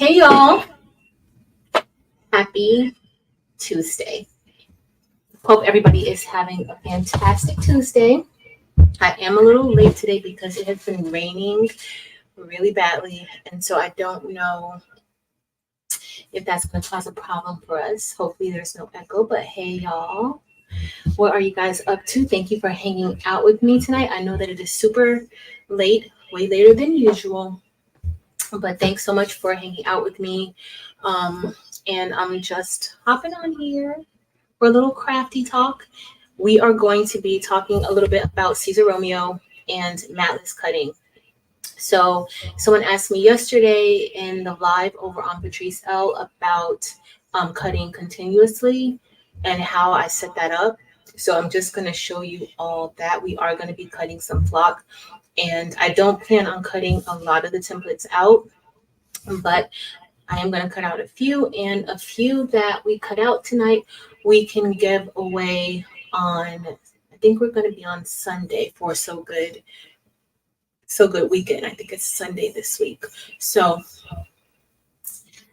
Hey y'all, happy Tuesday. Hope everybody is having a fantastic Tuesday. I am a little late today because it has been raining really badly, and so I don't know if that's going to cause a problem for us. Hopefully there's no echo, but hey y'all, what are you guys up to? Thank you for hanging out with me tonight. I know that it is super late, way later than usual, but thanks so much for hanging out with me. And I'm just hopping on here for a little crafty talk. We are going to be talking a little bit about Siser Romeo and Matless cutting. So someone asked me yesterday in the live over on Patrice L about cutting continuously and how I set that up. So I'm just going to show you all that. We are going to be cutting some flock, and I don't plan on cutting a lot of the templates out, but I am going to cut out a few, and a few that we cut out tonight we can give away on, I think we're going to be on Sunday for So Good weekend. I think it's Sunday this week. So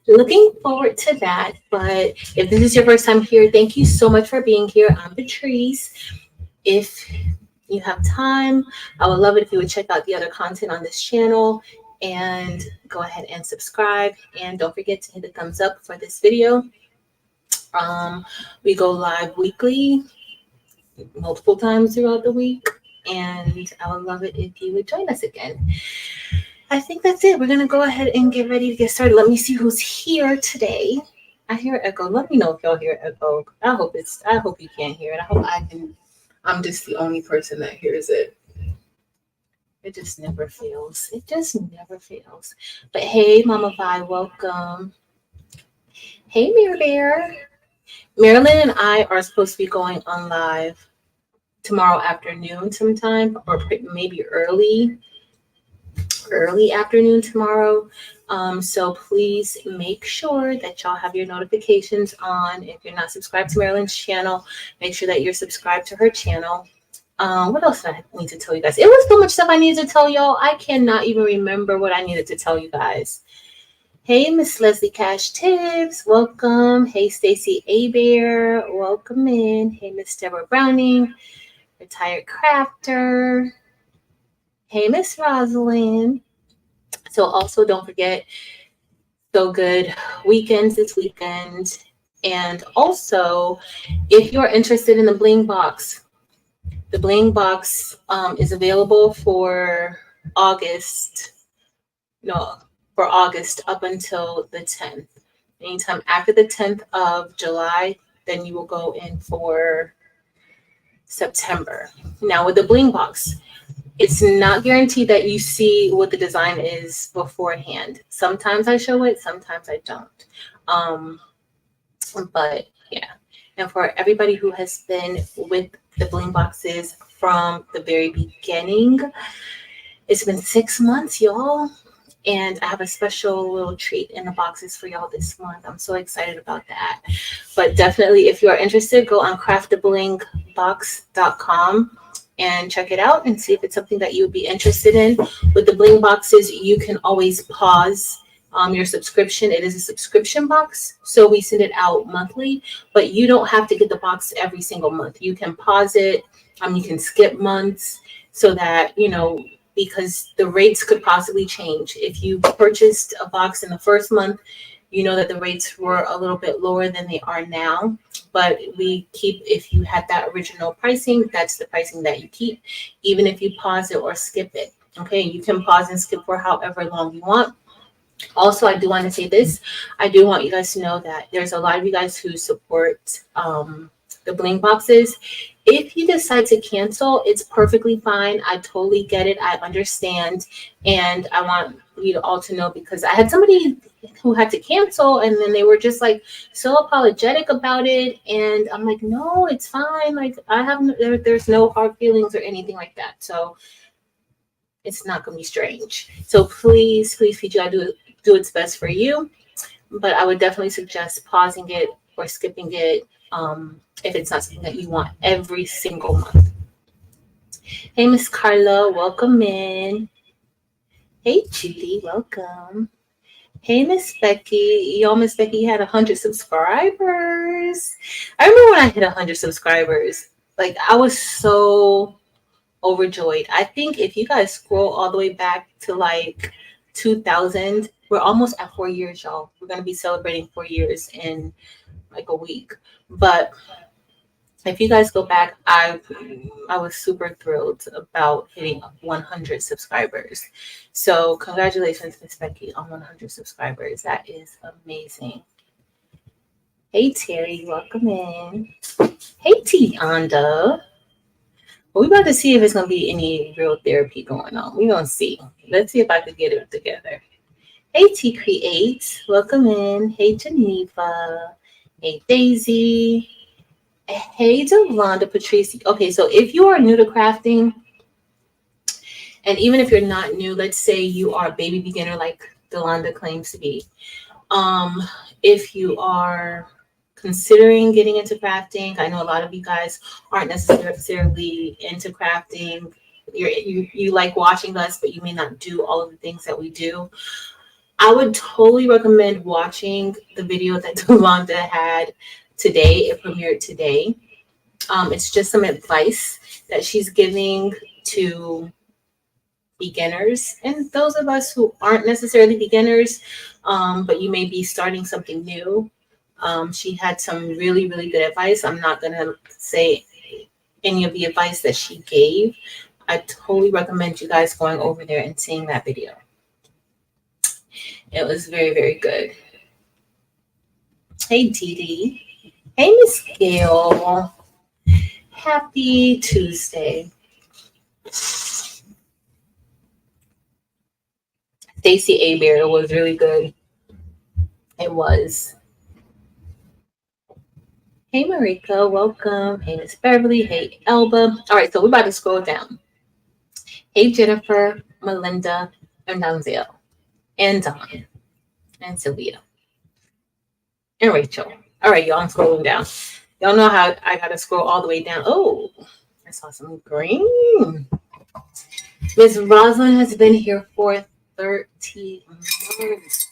looking forward to that. But if this is your first time here, thank you so much for being here. I'm Patrice. If you have time, I would love it if you would check out the other content on this channel and go ahead and subscribe, and don't forget to hit the thumbs up for this video. We go live weekly, multiple times throughout the week, and I would love it if you would join us again. I think that's it. We're gonna go ahead and get ready to get started. Let me see who's here today. I hear echo. Let me know if y'all hear echo. I hope you can't hear it. I hope I can. I'm just the only person that hears it. It just never fails. It just never fails. But hey, Mama Vi, welcome. Hey, Mirror Bear. Marilyn and I are supposed to be going on live tomorrow afternoon sometime, or maybe early afternoon tomorrow. So please make sure that y'all have your notifications on. If you're not subscribed to Marilyn's channel, make sure that you're subscribed to her channel. What else did I need to tell you guys? It was so much stuff I needed to tell y'all. I cannot even remember what I needed to tell you guys. Hey, Miss Leslie Cash Tibbs, welcome. Hey, Stacy Abear, welcome in. Hey, Miss Deborah Browning, retired crafter. Hey, Miss Rosalind. So also don't forget So Good weekends this weekend. And also, if you're interested in the Bling box, the Bling box is available for August up until the 10th. Anytime after the 10th of July, then you will go in for September. Now with the Bling box, it's not guaranteed that you see what the design is beforehand. Sometimes I show it, sometimes I don't. But yeah. And for everybody who has been with the Bling boxes from the very beginning, it's been 6 months, y'all. And I have a special little treat in the boxes for y'all this month. I'm so excited about that. But definitely, if you are interested, go on crafttheblingbox.com and check it out and see if it's something that you would be interested in. With the Bling boxes, you can always pause your subscription. It is a subscription box, so we send it out monthly, but you don't have to get the box every single month. You can pause it. You can skip months so that, because the rates could possibly change. If you purchased a box in the first month, you know that the rates were a little bit lower than they are now. But if you had that original pricing, that's the pricing that you keep, even if you pause it or skip it. Okay, you can pause and skip for however long you want. Also, I do want to say this. I do want you guys to know that there's a lot of you guys who support the Bling boxes. If you decide to cancel, it's perfectly fine. I totally get it. I understand. And I want you all to know, because I had somebody who had to cancel, and then they were just like so apologetic about it. And I'm like, no, it's fine. Like, there's no hard feelings or anything like that. So it's not going to be strange. So please, PGI, do its best for you. But I would definitely suggest pausing it or skipping it if it's not something that you want every single month. Hey, Miss Carla, welcome in. Hey, Judy, welcome. Hey, Miss Becky. Yo, Miss Becky had 100 subscribers. I remember when I hit 100 subscribers. Like, I was so overjoyed. I think if you guys scroll all the way back to like 2000, we're almost at 4 years, y'all. We're going to be celebrating 4 years in like a week. But if you guys go back, I was super thrilled about hitting 100 subscribers. So congratulations, Miss Becky, on 100 subscribers. That is amazing. Hey Terry, welcome in. Hey Tianda. Well, we about to see if it's gonna be any real therapy going on. We're gonna see. Let's see if I could get it together. Hey T Create, welcome in. Hey Geneva. Hey Daisy. Hey, Delonda Patrice. Okay, so if you are new to crafting, and even if you're not new, let's say you are a baby beginner like Delonda claims to be. Um, if you are considering getting into crafting, I know a lot of you guys aren't necessarily into crafting. You like watching us, but you may not do all of the things that we do. I would totally recommend watching the video that Delonda had today. It premiered today. It's just some advice that she's giving to beginners and those of us who aren't necessarily beginners, but you may be starting something new. She had some really, really good advice. I'm not going to say any of the advice that she gave. I totally recommend you guys going over there and seeing that video. It was very, very good. Hey, Dee Dee. Hey, Miss Gail. Happy Tuesday. Stacey Abear was really good. It was. Hey Marika, welcome. Hey Miss Beverly. Hey Elba. All right, so we're about to scroll down. Hey Jennifer, Melinda, and Donzel, and Don, and Sylvia, and Rachel. All right, y'all, I'm scrolling down. Y'all know how I gotta scroll all the way down. Oh, I saw some green. Miss Rosalind has been here for 13 months.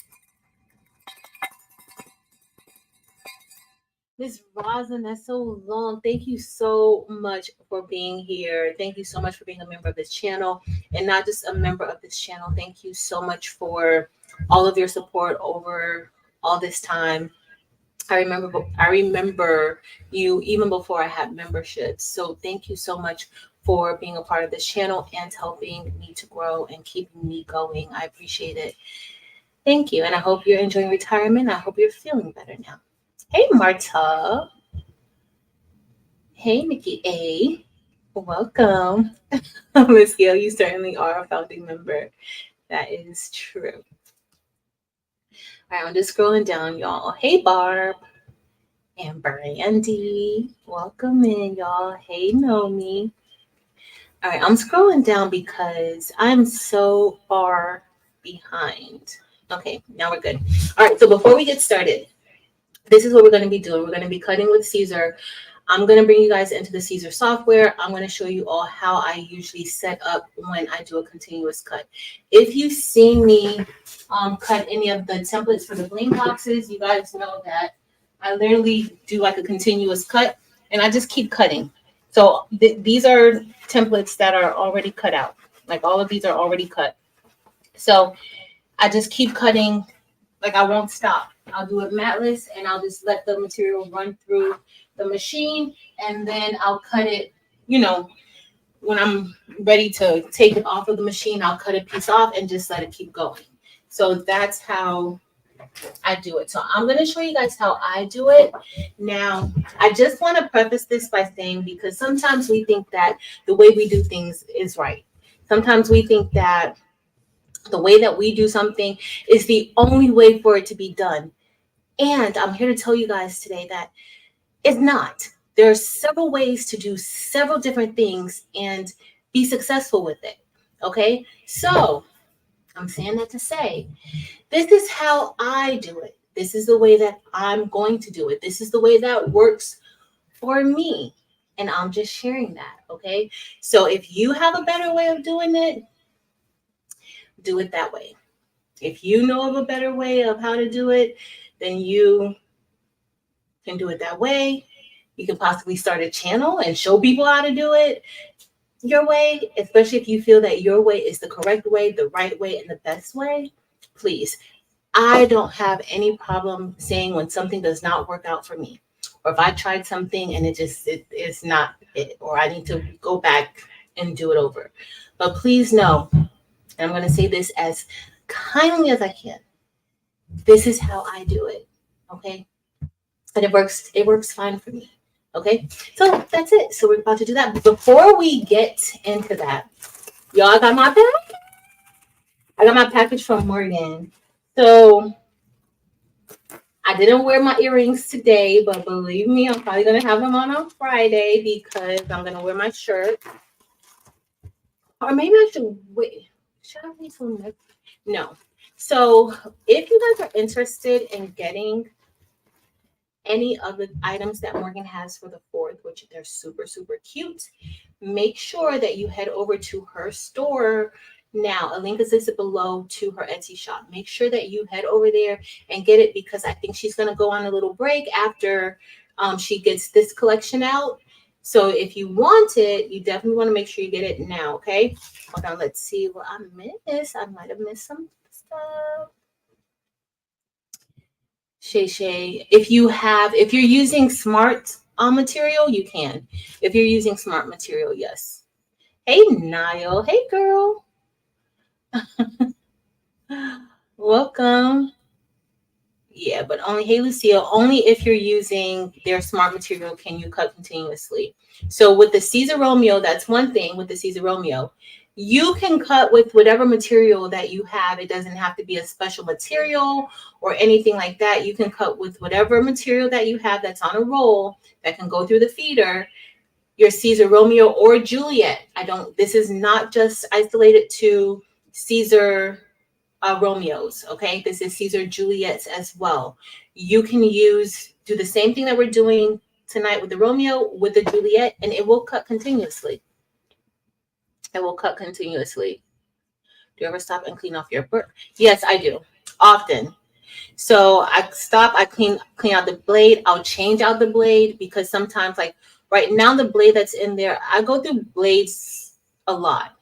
Miss Rosalind, that's so long. Thank you so much for being here. Thank you so much for being a member of this channel, and not just a member of this channel. Thank you so much for all of your support over all this time. I remember you even before I had memberships. So thank you so much for being a part of this channel and helping me to grow and keeping me going. I appreciate it. Thank you. And I hope you're enjoying retirement. I hope you're feeling better now. Hey, Marta. Hey, Nikki A. Welcome. Miss Gail, you certainly are a founding member. That is true. All right, I'm just scrolling down, y'all. Hey, Barb. And Brandy. Welcome in, y'all. Hey, Nomi. All right, I'm scrolling down because I'm so far behind. Okay, now we're good. All right, so before we get started, this is what we're going to be doing. We're going to be cutting with Siser. I'm going to bring you guys into the Siser software. I'm going to show you all how I usually set up when I do a continuous cut. If you've seen me cut any of the templates for the Bling boxes, you guys know that I literally do like a continuous cut, and I just keep cutting. So these are templates that are already cut out. Like all of these are already cut. So I just keep cutting. Like I won't stop. I'll do it matless, and I'll just let the material run through the machine, and then I'll cut it, when I'm ready to take it off of the machine, I'll cut a piece off and just let it keep going. So that's how I do it. So I'm going to show you guys how I do it. Now, I just want to preface this by saying, because sometimes we think that the way we do things is right. Sometimes we think that the way that we do something is the only way for it to be done. And I'm here to tell you guys today that it's not. There are several ways to do several different things and be successful with it. Okay? So I'm saying that to say, this is how I do it. This is the way that I'm going to do it. This is the way that works for me. And I'm just sharing that. Okay? So if you have a better way of doing it, do it that way. If you know of a better way of how to do it, then you can do it that way. You can possibly start a channel and show people how to do it your way, especially if you feel that your way is the correct way, the right way, and the best way. Please, I don't have any problem saying when something does not work out for me, or if I tried something and it is not it, or I need to go back and do it over. But please know, and I'm going to say this as kindly as I can. This is how I do it. Okay, and it works fine for me. Okay, so that's it. So we're about to do that. But before we get into that, y'all, I got my package from Morgan. So I didn't wear my earrings today, but believe me, I'm probably gonna have them on Friday because I'm gonna wear my shirt. Or maybe I should wait. Should I wait till next? No. So if you guys are interested in getting any of the items that Morgan has for the 4th, which they're super, super cute, make sure that you head over to her store now. A link is listed below to her Etsy shop. Make sure that you head over there and get it because I think she's going to go on a little break after she gets this collection out. So if you want it, you definitely want to make sure you get it now, okay? Hold on, let's see what I missed. I might have missed some stuff. Shay, if you're using smart material, you can. If you're using smart material, yes. Hey, Niall. Hey, girl. Welcome. Yeah, but only, hey, Lucille, only if you're using their smart material can you cut continuously. So with the Siser Romeo, that's one thing with the Siser Romeo. You can cut with whatever material that you have. It doesn't have to be a special material or anything like that. You can cut with whatever material that you have that's on a roll that can go through the feeder. Your Siser Romeo or Juliet. This is not just isolated to Siser Romeos, okay? This is Siser Juliets as well. You can do the same thing that we're doing tonight with the Romeo, with the Juliet, and it will cut continuously. It will cut continuously. Do you ever stop and clean off your burr? Yes, I do. Often. So I stop, I clean out the blade. I'll change out the blade because sometimes, like right now, the blade that's in there, I go through blades a lot.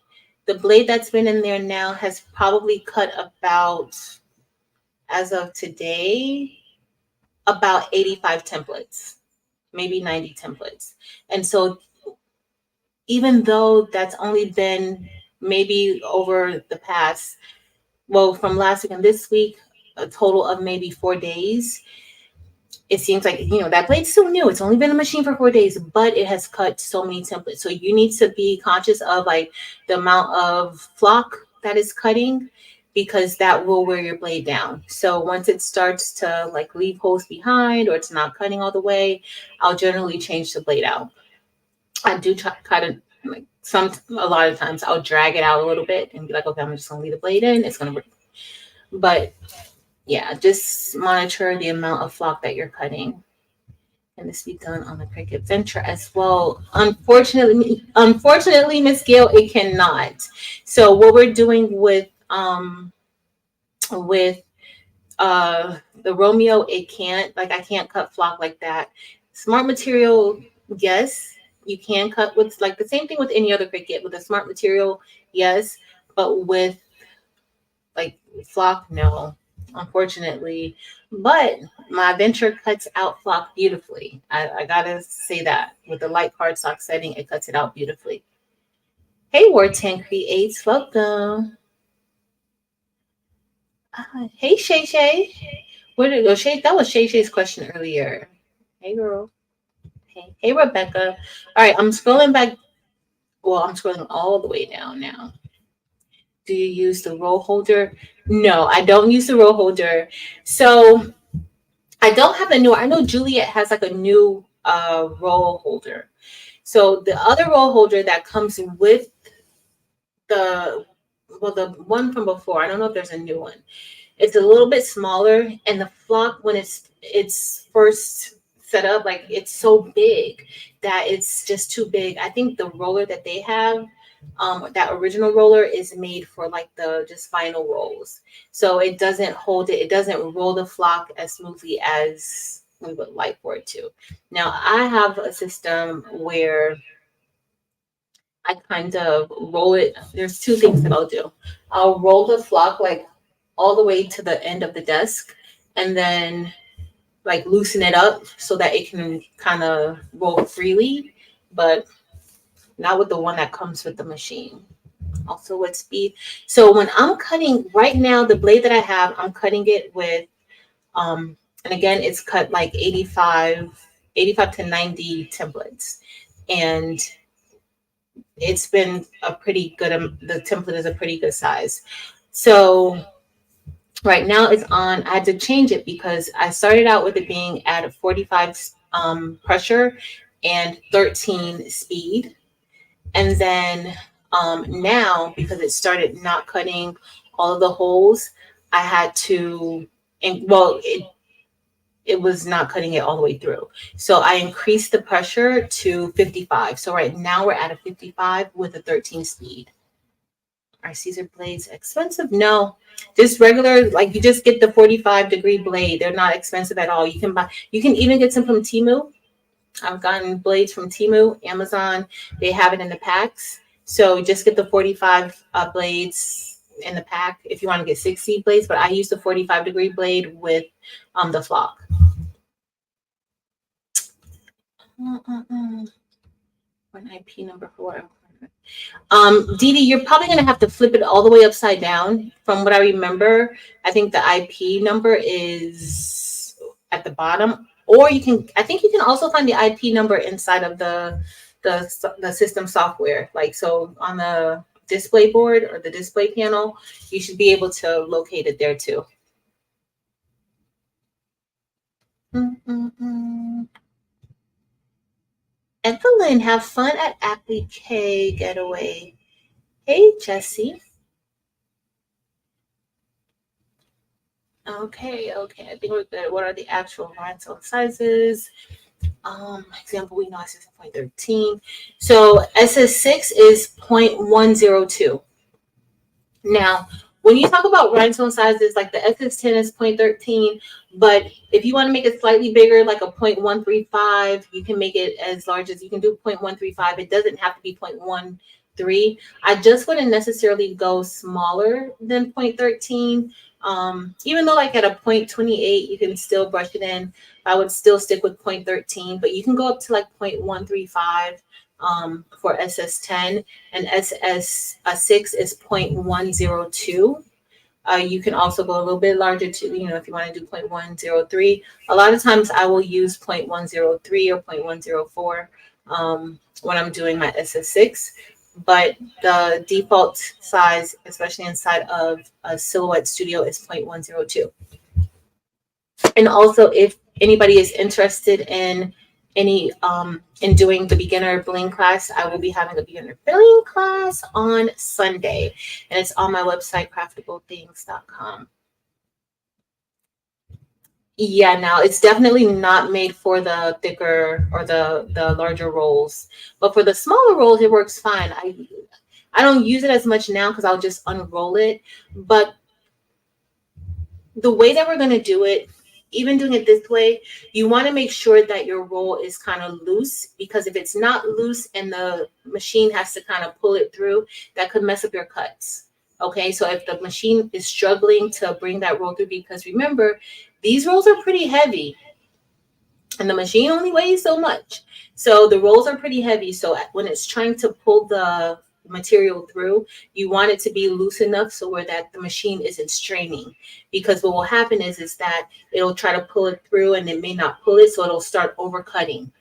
The blade that's been in there now has probably cut about, as of today, about 85 templates, maybe 90 templates. And so even though that's only been maybe over the past, well, from last week and this week, a total of maybe 4 days, it seems like, that blade's still new. It's only been a machine for 4 days, but it has cut so many templates. So you need to be conscious of like the amount of flock that is cutting because that will wear your blade down. So once it starts to like leave holes behind or it's not cutting all the way, I'll generally change the blade out. I do try to like a lot of times I'll drag it out a little bit and be like, okay, I'm just gonna leave the blade in. It's gonna work. But yeah, just monitor the amount of flock that you're cutting. Can this be done on the Cricut Venture as well? Unfortunately, Miss Gail, it cannot. So what we're doing with the Romeo, it can't. Like I can't cut flock like that. Smart material, yes, you can cut with like the same thing with any other Cricut. With a smart material, yes, but with like flock, no, unfortunately. But my Venture cuts out flock beautifully. I gotta say that with the light cardstock setting, it cuts it out beautifully. Hey, War10 Creates, welcome. Hey, Shay. Where did it go? Shay, that was Shay's question earlier. Hey, girl. Hey, Rebecca. All right, I'm scrolling back. Well, I'm scrolling all the way down now. Do you use the roll holder? No, I don't use the roll holder. So I don't have the new. I know Juliet has like a new roll holder. So the other roll holder that comes with the one from before, I don't know if there's a new one. It's a little bit smaller, and the flock when it's first set up, like it's so big that it's just too big. I think the roller that they have that original roller is made for like the just vinyl rolls. So it doesn't hold it. It doesn't roll the flock as smoothly as we would like for it to. Now I have a system where I kind of roll it. There's two things that I'll do. I'll roll the flock like all the way to the end of the desk and then like loosen it up so that it can kind of roll freely, but not with the one that comes with the machine. Also with speed. So when I'm cutting right now, the blade that I have, I'm cutting it with and again it's cut like 85 to 90 templates. And it's been a pretty good the template is a pretty good size. So right now it's on. I had to change it because I started out with it being at 45 pressure and 13 speed. And then now, because it started not cutting all of the holes, I had to, and well, it was not cutting it all the way through. So I increased the pressure to 55. So right now we're at a 55 with a 13 speed. Are Siser blades expensive? No, just regular, like you just get the 45-degree blade. They're not expensive at all. You can even get some from Temu. I've gotten blades from Temu, Amazon. They have it in the packs. So just get the 45 blades in the pack if you want to get 60 blades. But I use the 45-degree blade with the flock. An IP number for Dee Dee, you're probably going to have to flip it all the way upside down. From what I remember, I think the IP number is at the bottom. Or you can, I think you can also find the IP number inside of the system software. Like, so on the display board or the display panel, you should be able to locate it there too. Evelyn, have fun at Applique Getaway. Hey, Jesse. Okay. I think we're good. What are the actual rhinestone sizes? Example, we know SS 0.13. So SS6 is 0.102. Now, when you talk about rhinestone sizes, like the SS10 is 0.13, but if you want to make it slightly bigger, like a 0.135, you can make it as large as you can do 0.135. It doesn't have to be 0.13. I just wouldn't necessarily go smaller than 0.13. Even though like at a 0.28, you can still brush it in. I would still stick with 0.13, but you can go up to like 0.135 for SS10, and SS6 is 0.102. You can also go a little bit larger too, if you want to do 0.103. A lot of times I will use 0.103 or 0.104 when I'm doing my SS6. But the default size, especially inside of a Silhouette Studio, is 0.102. And also, if anybody is interested in in doing the beginner bling class, I will be having a beginner bling class on Sunday, and it's on my website, craftableThings.com. Yeah, now it's definitely not made for the thicker or the larger rolls, but for the smaller rolls, it works fine. I don't use it as much now because I'll just unroll it, but the way that we're going to do it, even doing it this way, you want to make sure that your roll is kind of loose, because if it's not loose and the machine has to kind of pull it through, that could mess up your cuts. Okay, so if the machine is struggling to bring that roll through, because remember, these rolls are pretty heavy and the machine only weighs so much. So the rolls are pretty heavy. So when it's trying to pull the material through, you want it to be loose enough so where that the machine isn't straining, because what will happen is that it'll try to pull it through and it may not pull it, so it'll start overcutting.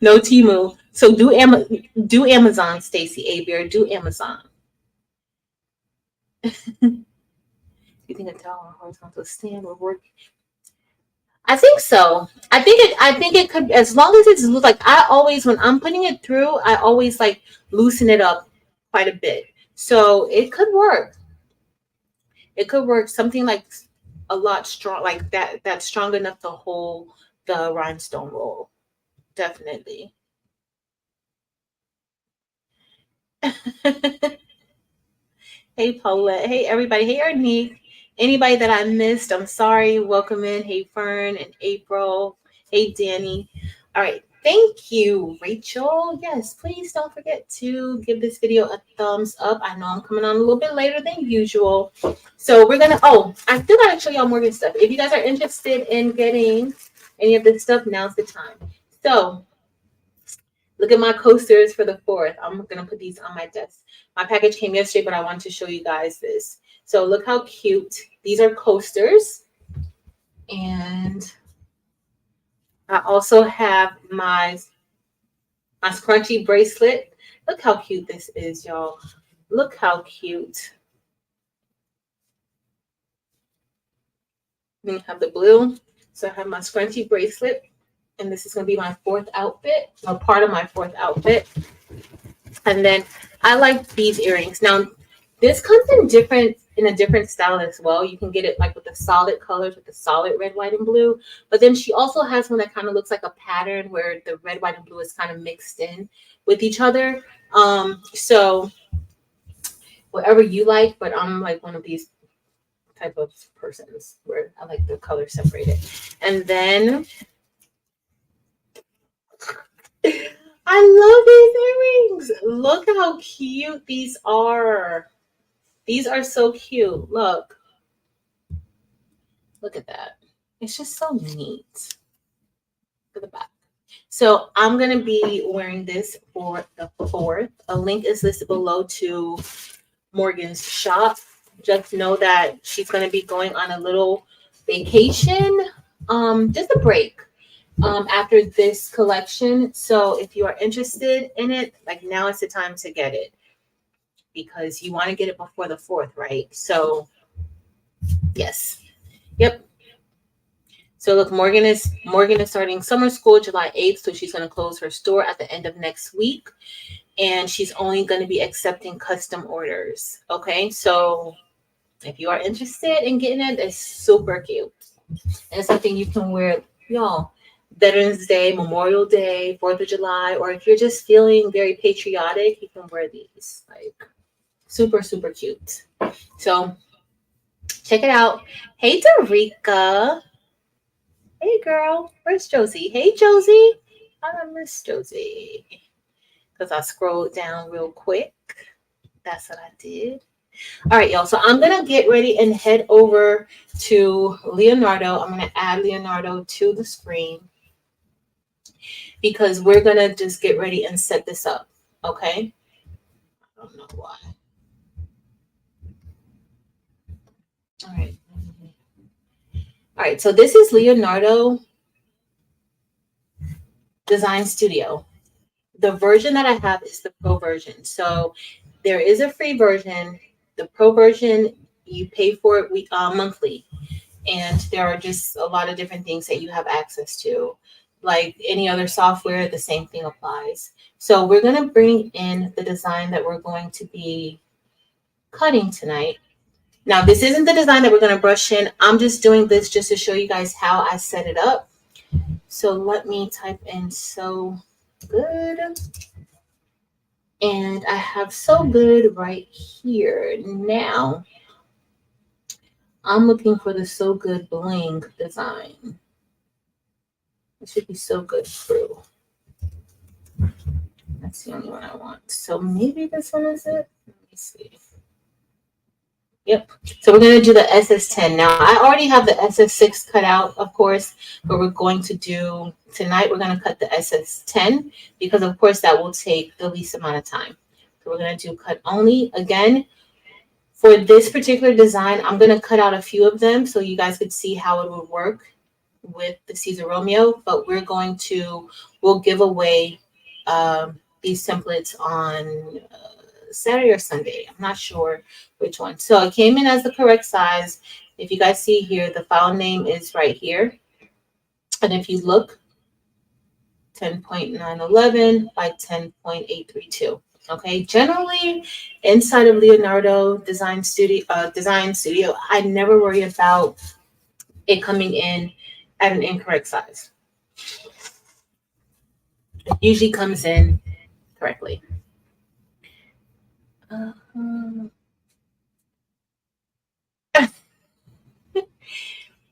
No Temu. So do Amazon, Stacy Abier, do Amazon. You think a towel or horizontal stand will work? I think so. I think it could, as long as it's loose. Like I always, when I'm putting it through, I always like loosen it up quite a bit. So it could work. It could work. Something like a lot strong, like that. That's strong enough to hold the rhinestone roll. Definitely. Hey Paulette. Hey everybody. Hey Arnique. Anybody that I missed, I'm sorry. Welcome in. Hey Fern and April. Hey Danny. All right. Thank you, Rachel. Yes, please don't forget to give this video a thumbs up. I know I'm coming on a little bit later than usual. So we're gonna I still gotta show y'all Morgan stuff. If you guys are interested in getting any of this stuff, now's the time. So look at my coasters for the 4th. I'm going to put these on my desk. My package came yesterday, but I wanted to show you guys this. So look how cute. These are coasters. And I also have my scrunchy bracelet. Look how cute this is, y'all. Look how cute. Then you have the blue. So I have my scrunchy bracelet. And this is going to be my 4th outfit, or part of my 4th outfit. And then I like these earrings. Now, this comes in a different style as well. You can get it like with the solid colors, with the solid red, white, and blue. But then she also has one that kind of looks like a pattern where the red, white, and blue is kind of mixed in with each other. So whatever you like, but I'm like one of these type of persons where I like the color separated. And then I love these earrings. Look how cute these are. These are so cute. Look at that. It's just so neat. Look at the back. So I'm going to be wearing this for the 4th. A link is listed below to Morgan's shop. Just know that she's going to be going on a little vacation, just a break. After this collection. So if you are interested in it, like now is the time to get it because you want to get it before the 4th, right? So yes. Yep. So look, Morgan is starting summer school July 8th. So she's going to close her store at the end of next week. And she's only going to be accepting custom orders. Okay. So if you are interested in getting it, it's super cute. And it's something you can wear, y'all. Veterans Day, Memorial Day, 4th of July, or if you're just feeling very patriotic, you can wear these. Like super, super cute. So check it out. Hey, Darika. Hey, girl. Where's Josie? Hey, Josie. I miss Josie. Because I scrolled down real quick. That's what I did. All right, y'all. So I'm going to get ready and head over to Leonardo. I'm going to add Leonardo to the screen because we're going to just get ready and set this up. Okay? I don't know why. All right. All right. So this is Leonardo Design Studio. The version that I have is the pro version. So there is a free version. The pro version, you pay for it monthly. And there are just a lot of different things that you have access to. Like any other software, the same thing applies. So we're going to bring in the design that we're going to be cutting tonight. Now, this isn't the design that we're going to brush in. I'm just doing this just to show you guys how I set it up. So let me type in So Good. And I have So Good right here. Now, I'm looking for the So Good Bling design. It should be So Good Crew. That's the only one I want. So maybe this one is it. Let me see. Yep. So we're going to do the SS10. Now, I already have the SS6 cut out, of course, but we're going to do tonight, we're going to cut the SS10 because, of course, that will take the least amount of time. So we're going to do cut only. Again, for this particular design, I'm going to cut out a few of them so you guys could see how it would work with the Siser Romeo, but we'll give away these templates on Saturday or Sunday. I'm not sure which one. So it came in as the correct size. If you guys see here, the file name is right here. And if you look, 10.911 by 10.832. Okay, generally inside of Leonardo Design Studio, I never worry about it coming in at an incorrect size. It usually comes in correctly.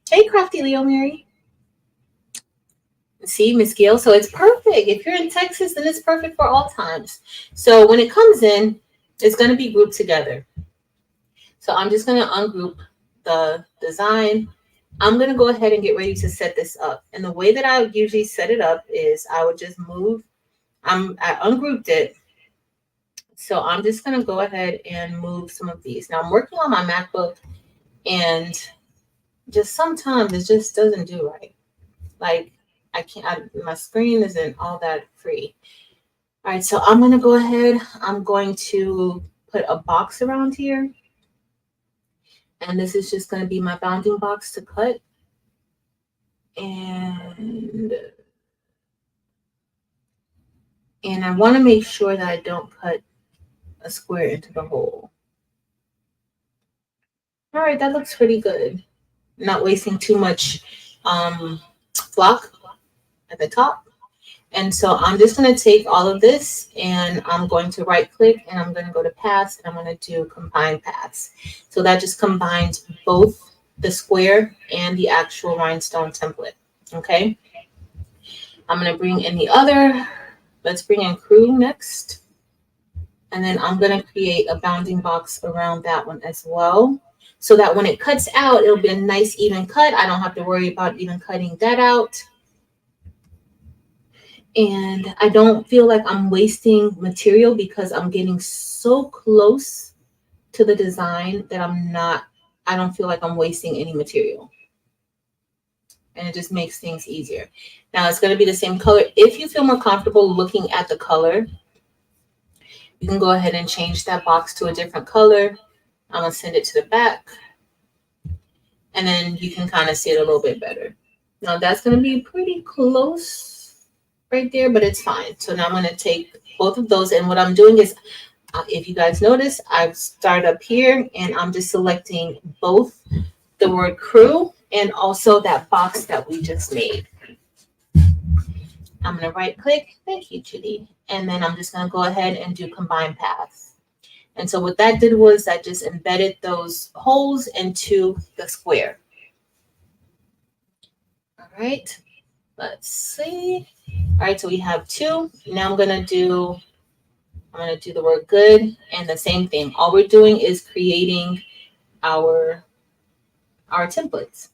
Hey, Crafty Leo Mary. See, Miss Gail. So it's perfect. If you're in Texas, then it's perfect for all times. So when it comes in, it's going to be grouped together. So I'm just going to ungroup the design. I'm going to go ahead and get ready to set this up. And the way that I would usually set it up is I would just move. I ungrouped it. So I'm just going to go ahead and move some of these. Now I'm working on my MacBook, and just sometimes it just doesn't do right. Like my screen isn't all that free. All right, so I'm going to go ahead. I'm going to put a box around here. And this is just going to be my bounding box to cut. And I want to make sure that I don't cut a square into the hole. All right, that looks pretty good. Not wasting too much block at the top. And so I'm just going to take all of this, and I'm going to right click, and I'm going to go to paths, and I'm going to do combine paths. So that just combines both the square and the actual rhinestone template. Okay. I'm going to bring in the other. Let's bring in crew next. And then I'm going to create a bounding box around that one as well, so that when it cuts out, it'll be a nice even cut. I don't have to worry about even cutting that out. And I don't feel like I'm wasting material because I'm getting so close to the design that I don't feel like I'm wasting any material. And it just makes things easier. Now it's going to be the same color. If you feel more comfortable looking at the color, you can go ahead and change that box to a different color. I'm going to send it to the back. And then you can kind of see it a little bit better. Now that's going to be pretty close right there, but it's fine. So now I'm going to take both of those, and what I'm doing is, if you guys notice, I've started up here, and I'm just selecting both the word crew and also that box that we just made. I'm going to right click. Thank you, Judy. And then I'm just going to go ahead and do combine paths. And so what that did was that just embedded those holes into the square. All right. Let's see. All right, so we have two. Now I'm gonna do the word good, and the same thing. All we're doing is creating our templates.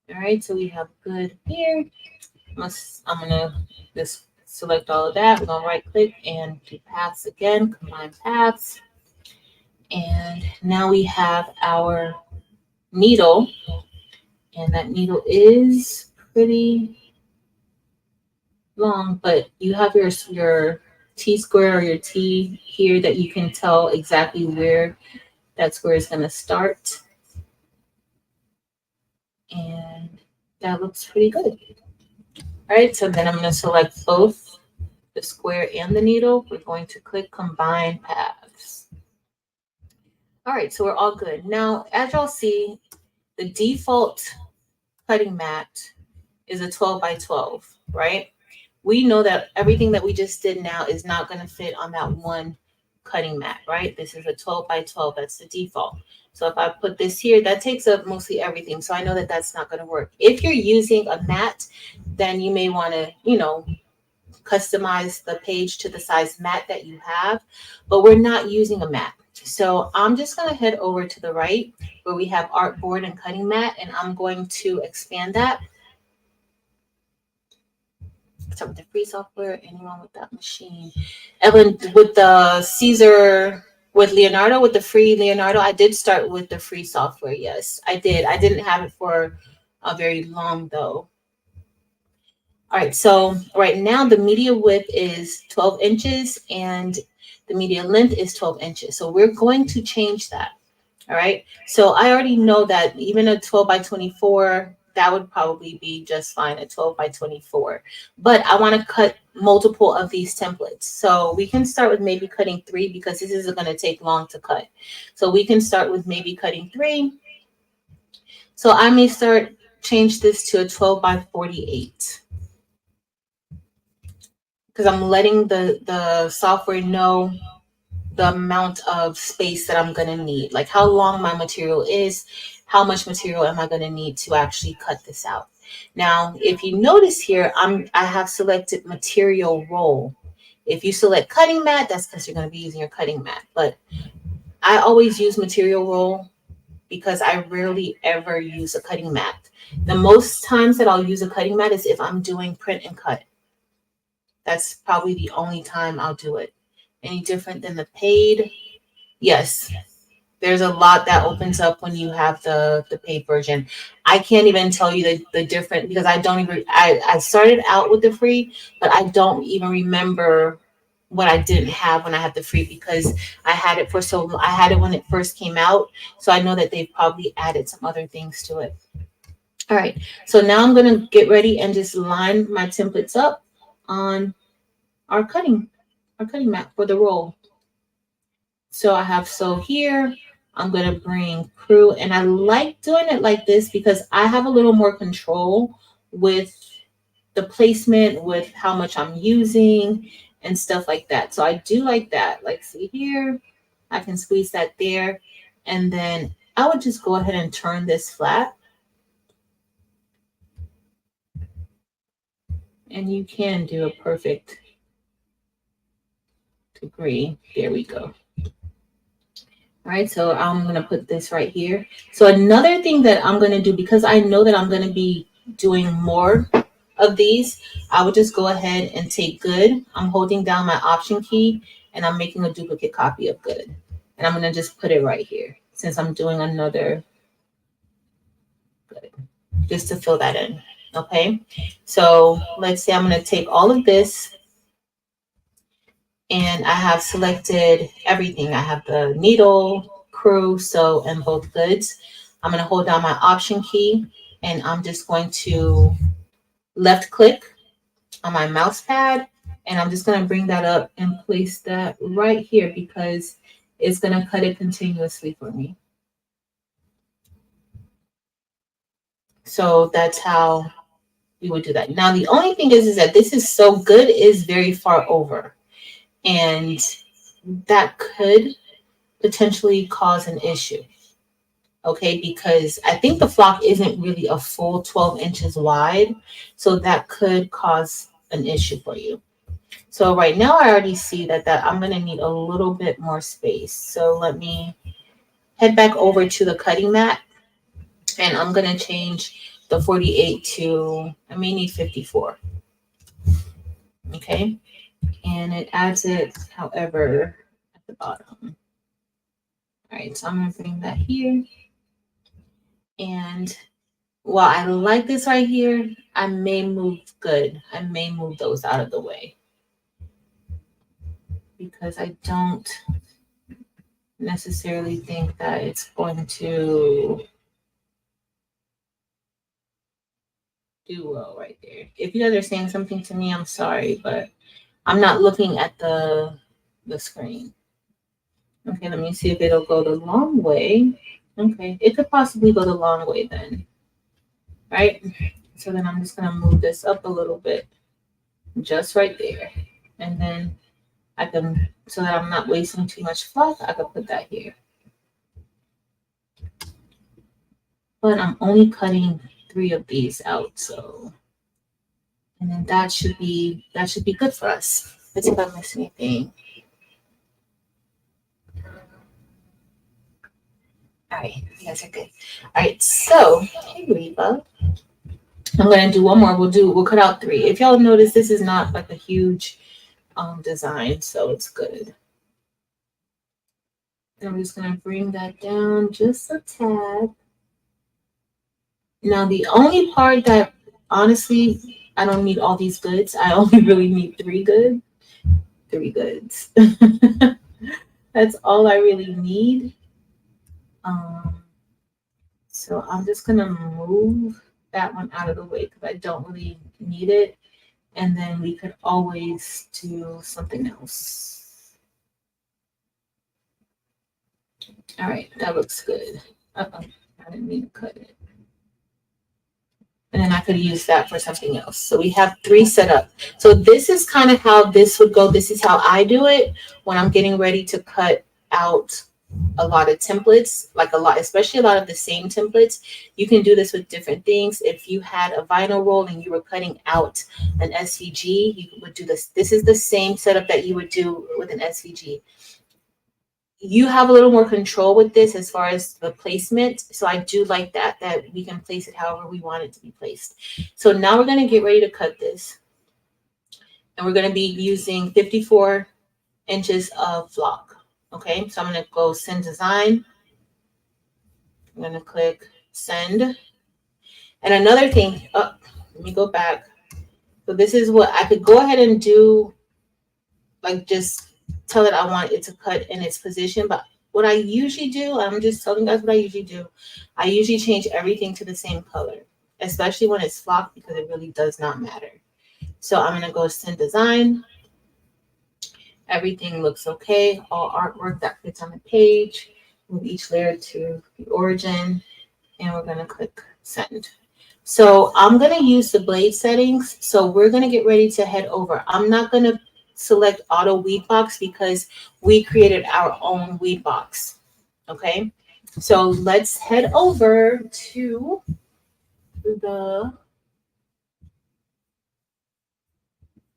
All right, so we have good here. I'm gonna just select all of that. We're gonna right click and do paths again, combine paths. And now we have our needle, and that needle is pretty long, but you have your T-square or your T here that you can tell exactly where that square is going to start. And that looks pretty good. All right, so then I'm going to select both the square and the needle. We're going to click combine paths. All right, so we're all good. Now, as y'all see, the default cutting mat is a 12 by 12, right? We know that everything that we just did now is not going to fit on that one cutting mat, right? This is a 12 by 12. That's the default. So if I put this here, that takes up mostly everything. So I know that that's not going to work. If you're using a mat, then you may want to, customize the page to the size mat that you have. But we're not using a mat. So I'm just going to head over to the right where we have artboard and cutting mat, and I'm going to expand that. Start with the free software. Anyone with that machine? Evelyn, with the Siser, with Leonardo, with the free Leonardo, I did start with the free software. Yes, I did. I didn't have it for a very long though. All right, so right now the media width is 12 inches and the media length is 12 inches. So we're going to change that. All right, so I already know that even a 12 by 24, that would probably be just fine at 12 by 24. But I want to cut multiple of these templates. So we can start with maybe cutting 3 because this isn't going to take long to cut. So we can start with maybe cutting 3. So I may change this to a 12 by 48 because I'm letting the software know the amount of space that I'm gonna need, like how long my material is, how much material am I gonna need to actually cut this out. Now, if you notice here, I have selected material roll. If you select cutting mat, that's because you're gonna be using your cutting mat. But I always use material roll because I rarely ever use a cutting mat. The most times that I'll use a cutting mat is if I'm doing print and cut. That's probably the only time I'll do it. Any different than the paid? Yes, there's a lot that opens up when you have the paid version. I can't even tell you the difference because I don't even I started out with the free, but I don't even remember what I didn't have when I had the free because I had it for so I had it when it first came out. So I know that they've probably added some other things to it. All right. So now I'm gonna get ready and just line my templates up on our cutting mat for the roll. So I have here, I'm going to bring crew, and I like doing it like this because I have a little more control with the placement, with how much I'm using and stuff like that. So I do like that. Like, see here, I can squeeze that there. And then I would just go ahead and turn this flat. And you can do a perfect degree. There we go. All right, so I'm going to put this right here. So another thing that I'm going to do, because I know that I'm going to be doing more of these, I would just go ahead and take good. I'm holding down my option key and I'm making a duplicate copy of good. And I'm going to just put it right here since I'm doing another good, just to fill that in. Okay, so let's say I'm going to take all of this and I have selected everything. I have the needle, crew, sew, and both goods. I'm going to hold down my option key and I'm just going to left click on my mouse pad and I'm just going to bring that up and place that right here because it's going to cut it continuously for me. So that's how we would do that. Now, the only thing is that this is so good is very far over. And that could potentially cause an issue. Okay, because I think the flock isn't really a full 12 inches wide. So that could cause an issue for you. So right now I already see that I'm going to need a little bit more space. So let me head back over to the cutting mat and I'm going to change the 48 to, I may need 54. Okay, and it adds it, however, at the bottom. All right, so I'm going to bring that here. And while I like this right here, I may move those out of the way because I don't necessarily think that it's going to do well right there. If you guys are saying something to me, I'm sorry, but I'm not looking at the screen. Okay, let me see if it'll go the long way. Okay, it could possibly go the long way then. Right? So then I'm just gonna move this up a little bit, just right there. And then I can, so that I'm not wasting too much fluff, I could put that here. But I'm only cutting 3 of these out, so. And then that should be good for us. Let's see if I miss anything. All right, you guys are good. All right, so hey Reba, I'm gonna do one more. We'll cut out 3. If y'all notice, this is not like a huge design, so it's good. And I'm just gonna bring that down just a tad. Now the only part that honestly I don't need all these goods. I only really need 3 goods. That's all I really need. So I'm just gonna move that one out of the way because I don't really need it. And then we could always do something else. All right, that looks good. I didn't mean to cut it. And then I could use that for something else. So we have 3 set up. So this is kind of how this would go. This is how I do it when I'm getting ready to cut out a lot of templates, like a lot, especially a lot of the same templates. You can do this with different things. If you had a vinyl roll and you were cutting out an SVG, you would do this. This is the same setup that you would do with an SVG. You have a little more control with this as far as the placement. So I do like that we can place it however we want it to be placed. So now we're going to get ready to cut this. And we're going to be using 54 inches of flock. Okay, so I'm going to go send design. I'm going to click send. And another thing, let me go back. So this is what I could go ahead and do, like just tell it I want it to cut in its position. But what I usually do, I'm just telling you guys what I usually do. I usually change everything to the same color, especially when it's flock, because it really does not matter. So I'm going to go send design. Everything looks okay. All artwork that fits on the page. Move each layer to the origin. And we're going to click send. So I'm going to use the blade settings. So we're going to get ready to head over. I'm not going to select auto weed box because we created our own weed box. Okay, so let's head over to the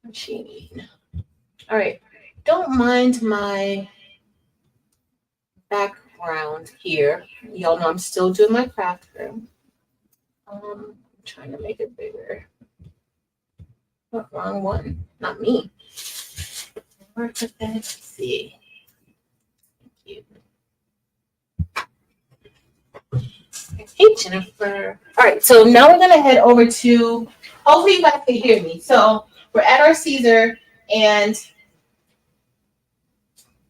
machine. All right, don't mind my background here. Y'all know I'm still doing my craft room. I'm trying to make it bigger. Oh, wrong one, not me. Let's see. Thank you. Hey, Jennifer. All right, so now we're gonna head over to, hopefully you guys can hear me. So we're at our Siser, and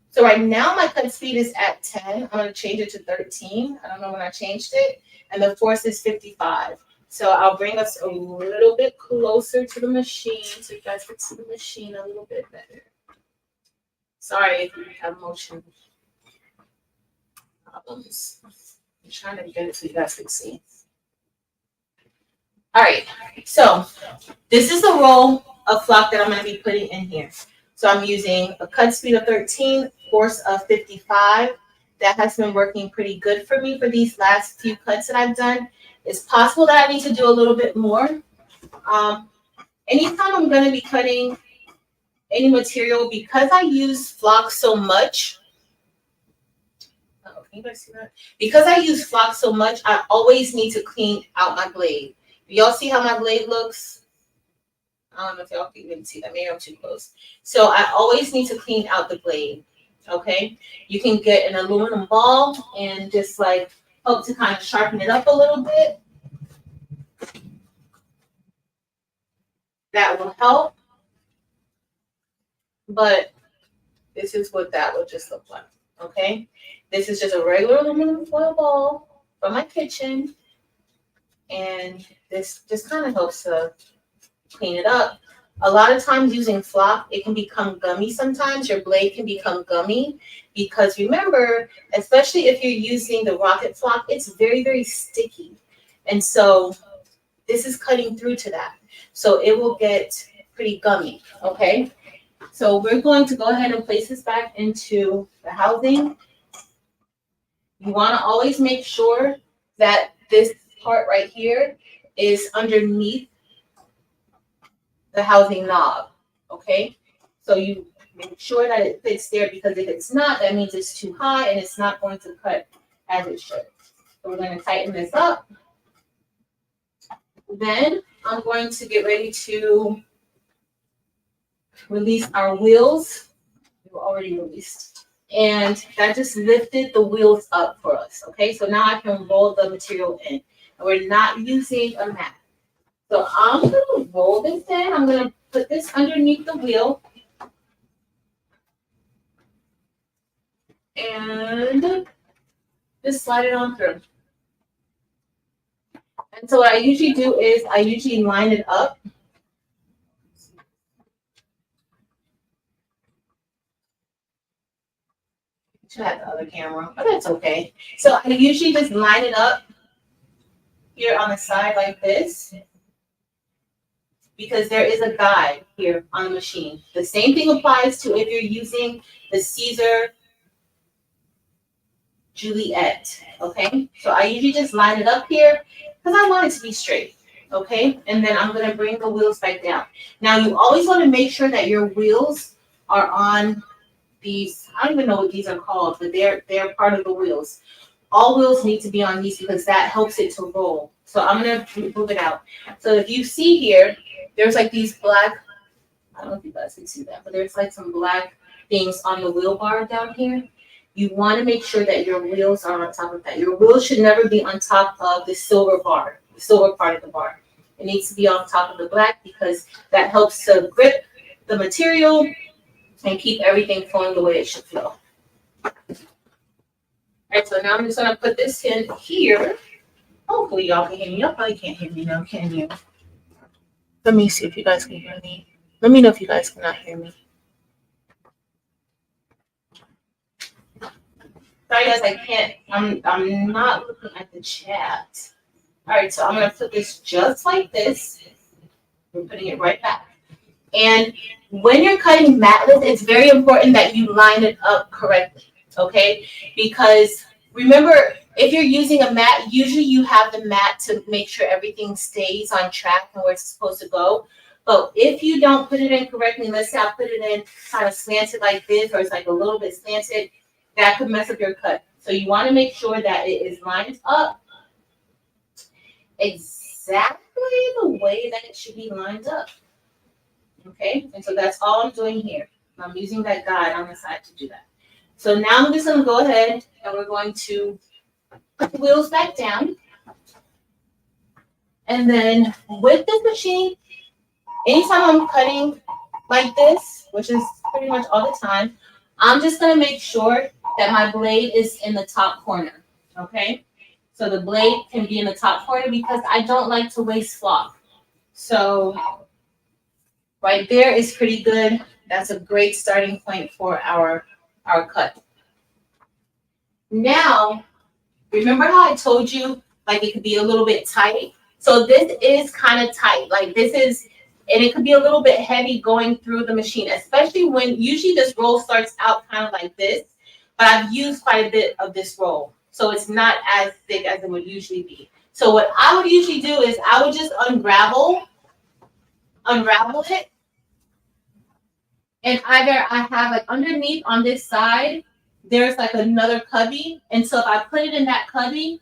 so right now my cut speed is at 10. I'm gonna change it to 13. I don't know when I changed it. And the force is 55. So I'll bring us a little bit closer to the machine so you guys can see the machine a little bit better. Sorry if you have motion problems. I'm trying to get it so you guys can see. All right, so this is the roll of flock that I'm going to be putting in here. So I'm using a cut speed of 13, force of 55. That has been working pretty good for me for these last few cuts that I've done. It's possible that I need to do a little bit more. Anytime I'm going to be cutting any material, because I use flock so much, can you guys see that? Because I use flock so much, I always need to clean out my blade. Do y'all see how my blade looks? I don't know if y'all can even see that. Maybe I'm too close. So I always need to clean out the blade. Okay. You can get an aluminum ball and just like help to kind of sharpen it up a little bit. That will help. But this is what that would just look like. Okay. This is just a regular aluminum foil ball from my kitchen. And this just kind of helps to clean it up. A lot of times using flock, it can become gummy sometimes. Your blade can become gummy because remember, especially if you're using the rocket flock, it's very, very sticky. And so this is cutting through to that. So it will get pretty gummy, okay? So we're going to go ahead and place this back into the housing. You want to always make sure that this part right here is underneath the housing knob, okay? So you make sure that it fits there, because if it's not, that means it's too high and it's not going to cut as it should. So we're going to tighten this up. Then I'm going to get ready to release our wheels. They were already released. And that just lifted the wheels up for us, okay? So now I can roll the material in. And we're not using a mat. So I'm going to roll this in. I'm going to put this underneath the wheel. And just slide it on through. And so what I usually do is I usually line it up. Should have the other camera, but that's okay. So I usually just line it up here on the side like this. because there is a guide here on the machine. The same thing applies to if you're using the Siser Juliet, okay? So I usually just line it up here because I want it to be straight, okay? And then I'm gonna bring the wheels back down. Now you always wanna make sure that your wheels are on these, I don't even know what these are called, but they're part of the wheels. All wheels need to be on these because that helps it to roll. So I'm gonna move it out. So if you see here, there's like these black, I don't know if you guys can see that, but there's like some black things on the wheel bar down here. You want to make sure that your wheels are on top of that. Your wheels should never be on top of the silver bar, the silver part of the bar. It needs to be on top of the black because that helps to grip the material and keep everything flowing the way it should flow. All right, so now I'm just gonna put this in here. Hopefully y'all can hear me. Y'all probably can't hear me now, can you? Let me see if you guys can hear me. Let me know if you guys cannot hear me. Sorry guys, I can't, I'm not looking at the chat. All right, so I'm gonna put this just like this. We're putting it right back. And when you're cutting matless, it's very important that you line it up correctly, okay? Because remember, if you're using a mat, usually you have the mat to make sure everything stays on track and where it's supposed to go. But if you don't put it in correctly, let's say I put it in kind of slanted like this, or it's like a little bit slanted, that could mess up your cut. So you want to make sure that it is lined up exactly the way that it should be lined up. Okay, and so that's all I'm doing here. I'm using that guide on the side to do that. So now I'm just going to go ahead and we're going to put the wheels back down. And then with this machine, anytime I'm cutting like this, which is pretty much all the time, I'm just going to make sure that my blade is in the top corner, okay? So the blade can be in the top corner because I don't like to waste flock. So right there is pretty good. That's a great starting point for our cut. Now, remember how I told you, like it could be a little bit tight? So this is kind of tight, like this is, and it could be a little bit heavy going through the machine, especially when usually this roll starts out kind of like this, but I've used quite a bit of this roll. So it's not as thick as it would usually be. So what I would usually do is I would just unravel it. And either I have like underneath on this side, there's like another cubby. And so if I put it in that cubby,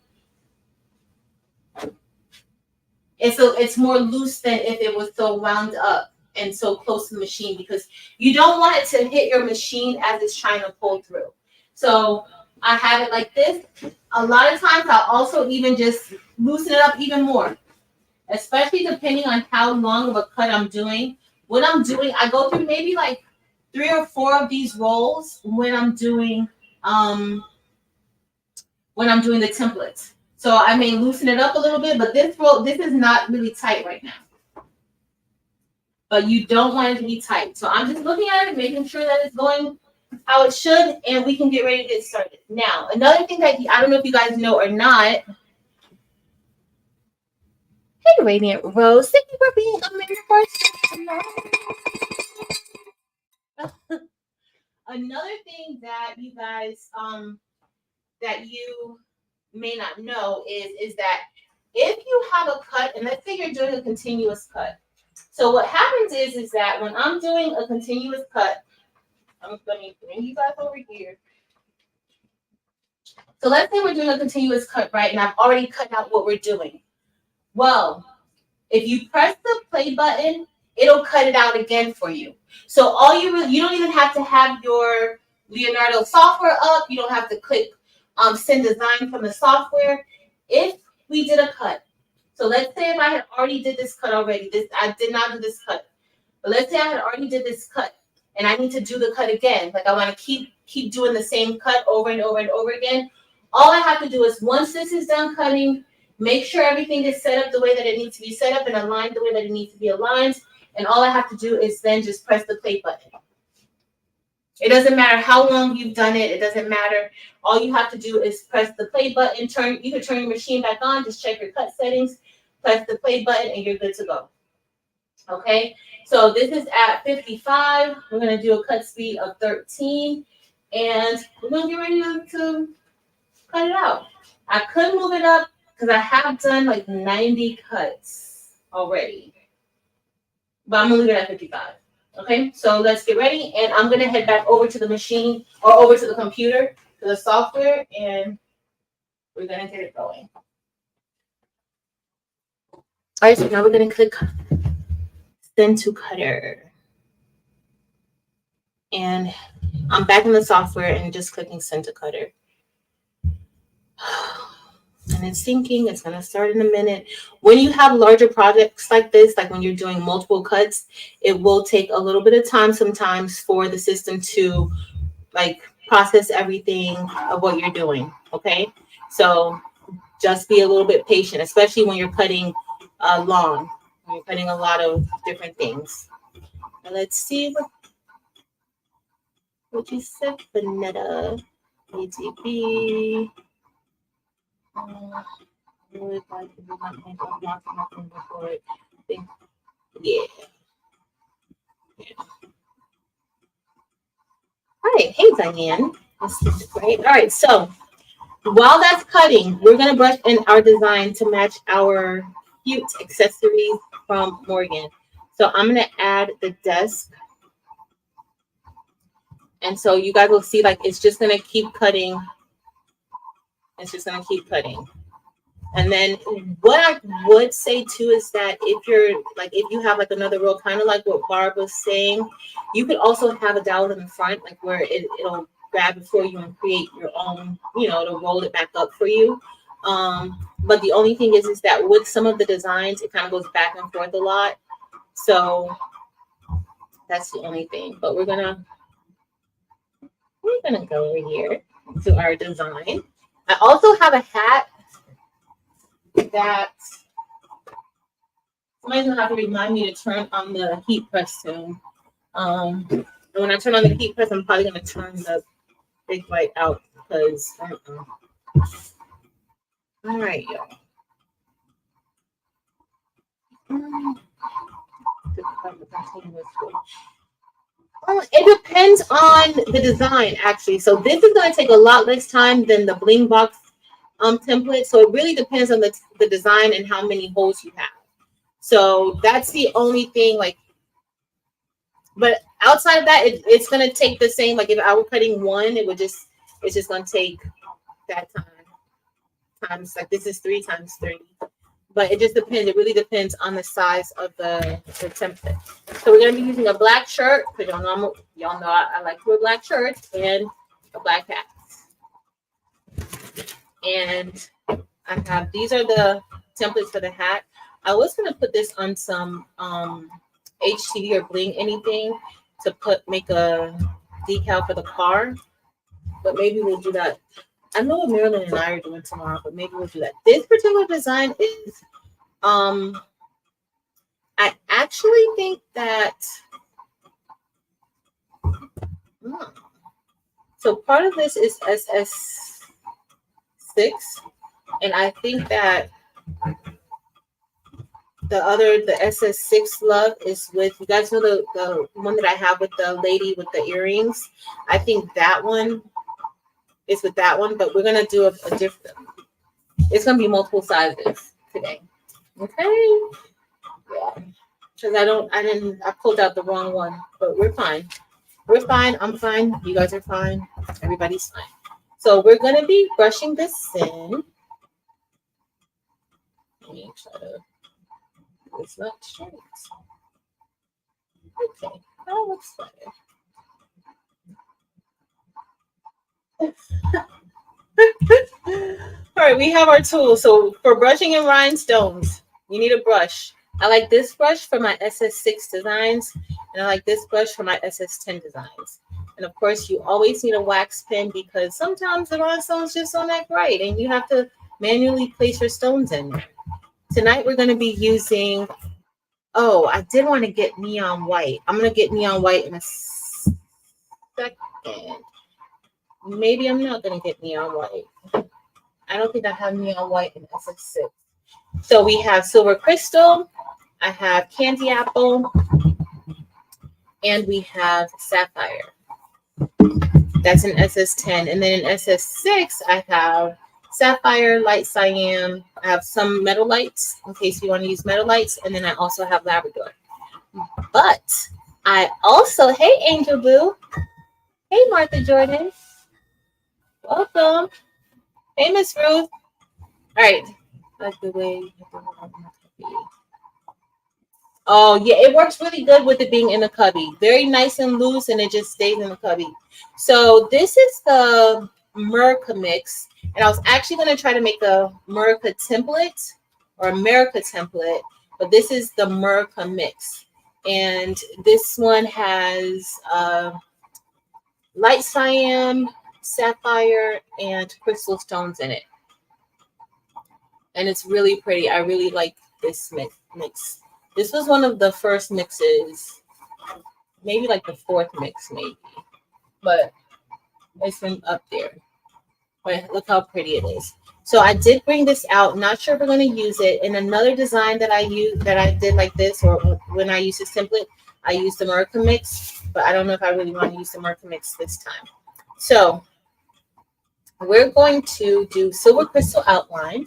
it's more loose than if it was so wound up and so close to the machine, because you don't want it to hit your machine as it's trying to pull through. So I have it like this. A lot of times I'll also even just loosen it up even more, especially depending on how long of a cut I'm doing. What I'm doing, I go through maybe like 3 or 4 of these rolls when I'm doing the templates. So I may loosen it up a little bit, but this roll, this is not really tight right now. But you don't want it to be tight. So I'm just looking at it, making sure that it's going how it should, and we can get ready to get started. Now, another thing that I don't know if you guys know or not. Hey, Radiant Rose, thank you for being a member for another thing that you guys that you may not know is that if you have a cut, and let's say you're doing a continuous cut. So what happens is that when I'm doing a continuous cut, I'm going to bring you guys over here. So let's say we're doing a continuous cut, right? And I've already cut out what we're doing. Well, if you press the play button, it'll cut it out again for you. So all you don't even have to have your Leonardo software up. You don't have to click send design from the software. If we did a cut, so let's say if I had already did this cut already, I did not do this cut, but let's say I had already did this cut and I need to do the cut again. Like I want to keep doing the same cut over and over and over again. All I have to do is once this is done cutting, make sure everything is set up the way that it needs to be set up and aligned the way that it needs to be aligned. And all I have to do is then just press the play button. It doesn't matter how long you've done it. It doesn't matter. All you have to do is press the play button. You can turn your machine back on. Just check your cut settings. Press the play button and you're good to go. Okay, so this is at 55. We're gonna do a cut speed of 13, and we're gonna get ready to cut it out. I could move it up because I have done like 90 cuts already, but I'm gonna leave it at 55. Okay, so let's get ready, and I'm gonna head back over to the machine or over to the computer, to the software, and we're gonna get it going. All right, so now we're gonna click send to cutter, and I'm back in the software and just clicking send to cutter. And it's syncing. It's going to start in a minute. When you have larger projects like this, like when you're doing multiple cuts, it will take a little bit of time sometimes for the system to like process everything of what you're doing. Okay, so just be a little bit patient, especially when you're cutting long. When you're cutting a lot of different things. Now let's see what you said, Vanetta. ATB. Really like to do nothing before it. Yeah. All right. Hey, Diane. This is great. All right. So while that's cutting, we're going to brush in our design to match our cute accessories from Morgan. So I'm going to add the desk. And so you guys will see like it's just going to keep cutting. It's just going to keep cutting. And then what I would say too is that if you're like, if you have like another row, kind of like what Barb was saying, you could also have a dowel in the front, like where it'll grab it for you and create your own, you know, to roll it back up for you. But the only thing is that with some of the designs, it kind of goes back and forth a lot. So that's the only thing. But we're gonna go over here to our design. I also have a hat that somebody's gonna have to remind me to turn on the heat press soon. And when I turn on the heat press, I'm probably gonna turn the big light out because I don't know. All right, y'all. It depends on the design, actually. So this is gonna take a lot less time than the bling box template. So it really depends on the design and how many holes you have. So that's the only thing, like, but outside of that, it's gonna take the same. Like if I were cutting one, it's just gonna take that time times, like this is 3 times 3. But it just depends. It really depends on the size of the template. So we're gonna be using a black shirt because y'all know I like to wear black shirts and a black hat. And I have, these are the templates for the hat. I was gonna put this on some HTV or Bling anything to make a decal for the car, but maybe we'll do that. I know what Marilyn and I are doing tomorrow, but maybe we'll do that. This particular design is I actually think that so part of this is SS6, and I think that the SS6 love is with, you guys know the one that I have with the lady with the earrings. I think that one is with that one, but we're gonna do a different. It's gonna be multiple sizes today. Okay. Yeah. Because I pulled out the wrong one, but we're fine. We're fine. I'm fine. You guys are fine. Everybody's fine. So we're gonna be brushing this in. Let me try to. It's not straight. Okay, that looks better. All right, we have our tools. So for brushing in rhinestones, you need a brush. I like this brush for my SS6 designs, and I like this brush for my SS10 designs. And of course, you always need a wax pen because sometimes the rhinestones just don't act right, and you have to manually place your stones in there. Tonight, we're going to be using, oh, I did want to get neon white. I'm going to get neon white in a second. Maybe I'm not going to get neon white. I don't think I have neon white in SS6. So we have silver crystal. I have Candy Apple, and we have Sapphire. That's an SS10. And then in SS6, I have Sapphire, Light Cyan. I have some metal lights in case you want to use metal lights. And then I also have Labrador. But I also, hey, Angel Boo. Hey, Martha Jordan. Welcome. Hey, Miss Ruth. All right. Like the way. Oh, yeah, it works really good with it being in the cubby. Very nice and loose, and it just stays in the cubby. So this is the America mix, and I was actually going to try to make a America template or America template, but this is the America mix. And this one has light cyan, sapphire, and crystal stones in it. And it's really pretty. I really like this mix. This was one of the first mixes, maybe like the fourth mix, maybe. But it's been up there. But look how pretty it is. So I did bring this out. Not sure if we're going to use it. In another design that I did like this, or when I used this template, I used the America mix. But I don't know if I really want to use the America mix this time. So we're going to do silver crystal outline.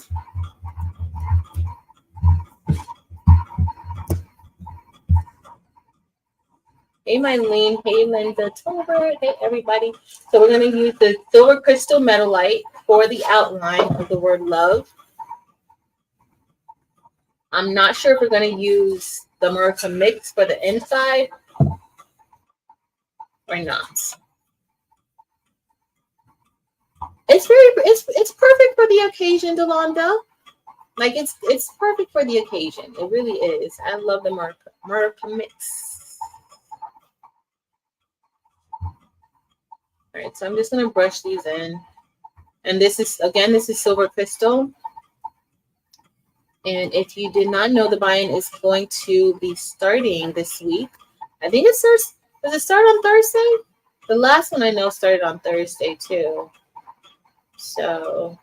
Hey, Mylene. Hey, Linda Tolbert. Hey, everybody. So we're going to use the silver crystal metal light for the outline of the word love. I'm not sure if we're going to use the America mix for the inside or not. It's perfect for the occasion, Delonda. Like it's perfect for the occasion. It really is. I love the America mix. All right, so I'm just gonna brush these in. And this is silver crystal. And if you did not know, the buy-in is going to be starting this week. I think it starts, does it start on Thursday? The last one I know started on Thursday too. So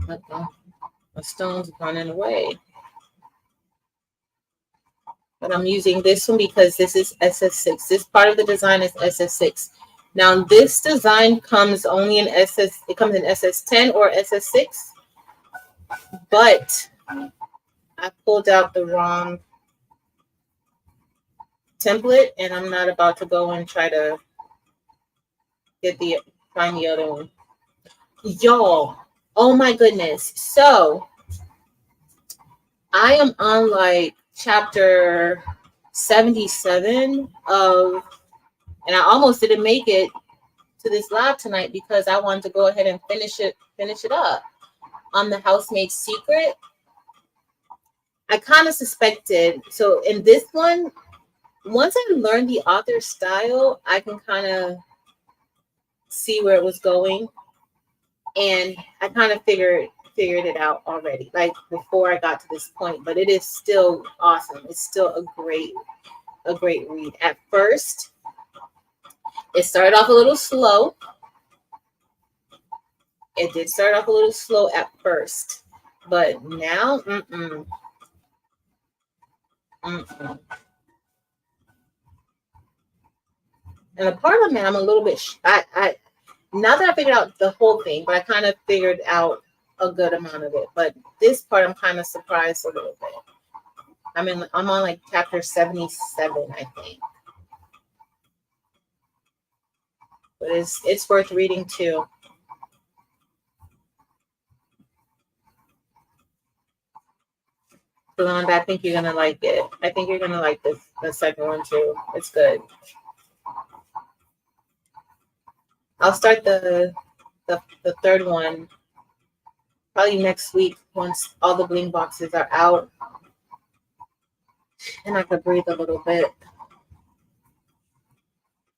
my stone's running away. But I'm using this one because this is SS6. This part of the design is SS6. Now this design comes only in it comes in SS10 or SS6. But I pulled out the wrong template, and I'm not about to go and try to find the other one. Y'all, oh my goodness. So I am on like chapter 77 of, and I almost didn't make it to this live tonight because I wanted to go ahead and finish it up on the Housemaid's Secret. I kind of suspected. So in this one, once I learned the author's style, I can kind of see where it was going, and I kind of figured it out already, like before I got to this point. But it is still awesome. It's still a great read. At first, it started off a little slow. It did start off a little slow at first, but now, And the part of me, I'm a little bit, I now that I figured out the whole thing, but I kind of figured out a good amount of it. But this part, I'm kind of surprised a little bit. I'm on like chapter 77, I think. But it's worth reading too. Yolanda, I think you're gonna like it. I think you're gonna like the second one too. It's good. I'll start the third one probably next week once all the Bling boxes are out and I could breathe a little bit.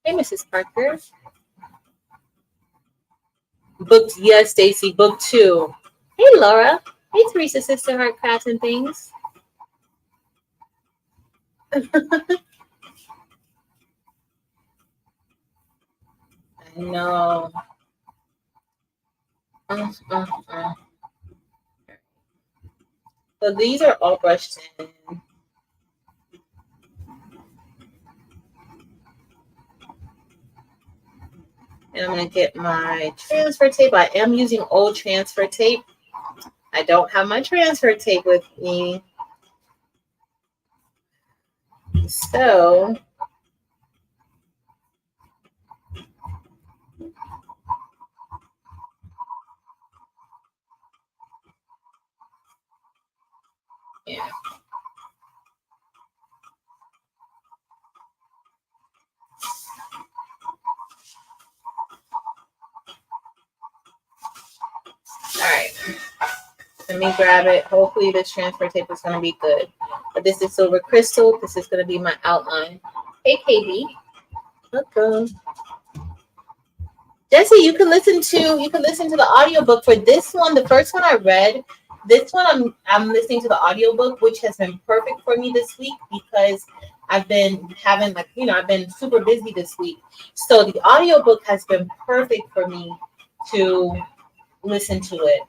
Hey, Mrs. Parker. Book, yes, Stacy, book 2. Hey, Laura. Hey, Teresa, Sister Heart Crafts and Things. I know. So So these are all brushed in. And I'm going to get my transfer tape. I am using old transfer tape. I don't have my transfer tape with me. So yeah. All right. Let me grab it. Hopefully this transfer tape is going to be good. But this is silver crystal. This is going to be my outline. Hey, KB. Welcome. Jesse, you can listen to the audiobook for this one. The first one I read, this one I'm listening to the audiobook, which has been perfect for me this week because I've been having I've been super busy this week. So the audiobook has been perfect for me to listen to it.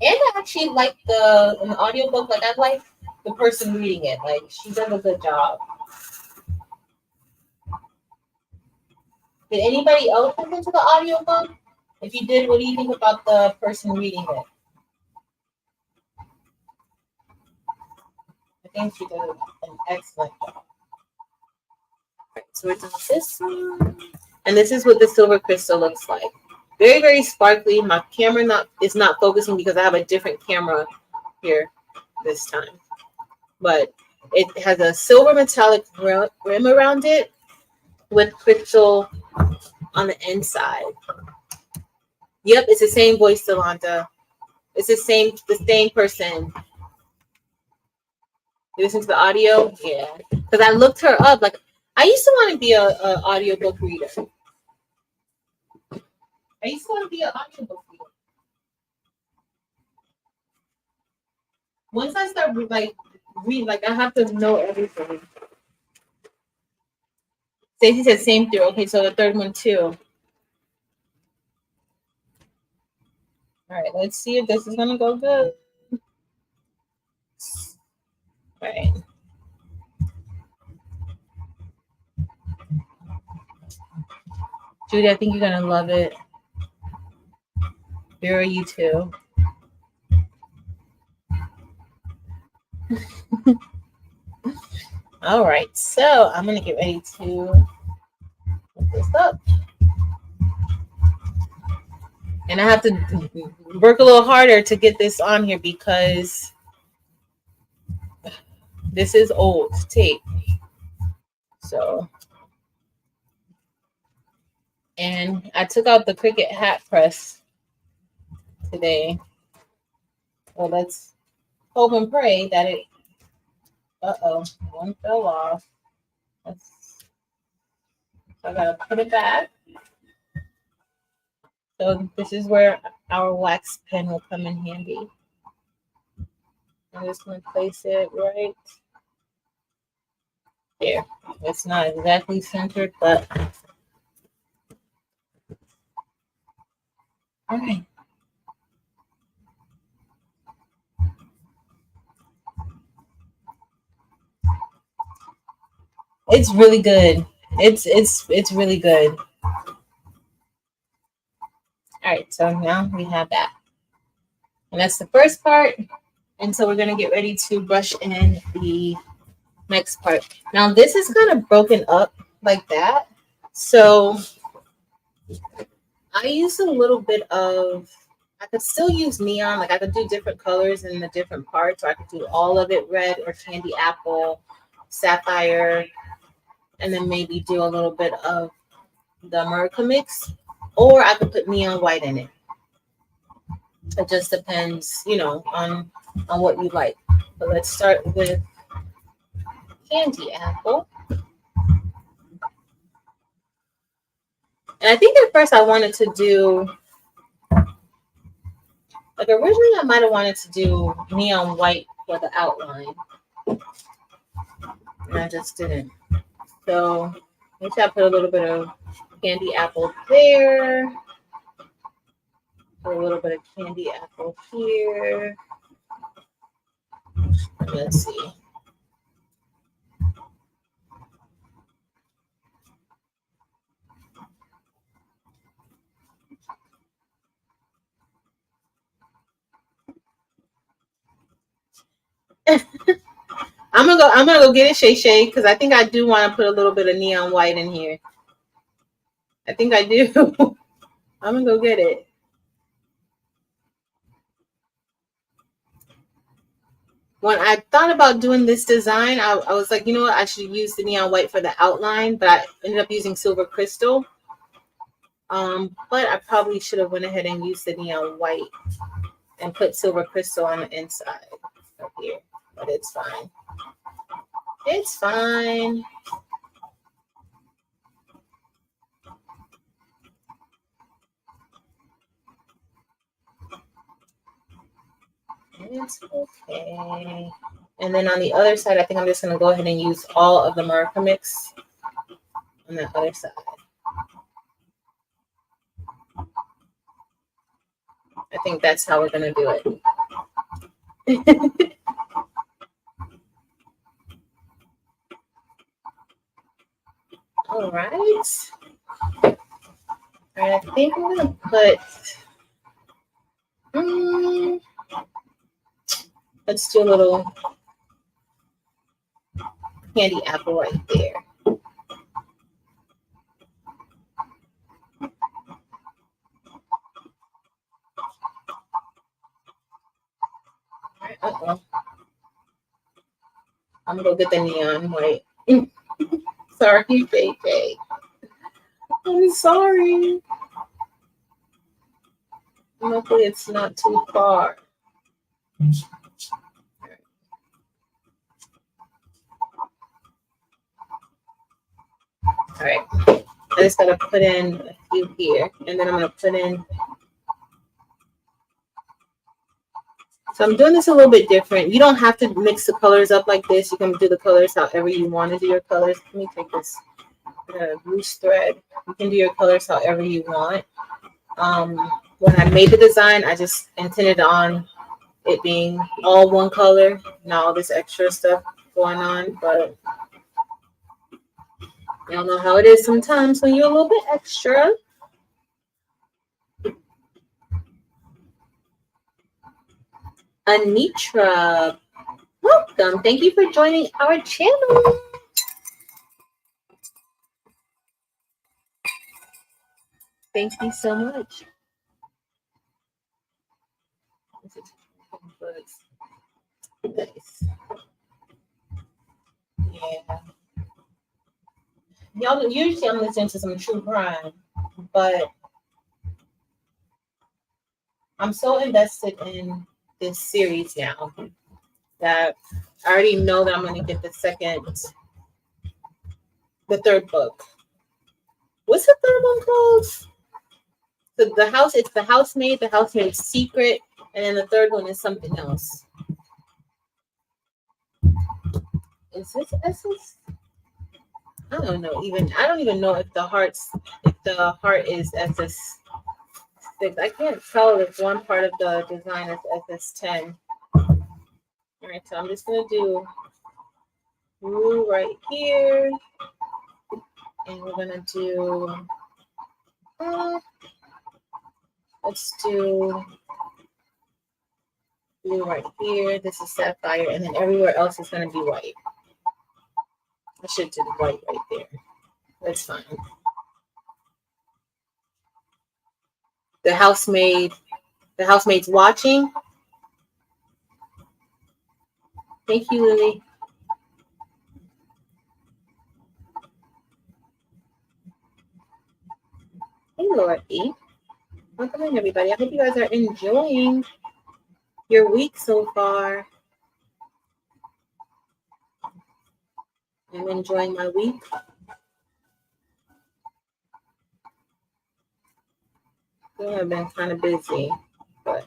And I actually like an audiobook, like I like the person reading it. Like she does a good job. Did anybody else listen to the audiobook? If you did, what do you think about the person reading it? I think she did an excellent job. Right, so we're doing this one. And this is what the silver crystal looks like. Very, very sparkly. My camera is not focusing because I have a different camera here this time. But it has a silver metallic rim around it with crystal on the inside. Yep, it's the same voice, Delonta. It's the same person. You listen to the audio? Yeah. Because I looked her up. Like, I used to want to be a audiobook reader. I used to want to be an audiobook reader. Once I start read, I have to know everything. Stacey said same through. Okay, so the third one too. All right, let's see if this is gonna go good. All right. Judy, I think you're gonna love it. Vera, you too. All right, so I'm gonna get ready to put this up. And I have to work a little harder to get this on here because this is old tape. So, and I took out the Cricut hat press today. Well, let's hope and pray that it. One fell off. I gotta put it back. So this is where our wax pen will come in handy. I'm just gonna place it right there. It's not exactly centered, but all right. It's really good. It's really good. All right, so now we have that. And that's the first part. And so we're gonna get ready to brush in the next part. Now this is kind of broken up like that. So I use a little bit of, I could still use neon, like I could do different colors in the different parts, or I could do all of it red or candy apple, sapphire, and then maybe do a little bit of the America mix, or I could put neon white in it. It just depends, on what you like. But let's start with candy apple. And I think at first I wanted to do, originally I might have wanted to do neon white for the outline. And I just didn't. So maybe I put a little bit of candy apple there. Put a little bit of candy apple here. Let's see. I'm gonna go get it, Shay Shay, because I think I do want to put a little bit of neon white in here. I think I do. I'm gonna go get it. When I thought about doing this design, I was like, you know what, I should use the neon white for the outline, but I ended up using silver crystal. But I probably should have went ahead and used the neon white and put silver crystal on the inside of here. But it's fine. It's fine. It's okay. And then on the other side, I think I'm just going to go ahead and use all of the Marker Mix on the other side. I think that's how we're going to do it. All right. All right, I think I'm going to put... let's do a little candy apple right there. Uh-oh. I'm gonna go get the neon white. Sorry, JJ. I'm sorry. Luckily, it's not too far. All right. I just gotta put in a few here, and then I'm gonna put in. So I'm doing this a little bit different. You don't have to mix the colors up like this. You can do the colors however you want to do your colors. Let me take this loose thread. You can do your colors however you want. When I made the design, I just intended on it being all one color, not all this extra stuff going on. But y'all know how it is sometimes when you're a little bit extra. Anitra, welcome. Thank you for joining our channel. Thank you so much. Nice. Yeah. Y'all, usually I'm listening to some true crime, but I'm so invested in this series now that I already know that I'm going to get the third book. What's the third one called? It's the housemaid's secret, and then the third one is something else. Is this Essence? I don't know. I don't even know if the heart is SS6. I can't tell if one part of the design is SS10. All right, so I'm just gonna do blue right here, and we're gonna do. Let's do blue right here. This is sapphire, and then everywhere else is gonna be white. I should do the white right there. That's fine. The housemaid's watching. Thank you, Lily. Hey, Lori. Welcome in, everybody. I hope you guys are enjoying your week so far. I'm enjoying my week. I've been kind of busy, but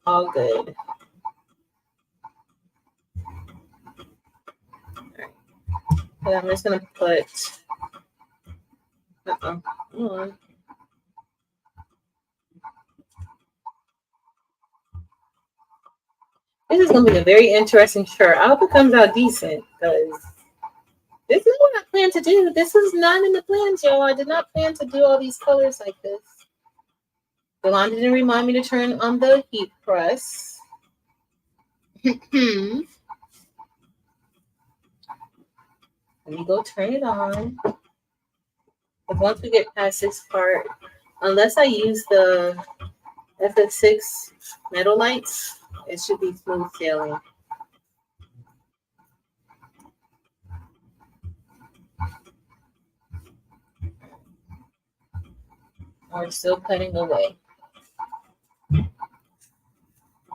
all good. All right. So I'm just gonna put. Hold on. This is gonna be a very interesting shirt. I hope it comes out decent because this is what I plan to do. This was not in the plans, y'all. I did not plan to do all these colors like this. Yolanda didn't remind me to turn on the heat press. Let me go turn it on. But once we get past this part, unless I use the FF6 metal lights, it should be smooth sailing. We're still cutting away.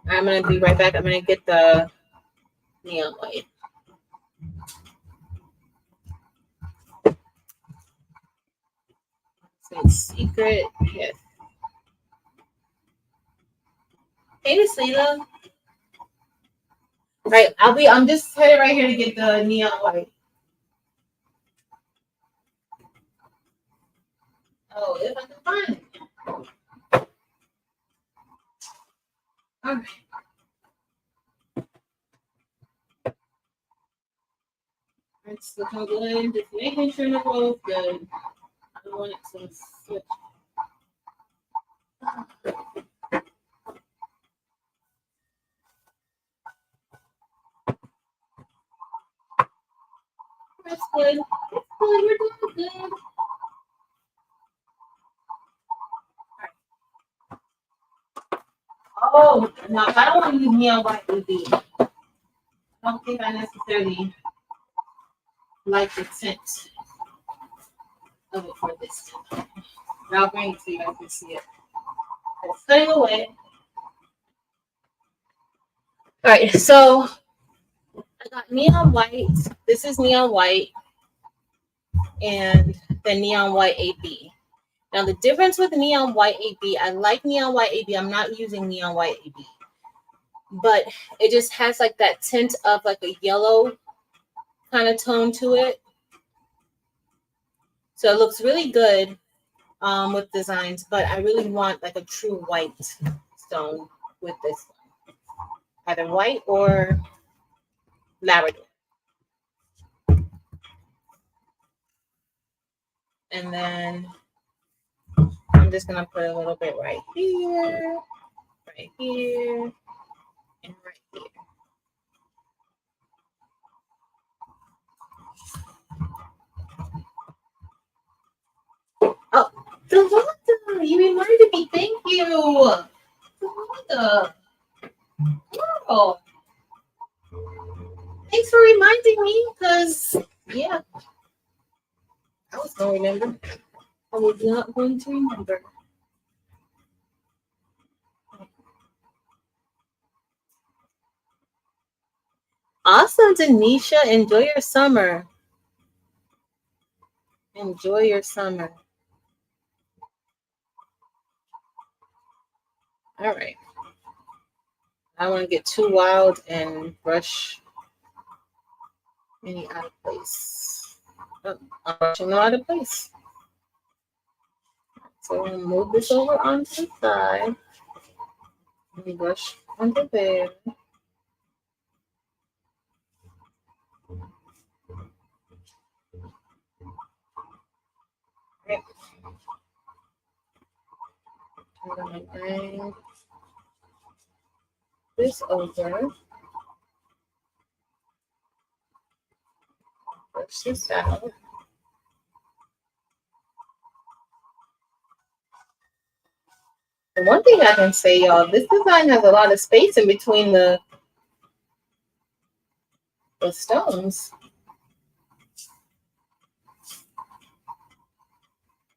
I'm going to be right back. I'm going to get the neon light. It's secret. Yes. Hey, Miss Leela. Right, I'm just headed right here to get the neon light. Oh, if I can find it. All right. It's looking good. Just making sure the roll's good. I don't want it to switch. That's good. It's good. We're doing good. Oh, no, I don't want to use neon white UV. I don't think I necessarily like the tint of it for this. I'll bring it so you guys can see it. It's cutting away. All right, so I got neon white. This is neon white and the neon white AB. Now the difference with neon white AB, I like neon white AB. I'm not using neon white AB, but it just has like that tint of like a yellow kind of tone to it. So it looks really good with designs, but I really want like a true white stone with this one. Either white or Labrador. And then I'm just gonna put a little bit right here, and right here. Oh, Delonda, you reminded me. Thank you. Delonda. Oh. Thanks for reminding me, because, yeah, I was going to remember. I was not going to remember. Awesome, Denisha. Enjoy your summer. Enjoy your summer. All right. I don't want to get too wild and brush any out of place. Oh, I'm brushing them out of place. So I'm going to move this over onto the side. Let me brush under there. Okay. I'm going to bring this over. Brush this out. And one thing I can say, y'all, this design has a lot of space in between the stones.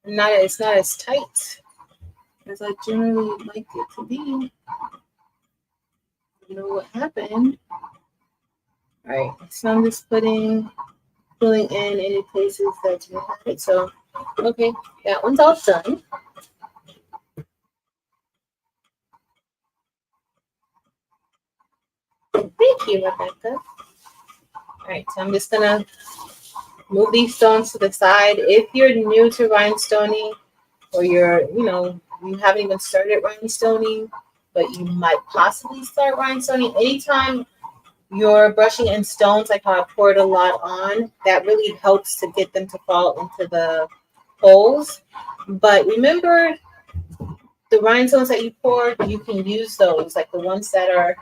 It's not as tight as I generally like it to be. You know what happened? All right, so I'm just filling in any places that you have it. So, okay, that one's all done. Thank you, Rebecca. All right, so I'm just gonna move these stones to the side. If you're new to rhinestoning, or you haven't even started rhinestoning, but you might possibly start rhinestoning. Anytime you're brushing in stones, like how I poured a lot on, that really helps to get them to fall into the holes. But remember, the rhinestones that you poured, you can use those, like the ones that are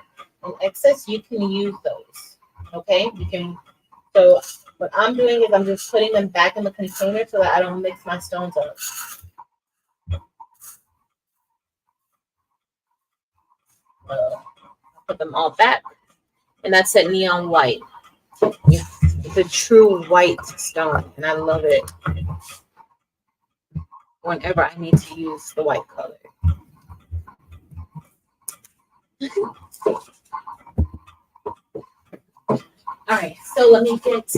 in excess, you can use those. Okay, you can. So what I'm doing is I'm just putting them back in the container so that I don't mix my stones up. Put them all back, and that's that neon white. It's a true white stone, and I love it whenever I need to use the white color. All right, so let me get.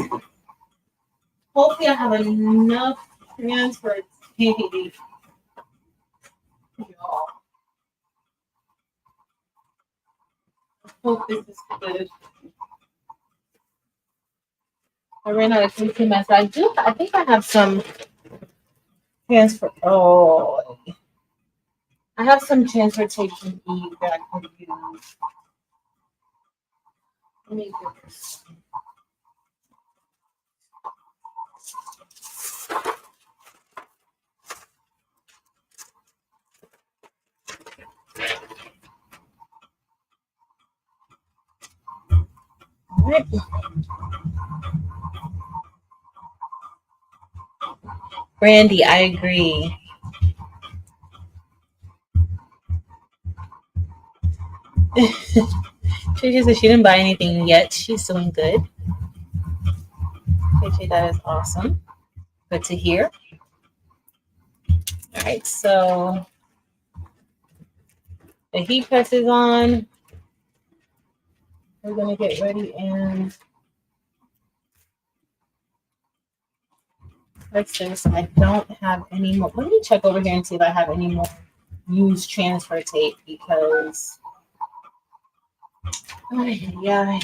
Hopefully, I have enough transfer tape. Y'all. Hope this is good. I ran out of thinking mess. I do. I think I have some transfer. Oh, I have some transfer tape from Eve that I could use. Let me get this. All right. Brandy, I agree. She just said she didn't buy anything yet. She's doing good. Okay, that is awesome. Good to hear. All right, so the heat press is on. We're gonna get ready and let's just. I don't have any more. Let me check over here and see if I have any more used transfer tape because. Oh, yeah.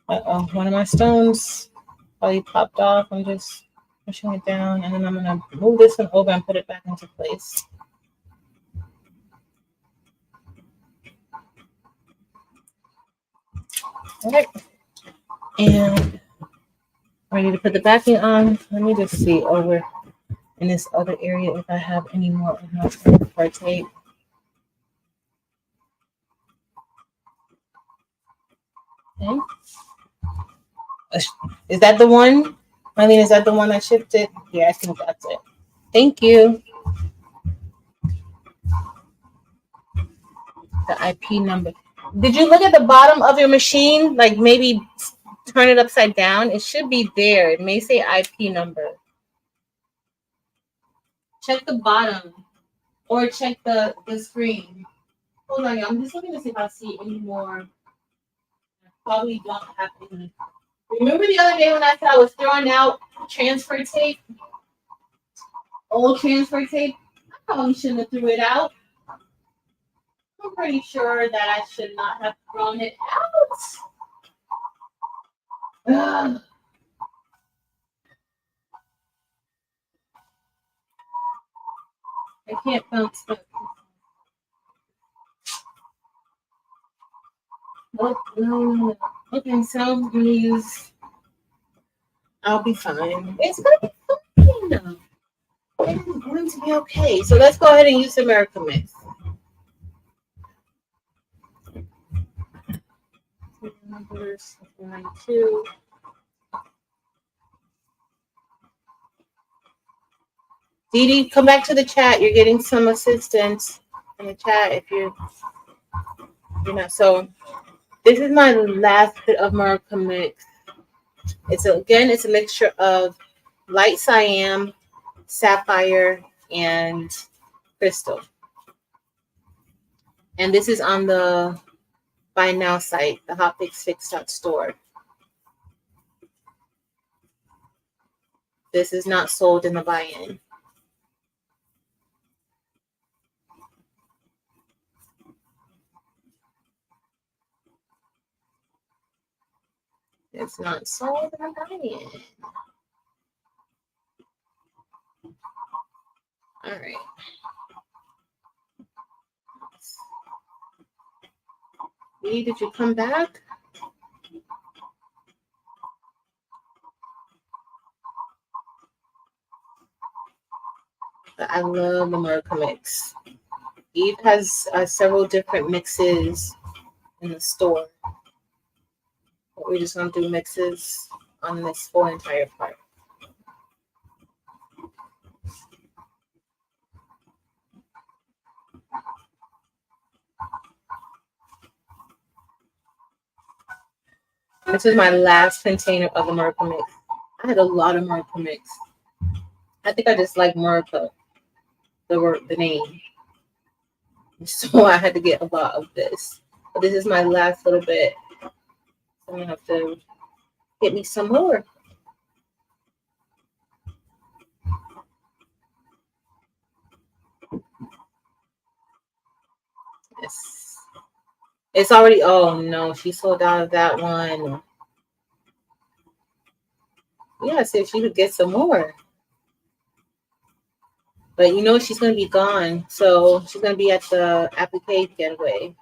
Uh-oh, one of my stones probably popped off. I'm just pushing it down, and then I'm gonna move this one over and put it back into place. All right, and ready to put the backing on. Let me just see over in this other area if I have any more enough for tape. Okay. Is that the one? Marlene, is that the one that shipped it? Yeah, I think that's it. Thank you. The IP number. Did you look at the bottom of your machine? Like maybe turn it upside down. It should be there. It may say IP number. Check the bottom or check the screen. Hold on, I'm just looking to see if I see any more. I probably don't have any. Remember the other day when I said I was throwing out transfer tape? Old transfer tape? I probably shouldn't have threw it out. I'm pretty sure that I should not have thrown it out. Ugh. I can't bounce back. Nope, no. Okay, so I'm gonna use. I'll be fine. It's gonna be fine. It's going to be okay. So let's go ahead and use America Mix. Numbers 92. Dee Dee, come back to the chat. You're getting some assistance in the chat if you're not. So this is my last bit of America Mix. It's a mixture of light cyan, sapphire, and crystal. And this is on the Buy Now site, the hotfixfix.store. This is not sold in the buy-in. It's not sold in the buy-in. All right. Did you come back? I love the America mix. Eve has several different mixes in the store. But we're just gonna do mixes on this whole entire part. This is my last container of the America mix. I had a lot of America mix. I think I just like America, the name. So I had to get a lot of this. But this is my last little bit. So I'm gonna have to get me some more. Yes. It's already, oh no, she sold out of that one. Yeah, see if she could get some more. But you know she's gonna be gone. So she's gonna be at the applique getaway.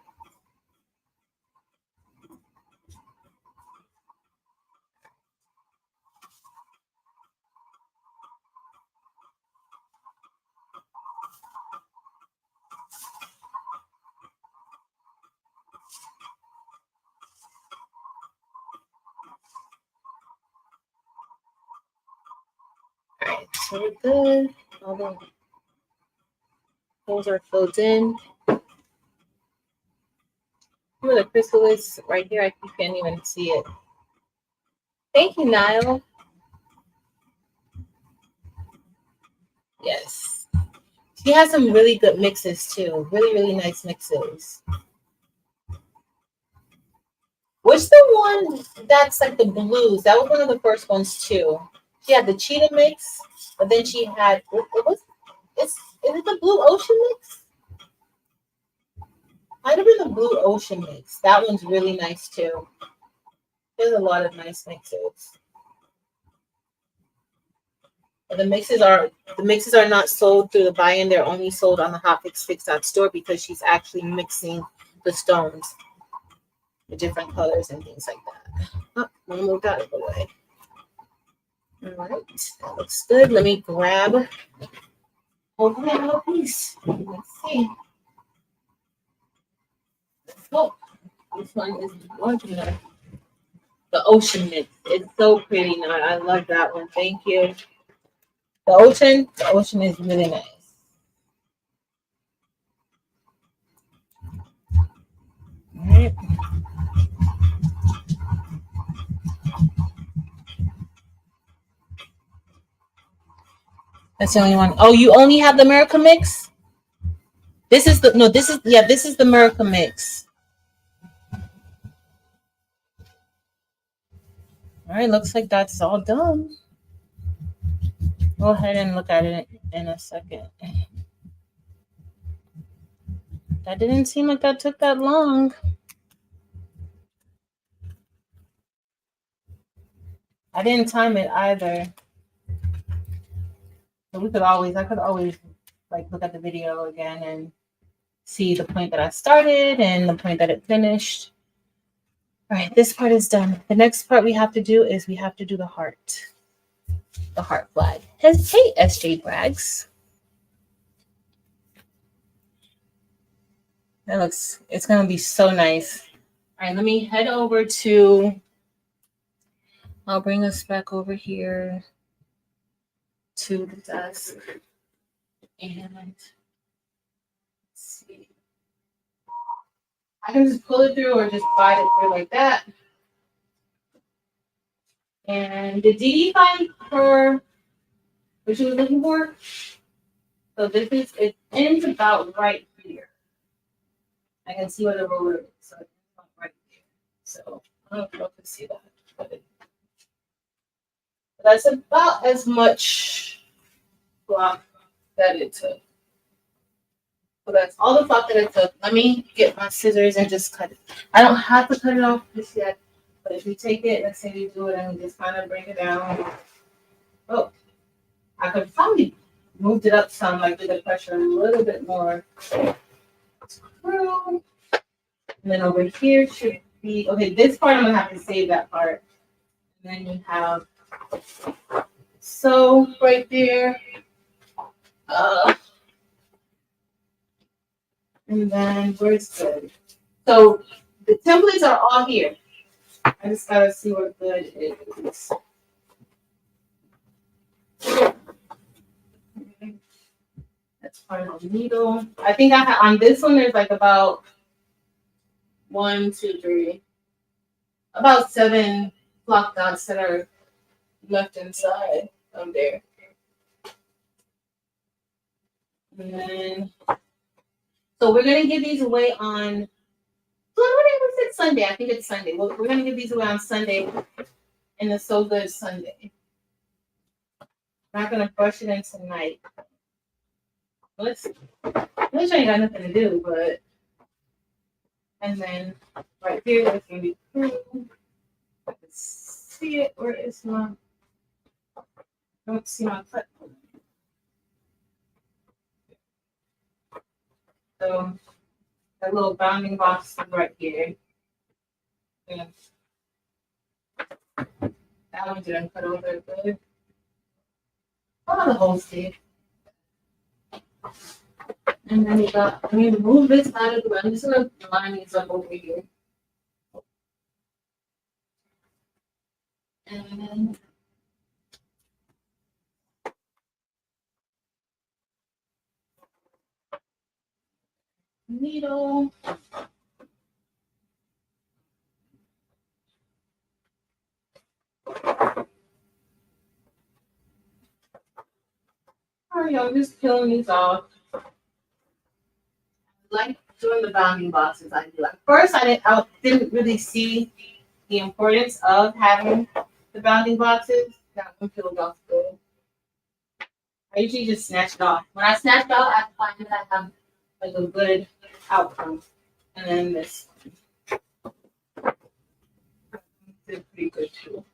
Alright, so we're good. All the holes are filled in. Where the crystal is right here, you can't even see it. Thank you, Niall. Yes. She has some really good mixes too. Really, really nice mixes. Which the one that's like the blues? That was one of the first ones too. She had the cheetah mix, but then she had is it the blue ocean mix? Might have been the blue ocean mix. That one's really nice too. There's a lot of nice mixes. But the mixes are not sold through the buy-in. They're only sold on the hotfixfix.store because she's actually mixing the stones, the different colors and things like that. Oh, let me move that out of the way. All right, that looks good. Let me grab. Hopefully, I have a piece. Let's see. Oh, this one is gorgeous. The ocean mix. It's so pretty. Now I love that one. Thank you. The ocean is really nice. All right. That's the only one. Oh, you only have the America mix? This is the America mix. All right, looks like that's all done. Go ahead and look at it in a second. That didn't seem like that took that long. I didn't time it either. So I could always like look at the video again and see the point that I started and the point that it finished. All right, this part is done. The next part we have to do is we have to do the heart flag. Hey, SJ Braggs. It's going to be so nice. All right, let me head over I'll bring us back over here to the desk. And let's see. I can just pull it through or just slide it through like that. And did Dee find her what she was looking for? So it ends about right here. I can see where the roller is. So it's about right here. So I don't know if you can see that. But that's about as much block that it took. So that's all the block that it took. Let me get my scissors and just cut it. I don't have to cut it off just yet. But if you take it, let's say you do it and just kind of bring it down. Oh, I could probably moved it up some, like did the pressure a little bit more through. And then over here should be, okay, this part I'm gonna have to save that part. And then you have so right there. And then where's good? So the templates are all here. I just gotta see what good is. That's part of the needle. I think I have on this one there's like about 1, 2, 3, about 7 flock dots that are left inside of there. And then so we're gonna give these away on was it Sunday? I think it's Sunday. We're gonna give these away on Sunday in the So Good Sunday. I'm not gonna brush it in tonight. Let's I ain't got nothing to do, but and then right here it's gonna be cool. I can see it. Where is my I don't see my cut. So that little bounding box is right here. Yeah. That one didn't cut over good. Oh, the whole stick. And then you got, I'm going to move this out of the way. I'm just going to line these up over here. And then needle. All right, I'm just peeling these off. I like doing the bounding boxes. I do. At first, I didn't really see the importance of having the bounding boxes. That one peeled off good. I usually just snatch it off. When I snatch it off, I find that I have like a good outcome. And then this did pretty good too.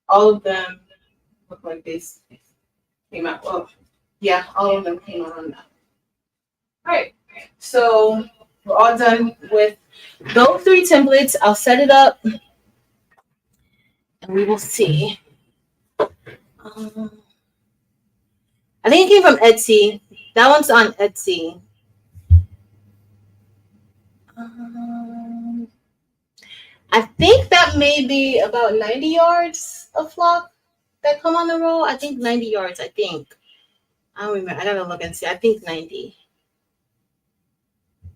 All of them look like this came out. Well, yeah, all of them came out on that. All right, so we're all done with those 3 templates. I'll set it up and we will see. I think it came from Etsy. That one's on Etsy. I think that may be about 90 yards of flock that come on the roll. I think 90 yards, I think. I don't remember. I gotta look and see. I think 90.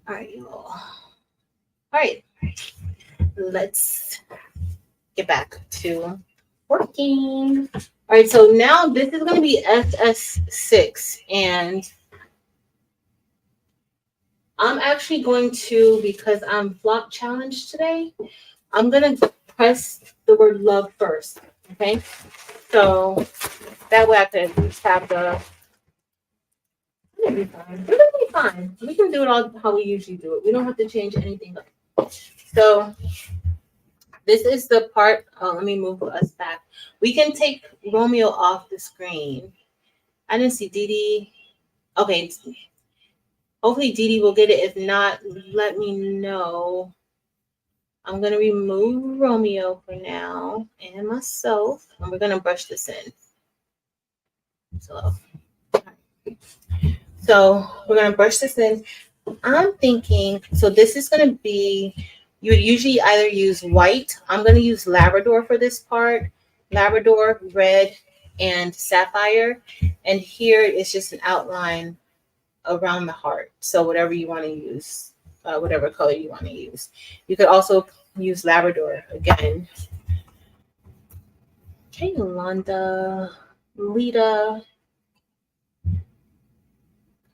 All right, y'all. All right. Let's get back to working. All right, so now this is going to be SS6. And I'm actually going to, because I'm flock challenged today, I'm going to press the word love first. Okay? So that way I can at least have the. It'll be fine. It'll be fine. We can do it all how we usually do it. We don't have to change anything up. So this is the part. Oh, let me move us back. We can take Romeo off the screen. I didn't see Dee Dee. Okay. Hopefully Dee Dee will get it. If not, let me know. I'm going to remove Romeo for now and myself. And we're going to brush this in. So we're going to brush this in. I'm thinking, so this is going to be, you would usually either use white. I'm going to use Labrador for this part. Labrador, red, and sapphire. And here is just an outline around the heart. So whatever you want to use, whatever color you want to use. You could also use Labrador again. Okay, Yolanda, Lita.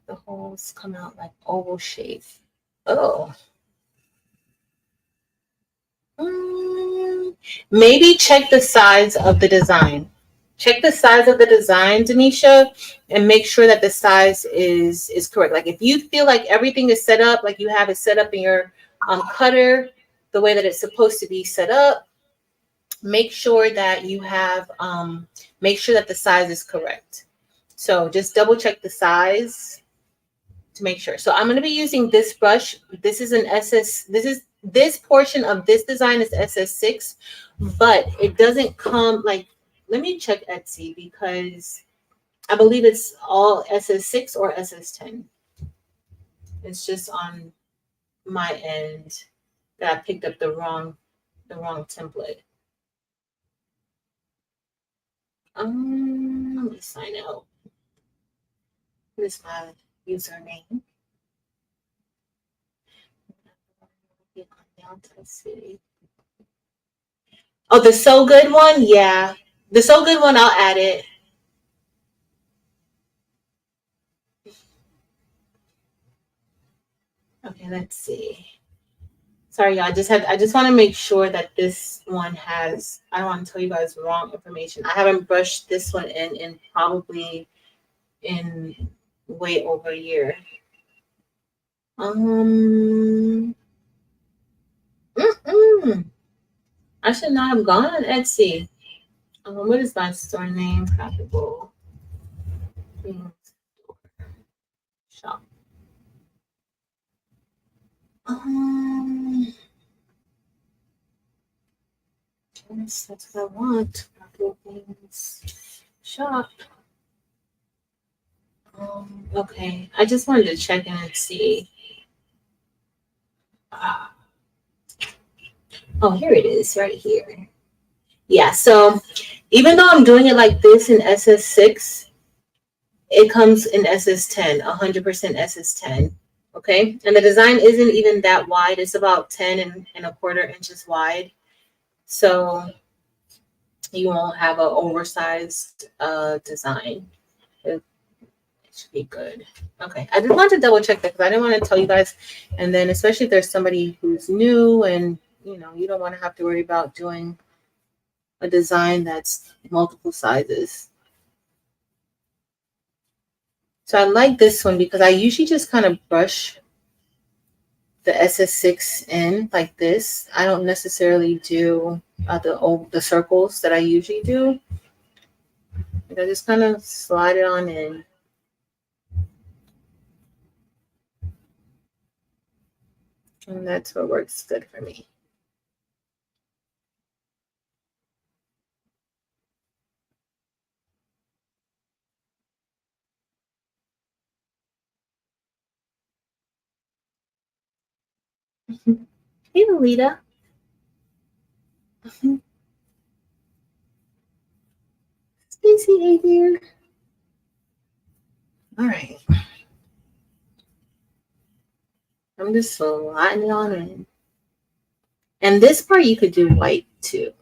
The holes come out like oval shape. Oh. Maybe check the size of the design. Check the size of the design, Denisha, and make sure that the size is correct. Like if you feel like everything is set up, like you have it set up in your cutter, the way that it's supposed to be set up, make sure that you have make sure that the size is correct. So just double check the size to make sure. So I'm going to be using this brush. This is an this portion of this design is SS6, but it doesn't come like, let me check Etsy because I believe it's all SS6 or SS10. It's just on my end that I picked up the wrong template. Let me sign out. What is my username? Oh, the So Good one? Yeah. The So Good one, I'll add it. Okay, let's see. Sorry, y'all. I just want to make sure that this one has, I don't want to tell you guys wrong information. I haven't brushed this one in probably in way over a year. I should not have gone on Etsy. What is my store name? Craftable shop. Yes, that's what I want. Craftable things shop. Okay. I just wanted to check in and see. Oh, here it is, right here. Yeah, so even though I'm doing it like this in SS6, it comes in SS10, 100% SS10. Okay, and the design isn't even that wide. It's about 10 and a quarter inches wide. So you won't have an oversized design. It should be good. Okay, I just wanted to double check that because I didn't want to tell you guys. And then especially if there's somebody who's new and you don't want to have to worry about doing a design that's multiple sizes. So I like this one because I usually just kind of brush the SS6 in like this. I don't necessarily do the circles that I usually do. I just kind of slide it on in. And that's what works good for me. Hey, Lolita. Stacy, hey dear. All right. I'm just sliding it on in. And this part you could do white too.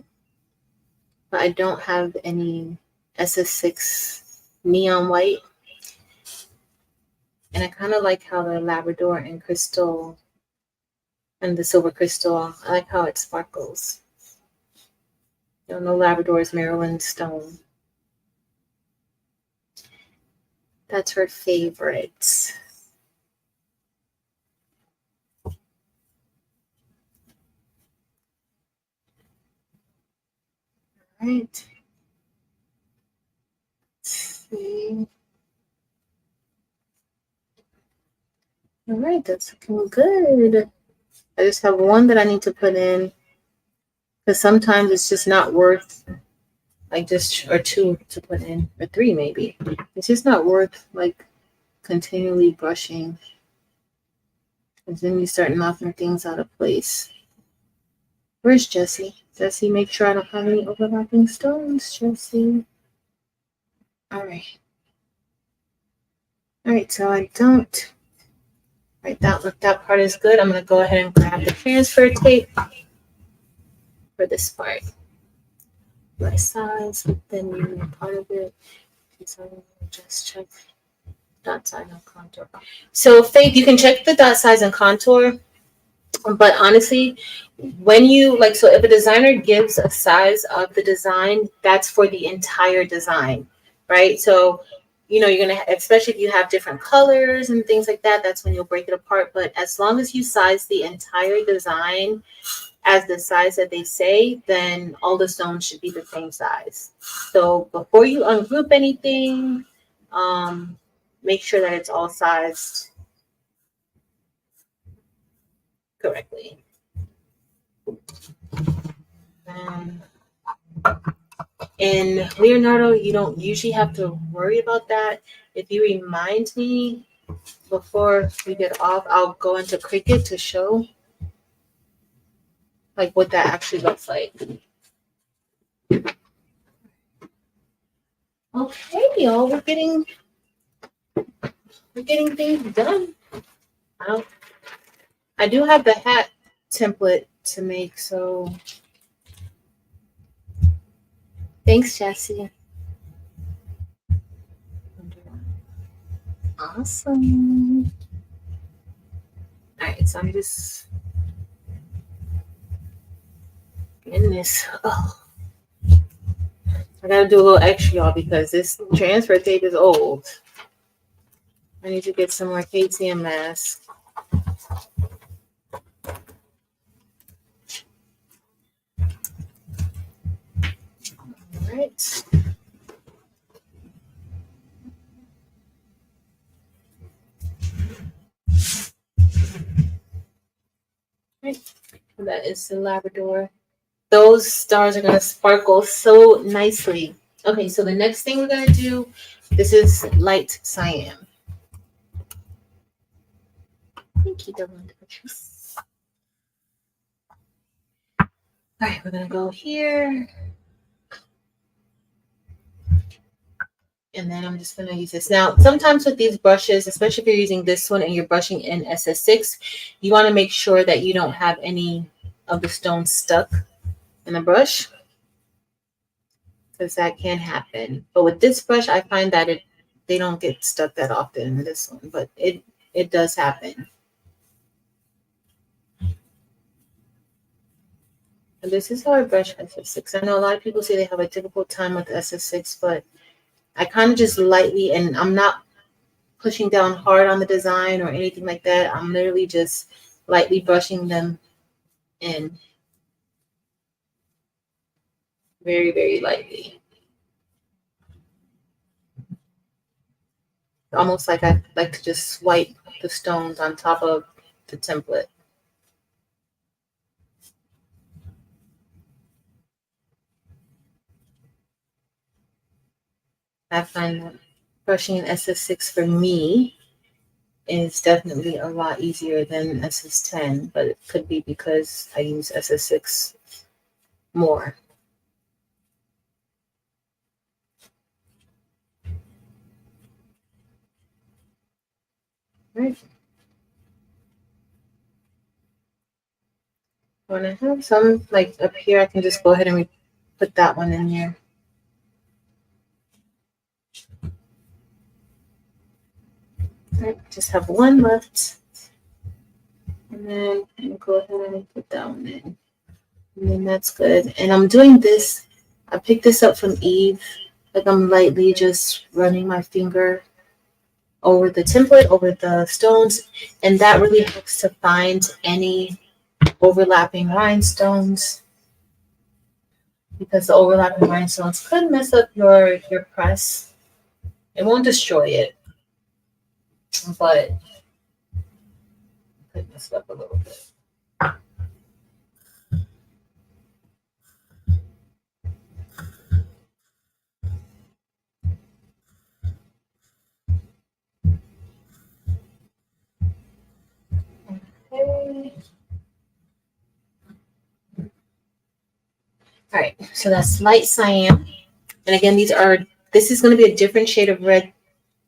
But I don't have any SS6 neon white. And I kind of like how the Labrador and crystal and the silver crystal, I like how it sparkles. No Labrador is Maryland stone. That's her favorite. All right. Let's see. All right, that's looking good. I just have one that I need to put in because sometimes it's just not worth like just or two to put in or three maybe. It's just not worth like continually brushing because then you start knocking things out of place. Where's Jessie? Jessie, make sure I don't have any overlapping stones, Jessie. All right. All right, so I don't. Right, that part is good. I'm going to go ahead and grab the transfer tape for this part. My size, then part of it. So just check dot size and contour. So Faith, you can check the dot size and contour, but honestly, when you so if a designer gives a size of the design, that's for the entire design, right? So you're gonna, especially if you have different colors and things like that, that's when you'll break it apart. But as long as you size the entire design as the size that they say, then all the stones should be the same size. So before you ungroup anything, make sure that it's all sized correctly. In Leonardo, you don't usually have to worry about that. If you remind me before we get off, I'll go into Cricut to show like what that actually looks like. Okay, y'all, we're getting things done. I do have the hat template to make, so thanks, Jessie. Awesome. All right, so I'm just getting this. Oh, I gotta do a little extra, y'all, because this transfer tape is old. I need to get some more KTM masks. All right. That is the Labrador. Those stars are going to sparkle so nicely. Okay, so the next thing we're going to do, this is light cyan. Thank you, Double Patrice. All right, we're going to go here. And then I'm just going to use this. Now, sometimes with these brushes, especially if you're using this one and you're brushing in SS6, you want to make sure that you don't have any of the stones stuck in the brush, because that can happen. But with this brush, I find that they don't get stuck that often in this one, but it does happen. And this is how I brush SS6. I know a lot of people say they have a difficult time with SS6, but I kind of just lightly, and I'm not pushing down hard on the design or anything like that. I'm literally just lightly brushing them in. Very, very lightly. Almost like I like to just swipe the stones on top of the template. I find that brushing in SS6 for me is definitely a lot easier than SS10, but it could be because I use SS6 more. Right. When I have some like up here, I can just go ahead and put that one in there. Right, just have one left. And then I'm go ahead and put that one in. And then that's good. And I'm doing this, I picked this up from Eve. Like I'm lightly just running my finger over the template, over the stones. And that really helps to find any overlapping rhinestones, because the overlapping rhinestones could mess up your press. It won't destroy it, but could mess it up a little bit. Okay. All right, so that's light cyan. And again, this is going to be a different shade of red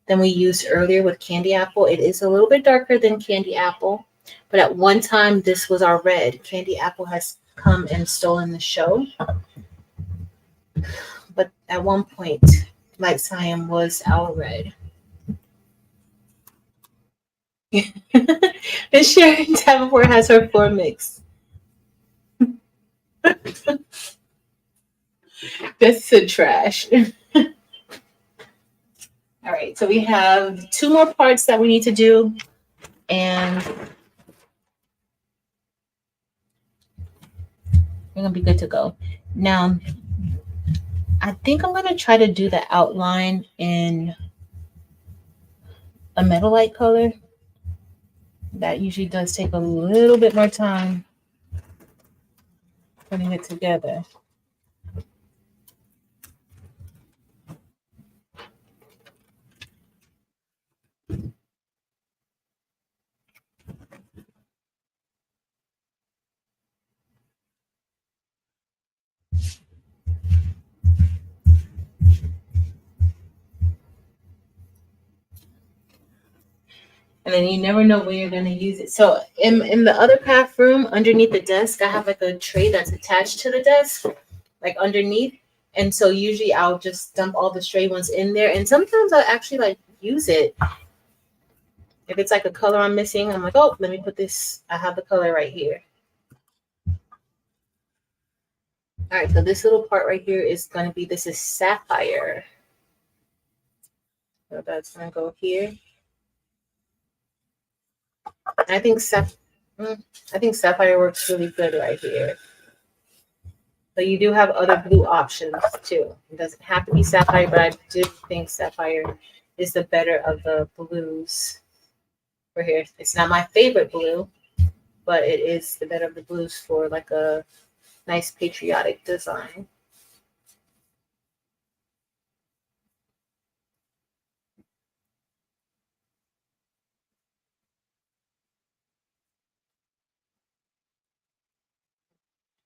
than we used earlier with candy apple. It is a little bit darker than candy apple, but at one time this was our red. Candy apple has come and stolen the show. But at one point, light cyan was our red. And Sharon Davenport has her floor mix. That's the trash. All right, so we have 2 more parts that we need to do, and You're gonna be good to go. Now, I think I'm gonna try to do the outline in a metal light color. That usually does take a little bit more time putting it together. And then you never know when you're going to use it. So in the other craft room, underneath the desk, I have like a tray that's attached to the desk, like underneath. And so usually I'll just dump all the stray ones in there. And sometimes I'll actually like use it. If it's like a color I'm missing, I'm like, oh, let me put this. I have the color right here. All right, so this little part right here is going to be, this is sapphire. So that's going to go here. I think sapphire works really good right here. But you do have other blue options too. It doesn't have to be sapphire, but I do think sapphire is the better of the blues for here. It's not my favorite blue, but it is the better of the blues for like a nice patriotic design.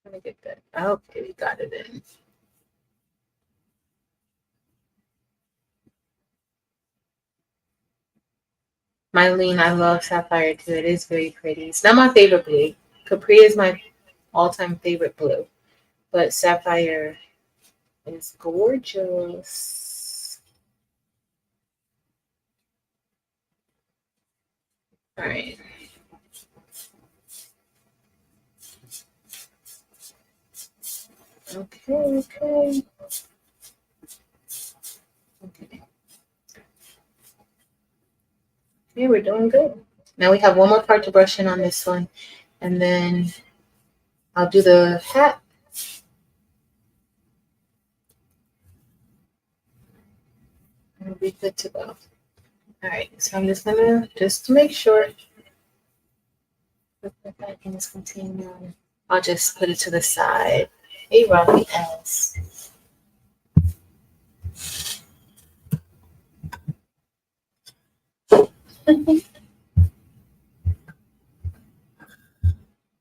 Let me get that. Okay, we got it in. Mylene, I love sapphire too. It is very pretty. It's not my favorite blue. Capri is my all-time favorite blue, but sapphire is gorgeous. All right. Okay. Okay, we're doing good. Now we have one more part to brush in on this one, and then I'll do the hat. And we'll be good to go. All right, so I'm just gonna, just to make sure, put that back in this container. I'll just put it to the side. Hey, Robbie S.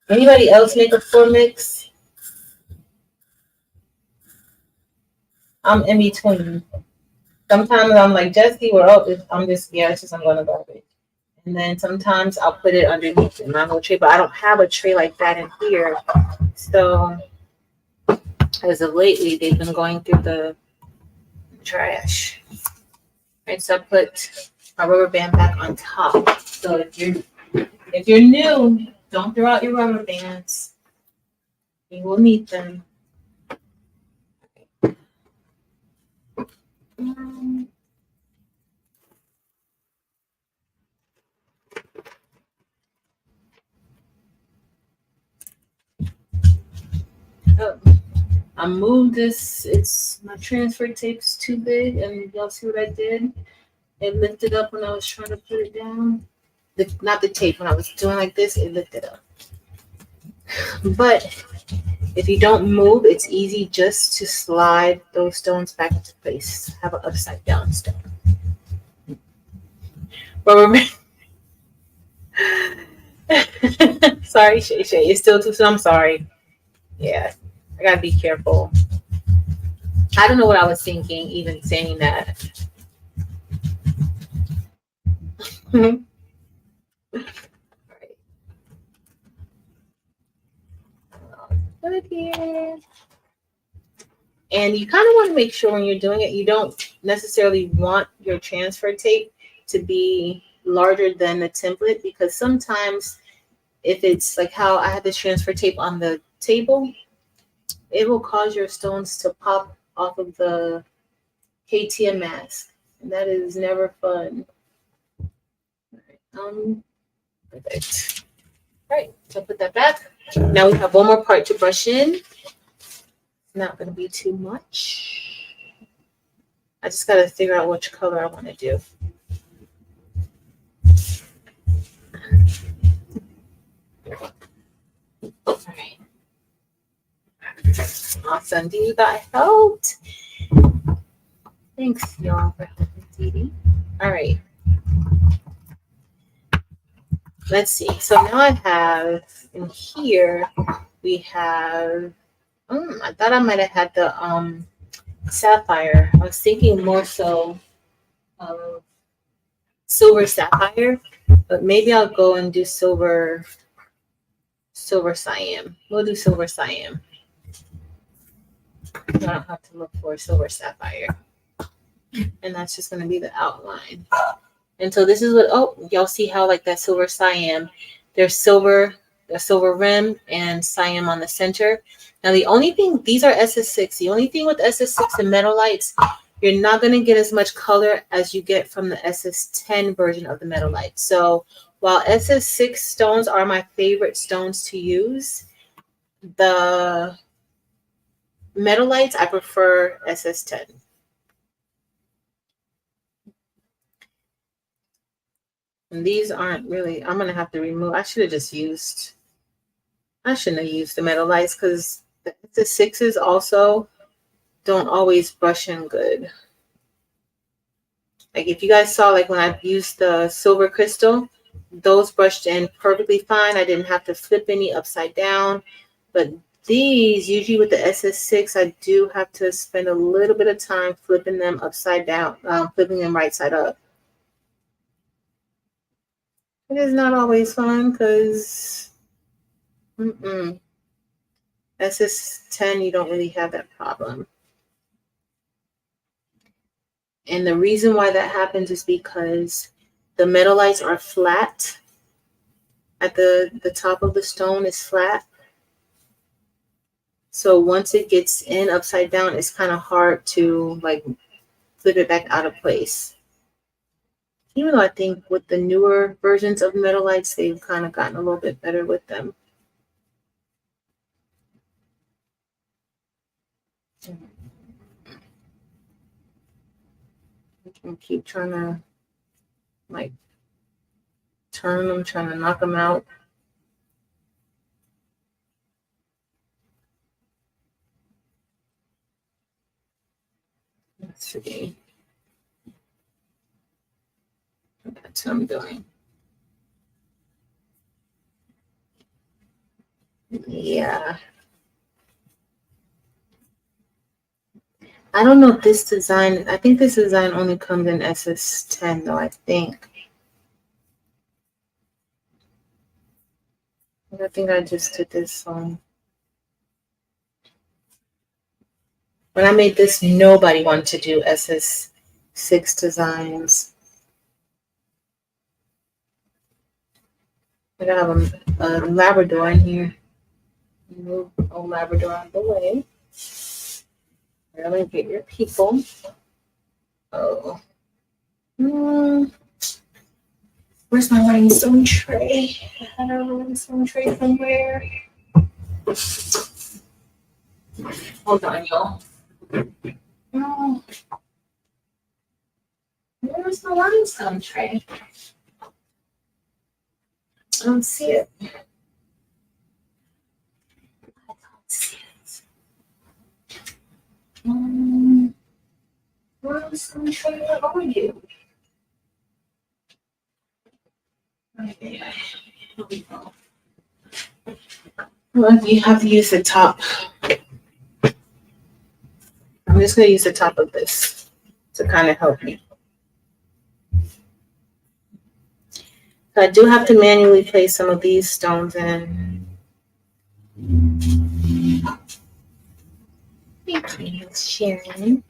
Anybody else make a floor mix? I'm in between. Sometimes I'm like Jesse, or oh, I'm just, yeah, it's just I'm gonna grab it. And then sometimes I'll put it underneath in my whole tray, but I don't have a tray like that in here. So as of lately, they've been going through the trash. Right, so I put my rubber band back on top. So if you're new, don't throw out your rubber bands. You will need them. Oh, I moved this. It's my transfer tape's too big, and y'all see what I did? It lifted up when I was trying to put it down. Not the tape. When I was doing like this, it lifted up. But if you don't move, it's easy just to slide those stones back into place. Have an upside down stone. Rubber Sorry, Shay Shay. It's still too soon. I'm sorry. Yeah, I gotta be careful. I don't know what I was thinking, even saying that. Right. Good here. And you kind of want to make sure when you're doing it, you don't necessarily want your transfer tape to be larger than the template, because sometimes if it's like how I had this transfer tape on the table, it will cause your stones to pop off of the KTM mask. And that is never fun. All right, perfect. All right, so put that back. Now we have one more part to brush in. Not going to be too much. I just got to figure out which color I want to do. All right. Awesome. Dee got helped. Thanks, y'all, for helping Dee. All right. Let's see. So now I have in here, we have, I thought I might have had the sapphire. I was thinking more so of silver sapphire, but maybe I'll go and do silver cyan. We'll do silver cyan. I don't have to look for silver sapphire. And that's just going to be the outline. And so this is what, oh, y'all see how like that silver cyan, there's silver, a silver rim and cyan on the center. Now the only thing, these are SS6. The only thing with SS6 and metal lights, you're not going to get as much color as you get from the SS10 version of the metal light. So while SS6 stones are my favorite stones to use, the metal lights, I prefer SS10. And these aren't really, I'm going to have to remove, I shouldn't have used the metal lights because the sixes also don't always brush in good. Like if you guys saw, like when I used the silver crystal, those brushed in perfectly fine. I didn't have to flip any upside down. But these, usually with the SS6, I do have to spend a little bit of time flipping them upside down, flipping them right side up. It is not always fun because SS10, you don't really have that problem. And the reason why that happens is because the metal lights are flat. At the top of the stone is flat. So once it gets in upside down, it's kind of hard to like flip it back out of place. Even though I think with the newer versions of metal lights, they've kind of gotten a little bit better with them. And keep trying to like turn them, trying to knock them out. Let's see. That's what I'm doing. Yeah. I don't know if this design, I think this design only comes in SS10 though, I think. I think I just did this one. When I made this, nobody wanted to do SS6 designs. I gotta have a Labrador in here. Move old Labrador out of the way. Really get your people. Oh. Where's my rhinestone tray? I had a rhinestone tray somewhere. Hold on, y'all. No. Where's my rhinestone tray? I don't see it. Rhinestone tray, where are you? Okay, here we go. Well, you have to use the top. I'm just going to use the top of this to kind of help me. So I do have to manually place some of these stones in. Thank you, Sharon.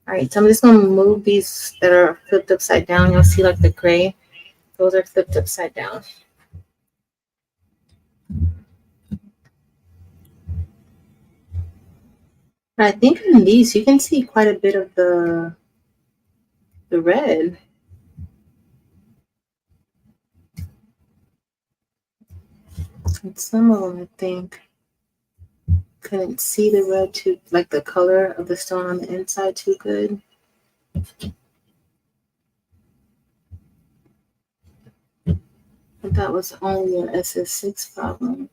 All right, so I'm just going to move these that are flipped upside down. You'll see like the gray. Those are flipped upside down. I think in these you can see quite a bit of the red. And some of them, I think, couldn't see the red too, like the color of the stone on the inside too good. But that was only an SS6 problem.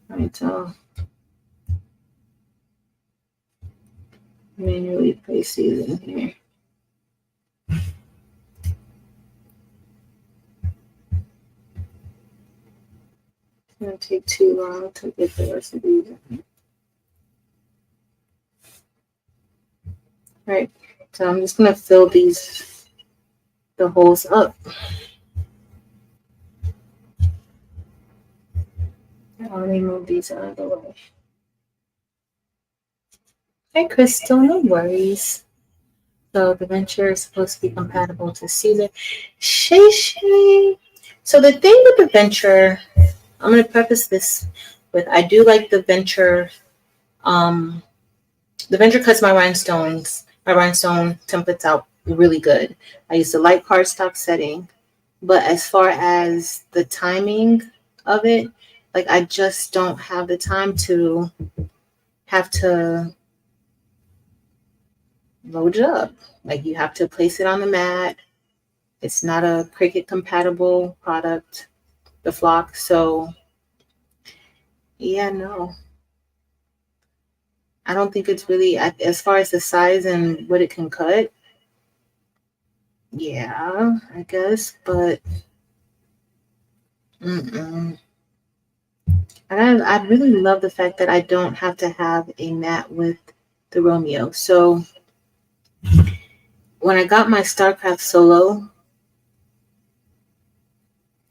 Right, so manually place these in here. It's gonna take too long to get the rest of these in. Right, so I'm just gonna fill the holes up. I'll remove these out of the way. Hi, Crystal, no worries. So the venture is supposed to be compatible to Siser. Shay. So the thing with the venture, I'm going to preface this with I do like the venture. The venture cuts my rhinestone templates out really good. I use the light cardstock setting, but as far as the timing of it, like I just don't have the time to have to load it up. Like you have to place it on the mat. It's not a Cricut compatible product, the flock. So yeah, no. I don't think it's really as far as the size and what it can cut. Yeah, I guess, but and I really love the fact that I don't have to have a mat with the Romeo. So when I got my StarCraft Solo,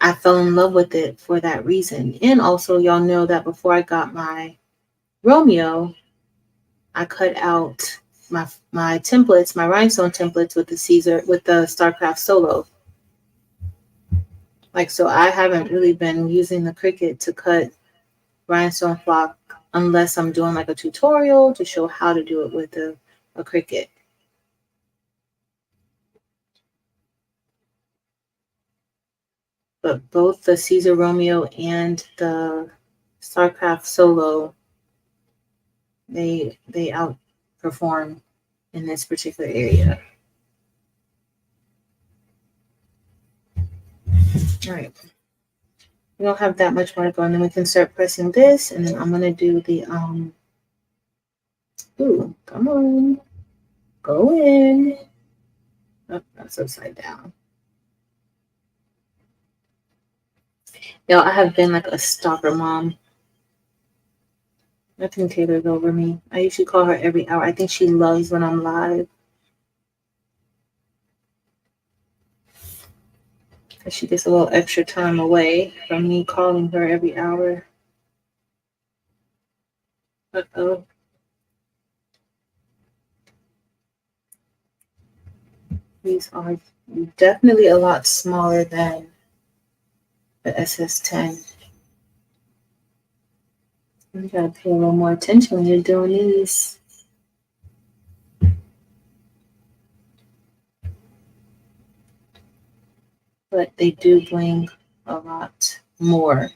I fell in love with it for that reason. And also, y'all know that before I got my Romeo, I cut out my templates, my rhinestone templates with the Siser, with the StarCraft Solo. Like, so I haven't really been using the Cricut to cut rhinestone flock unless I'm doing like a tutorial to show how to do it with a Cricut. But both the Siser Romeo and the StarCraft Solo, they outperform in this particular area. All right. We don't have that much more to go, and then we can start pressing this, and then I'm gonna do the ooh, come on, go in. Oh, that's upside down. Yo, I have been like a stalker mom. Nothing Taylor's over me. I usually call her every hour. I think she loves when I'm live. Because she gets a little extra time away from me calling her every hour. Uh-oh. These are definitely a lot smaller than the SS10. You gotta pay a little more attention when you're doing these. But they do bling a lot more.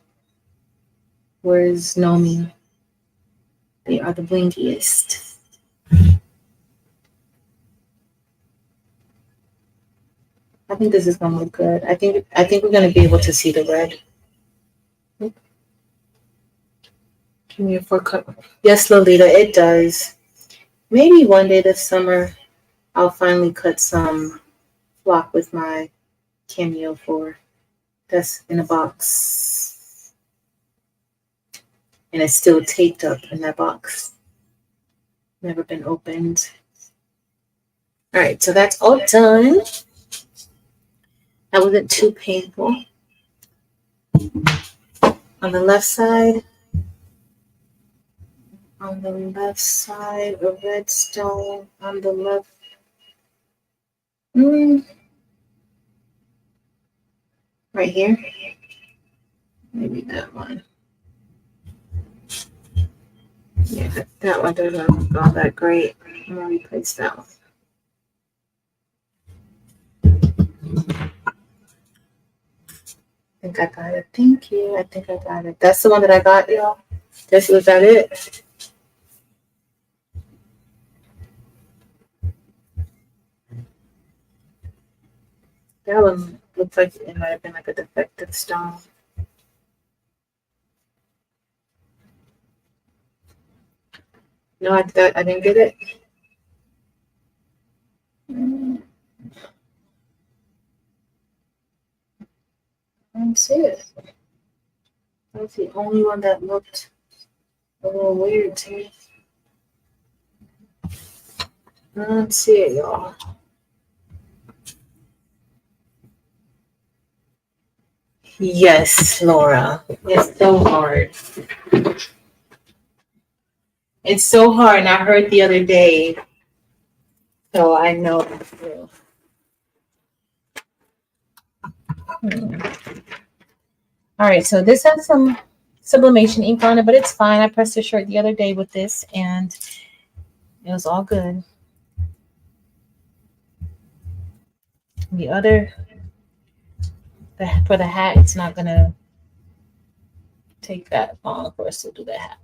Whereas Nomi, they are the blingiest. I think this is gonna look good. I think we're gonna be able to see the red. Give me a 4-cup. Yes, Lolita, it does. Maybe one day this summer I'll finally cut some flock with my Cameo 4. That's in a box. And it's still taped up in that box. Never been opened. All right, so that's all done. That wasn't too painful. On the left side, a red stone on the left. Right here. Maybe that one. Yeah, that one doesn't look all that great. I'm gonna replace that one. think I got it. Thank you. I think I got it. That's the one that I got, y'all. Was that it? That one looks like it might have been like a defective stone. No, I didn't get it. I didn't see it. That's the only one that looked a little weird to me. I don't see it, y'all. Yes, Laura. It's so hard. It's so hard. And I heard the other day, so I know it's real. All right, so this has some sublimation ink on it, but it's fine. I pressed a shirt the other day with this, and it was all good. The other, for the hat, it's not gonna take that long for us to do the hat.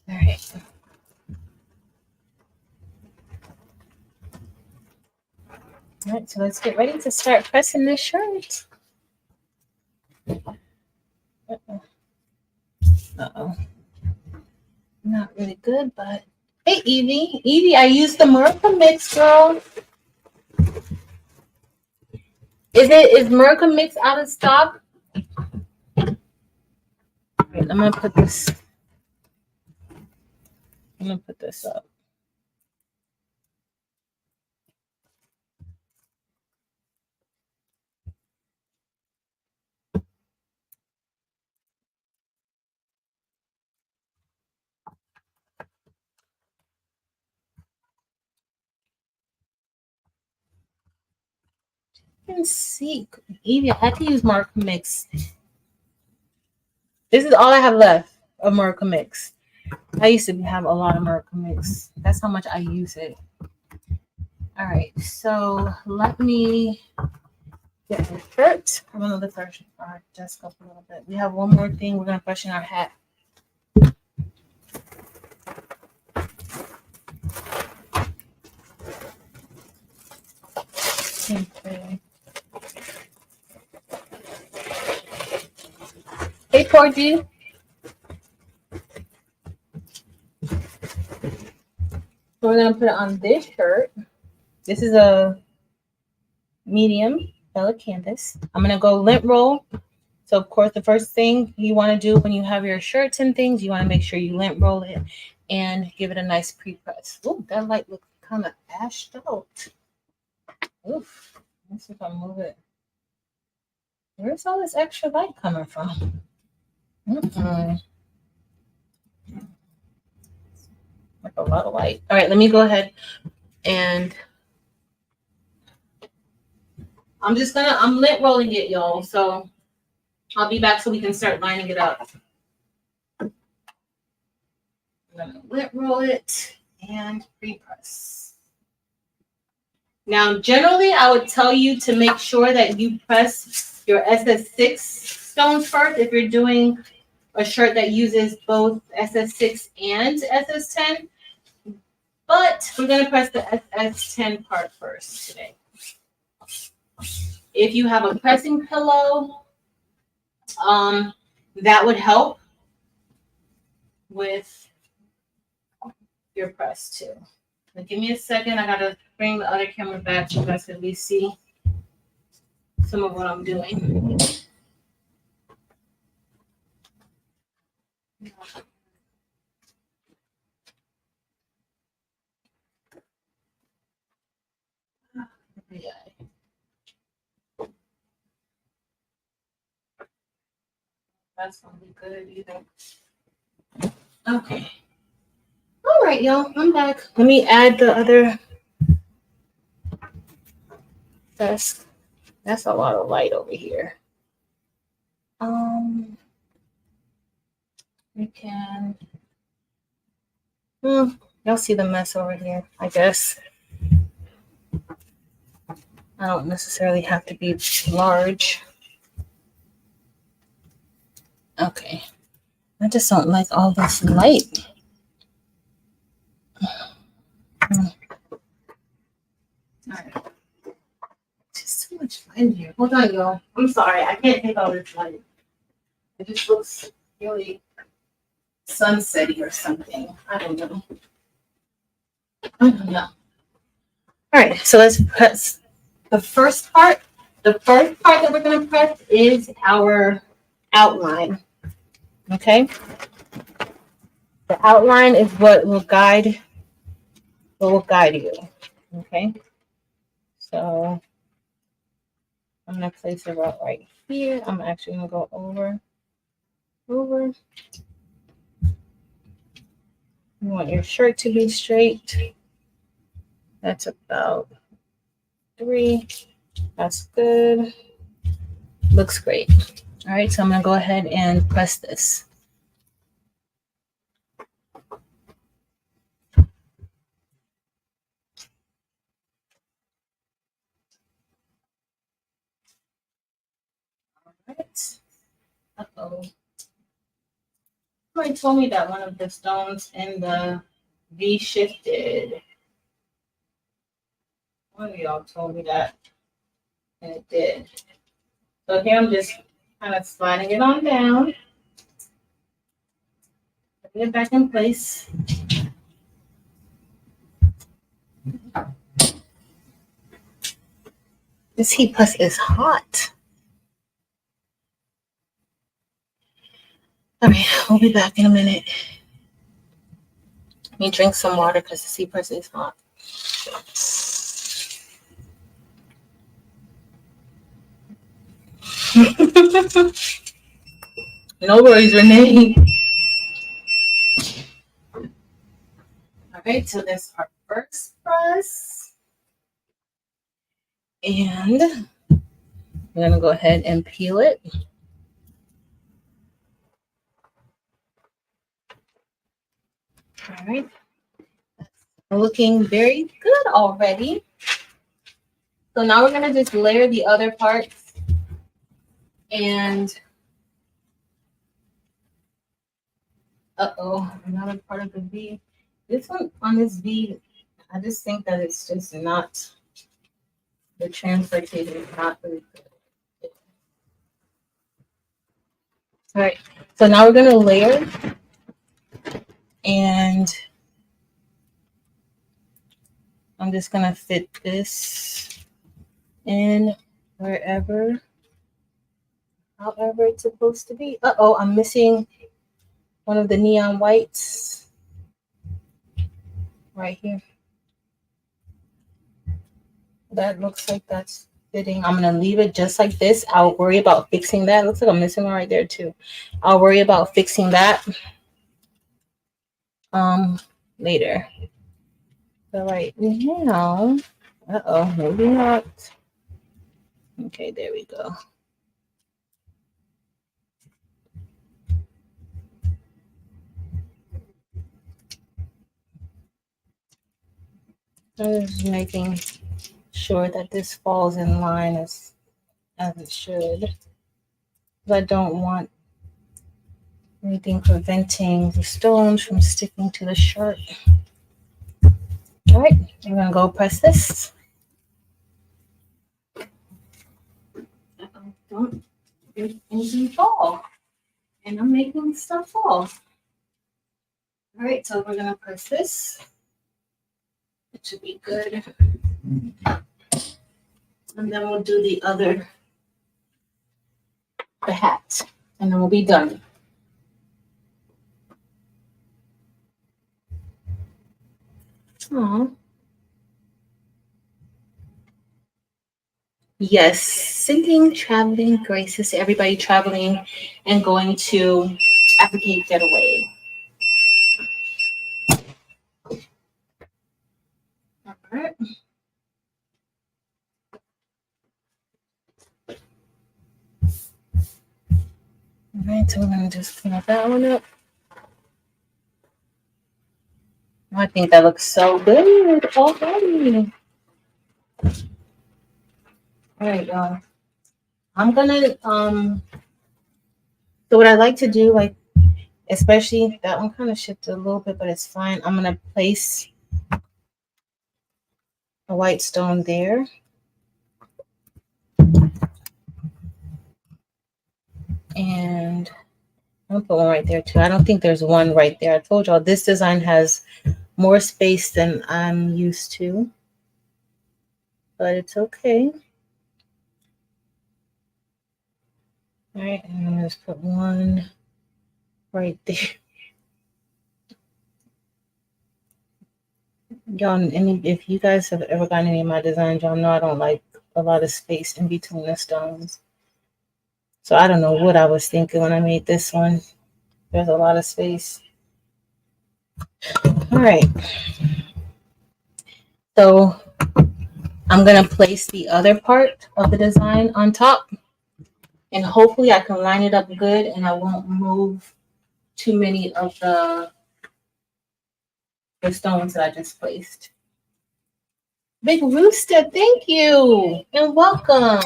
All right. All right, so let's get ready to start pressing this shirt. Uh-oh. Not really good, but hey, Evie. Evie, I used the Merca mix, girl. Is Merca mix out of stock? Right, I'm gonna put this up. Let's see. Evie, I had to use Merca mix. This is all I have left of Merca mix. I used to have a lot of Merca mix. That's how much I use it. All right, so let me get the shirt. I'm gonna lift our desk up a little bit. We have one more thing. We're gonna freshen our hat. Okay. Hey, Porgy. So we're gonna put it on this shirt. This is a medium fella canvas. I'm gonna go lint roll. So of course, the first thing you want to do when you have your shirts and things, you want to make sure you lint roll it and give it a nice pre-press. Oh, that light looks kind of ashed out. Oof. Let's see if I move it. Where's all this extra light coming from? Like a lot of light. All right, let me go ahead and I'm lint rolling it, y'all. So I'll be back so we can start lining it up. I'm gonna lint roll it and pre-press. Now, generally, I would tell you to make sure that you press your SS6 stones first if you're doing a shirt that uses both SS6 and SS10. But we're going to press the SS10 part first today. If you have a pressing pillow, that would help with your press too. Now give me a second. I got to bring the other camera back so you guys can at least see some of what I'm doing. Yeah. That's gonna be good either. Okay. All right, y'all. I'm back. Let me add the other desk. That's a lot of light over here. We can. Y'all see the mess over here, I guess. I don't necessarily have to be large. Okay. I just don't like all this light. All right. Just too much light in here. Hold on, y'all. I'm sorry. I can't take all this light. It just looks really sunsetty or something. I don't know. I don't know. All right. So let's press the first part. The first part that we're going to press is our outline. Okay. The outline is what will guide you. Okay. So I'm gonna place it about right here. I'm actually gonna go over. You want your shirt to be straight. That's about 3. That's good. Looks great. All right, so I'm gonna go ahead and press this. All right. Uh-oh. Somebody told me that one of the stones in the V shifted. One of y'all told me that, and it did. So here I'm just kind of sliding it on down. Putting it back in place. This heat plus is hot. All right, we'll be back in a minute. Let me drink some water because the sea press is hot. No worries, Renee. All right, so that's our first press. And we're going to go ahead and peel it. All right. Looking very good already. So now we're going to just layer the other parts. And another part of the V. This one on this V, I just think that it's just not, the transportation is not really good. All right, so now we're gonna layer, and I'm just gonna fit this in however it's supposed to be. I'm missing one of the neon whites right here. That looks like that's fitting. I'm gonna leave it just like this. I'll worry about fixing that. Looks like I'm missing one right there too. I'll worry about fixing that later. So right now, maybe not. Okay, there we go. I'm just making sure that this falls in line as it should. I don't want anything preventing the stones from sticking to the shirt. All right, I'm gonna go press this. Don't make anything fall. And I'm making stuff fall. All right, so we're gonna press this. It should be good. And then we'll do the hat, and then we'll be done. Aww. Yes, sending traveling graces to everybody traveling and going to African Getaway. All right. All right, so we're going to just clean that one up. I think that looks so good already. All right, y'all. I'm gonna so what I like to do, like especially that one kind of shifted a little bit, but it's fine. I'm gonna place a white stone there. And I'm gonna put one right there too. I don't think there's one right there. I told y'all this design has more space than I'm used to, but it's okay. All right, and I'm gonna just put one right there. Y'all, if you guys have ever gotten any of my designs, y'all know I don't like a lot of space in between the stones. So I don't know what I was thinking when I made this one. There's a lot of space. All right. So I'm going to place the other part of the design on top. And hopefully I can line it up good and I won't move too many of the stones that I just placed. Big Rooster, thank you and welcome.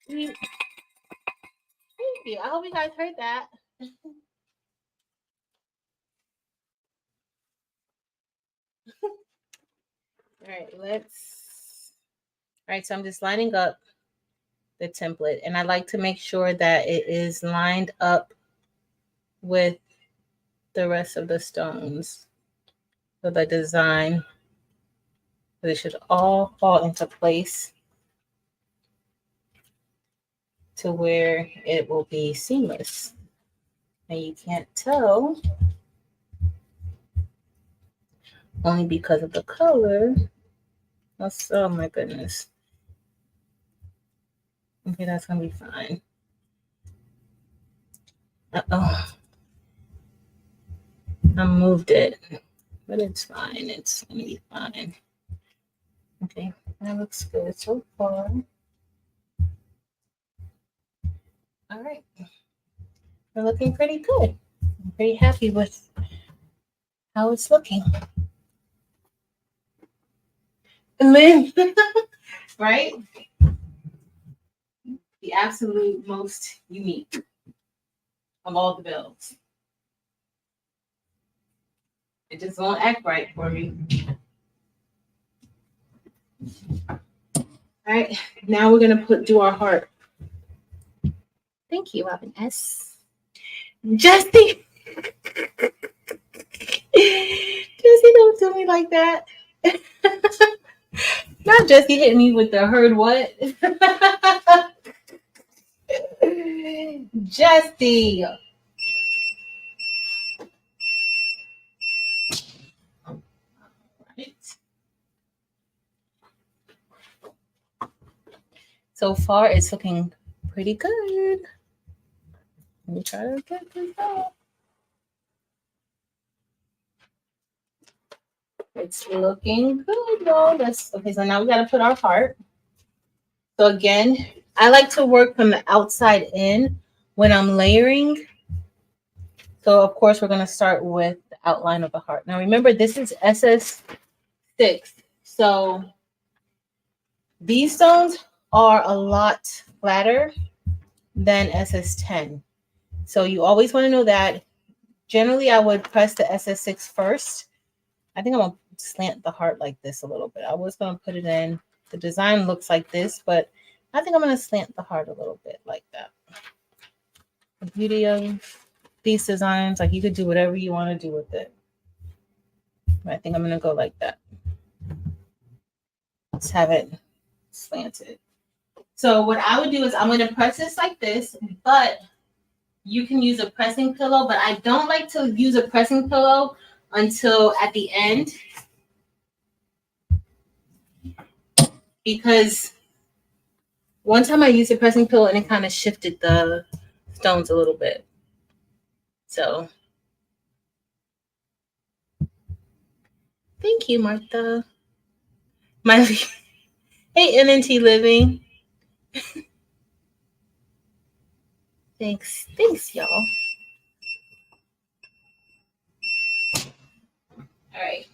Thank you. I hope you guys heard that. All right, so I'm just lining up the template and I like to make sure that it is lined up with the rest of the stones for the design. They should all fall into place to where it will be seamless. And you can't tell only because of the color. Oh my goodness. Okay, that's gonna be fine. Uh-oh. I moved it, but it's fine. It's gonna be fine. Okay, that looks good so far. All right. We're looking pretty good. I'm pretty happy with how it's looking. Lynn, right? The absolute most unique of all the bells. It just won't act right for me. All right, now we're gonna do our heart. Thank you, Robin S. Jesse. Jesse, don't do me like that. Not Jesse hit me with the heard what? Jesse. Right. So far, it's looking pretty good. Let me try to get this out. It's looking good, y'all. Okay. So now we got to put our heart. So again, I like to work from the outside in when I'm layering. So of course, we're going to start with the outline of the heart. Now remember, this is SS6. So these stones are a lot flatter than SS10. So you always want to know that. Generally, I would press the SS6 first. I think I'm going to slant the heart like this a little bit. I was going to put it in. The design looks like this, but I think I'm going to slant the heart a little bit like that. The beauty of these designs, like you could do whatever you want to do with it. I think I'm going to go like that. Let's have it slanted. So what I would do is I'm going to press this like this, but you can use a pressing pillow, but I don't like to use a pressing pillow until at the end because one time I used a pressing pillow and it kind of shifted the stones a little bit. So thank you, Martha. Hey, NNT Living. Thanks, y'all. All right.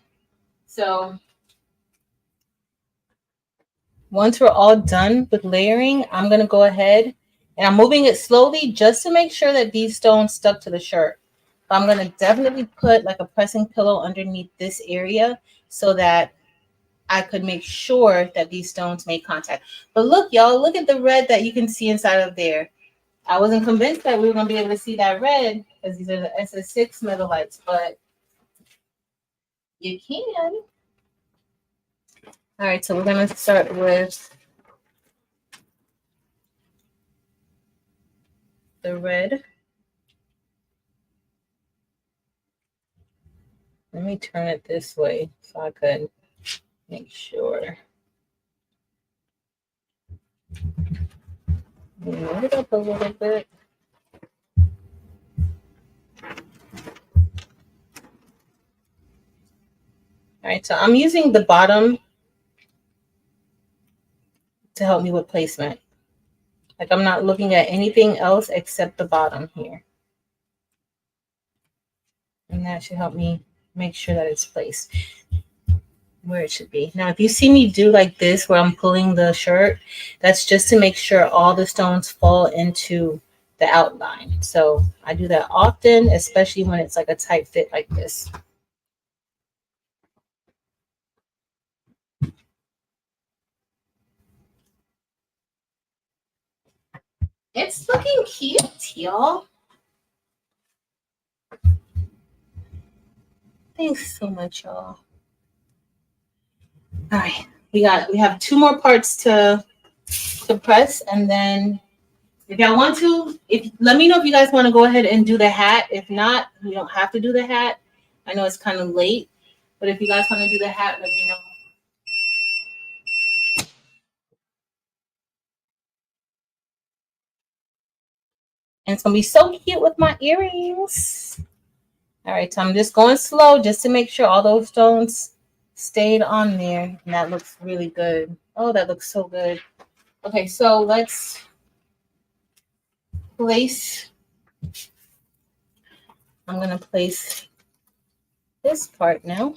So once we're all done with layering, I'm going to go ahead and I'm moving it slowly just to make sure that these stones stuck to the shirt. But I'm going to definitely put like a pressing pillow underneath this area so that I could make sure that these stones make contact. But look, y'all, look at the red that you can see inside of there. I wasn't convinced that we were going to be able to see that red because these are the SS6 metalites, but you can. All right, so we're going to start with the red. Let me turn it this way so I could make sure. Move it up a little bit. All right, so I'm using the bottom to help me with placement. Like I'm not looking at anything else except the bottom here. And that should help me make sure that it's placed where it should be. Now, if you see me do like this, where I'm pulling the shirt, that's just to make sure all the stones fall into the outline. So I do that often, especially when it's like a tight fit like this. It's looking cute, y'all. Thanks so much, y'all. All right, we have two more parts to press, and then if y'all want to, if let me know if you guys want to go ahead and do the hat. If not, you don't have to do the hat. I know it's kind of late, but if you guys want to do the hat, let me know. And it's gonna be so cute with my earrings. All right, so I'm just going slow just to make sure all those stones stayed on there. And that looks really good. Oh, that looks so good. Okay, so let's place. I'm gonna place this part now.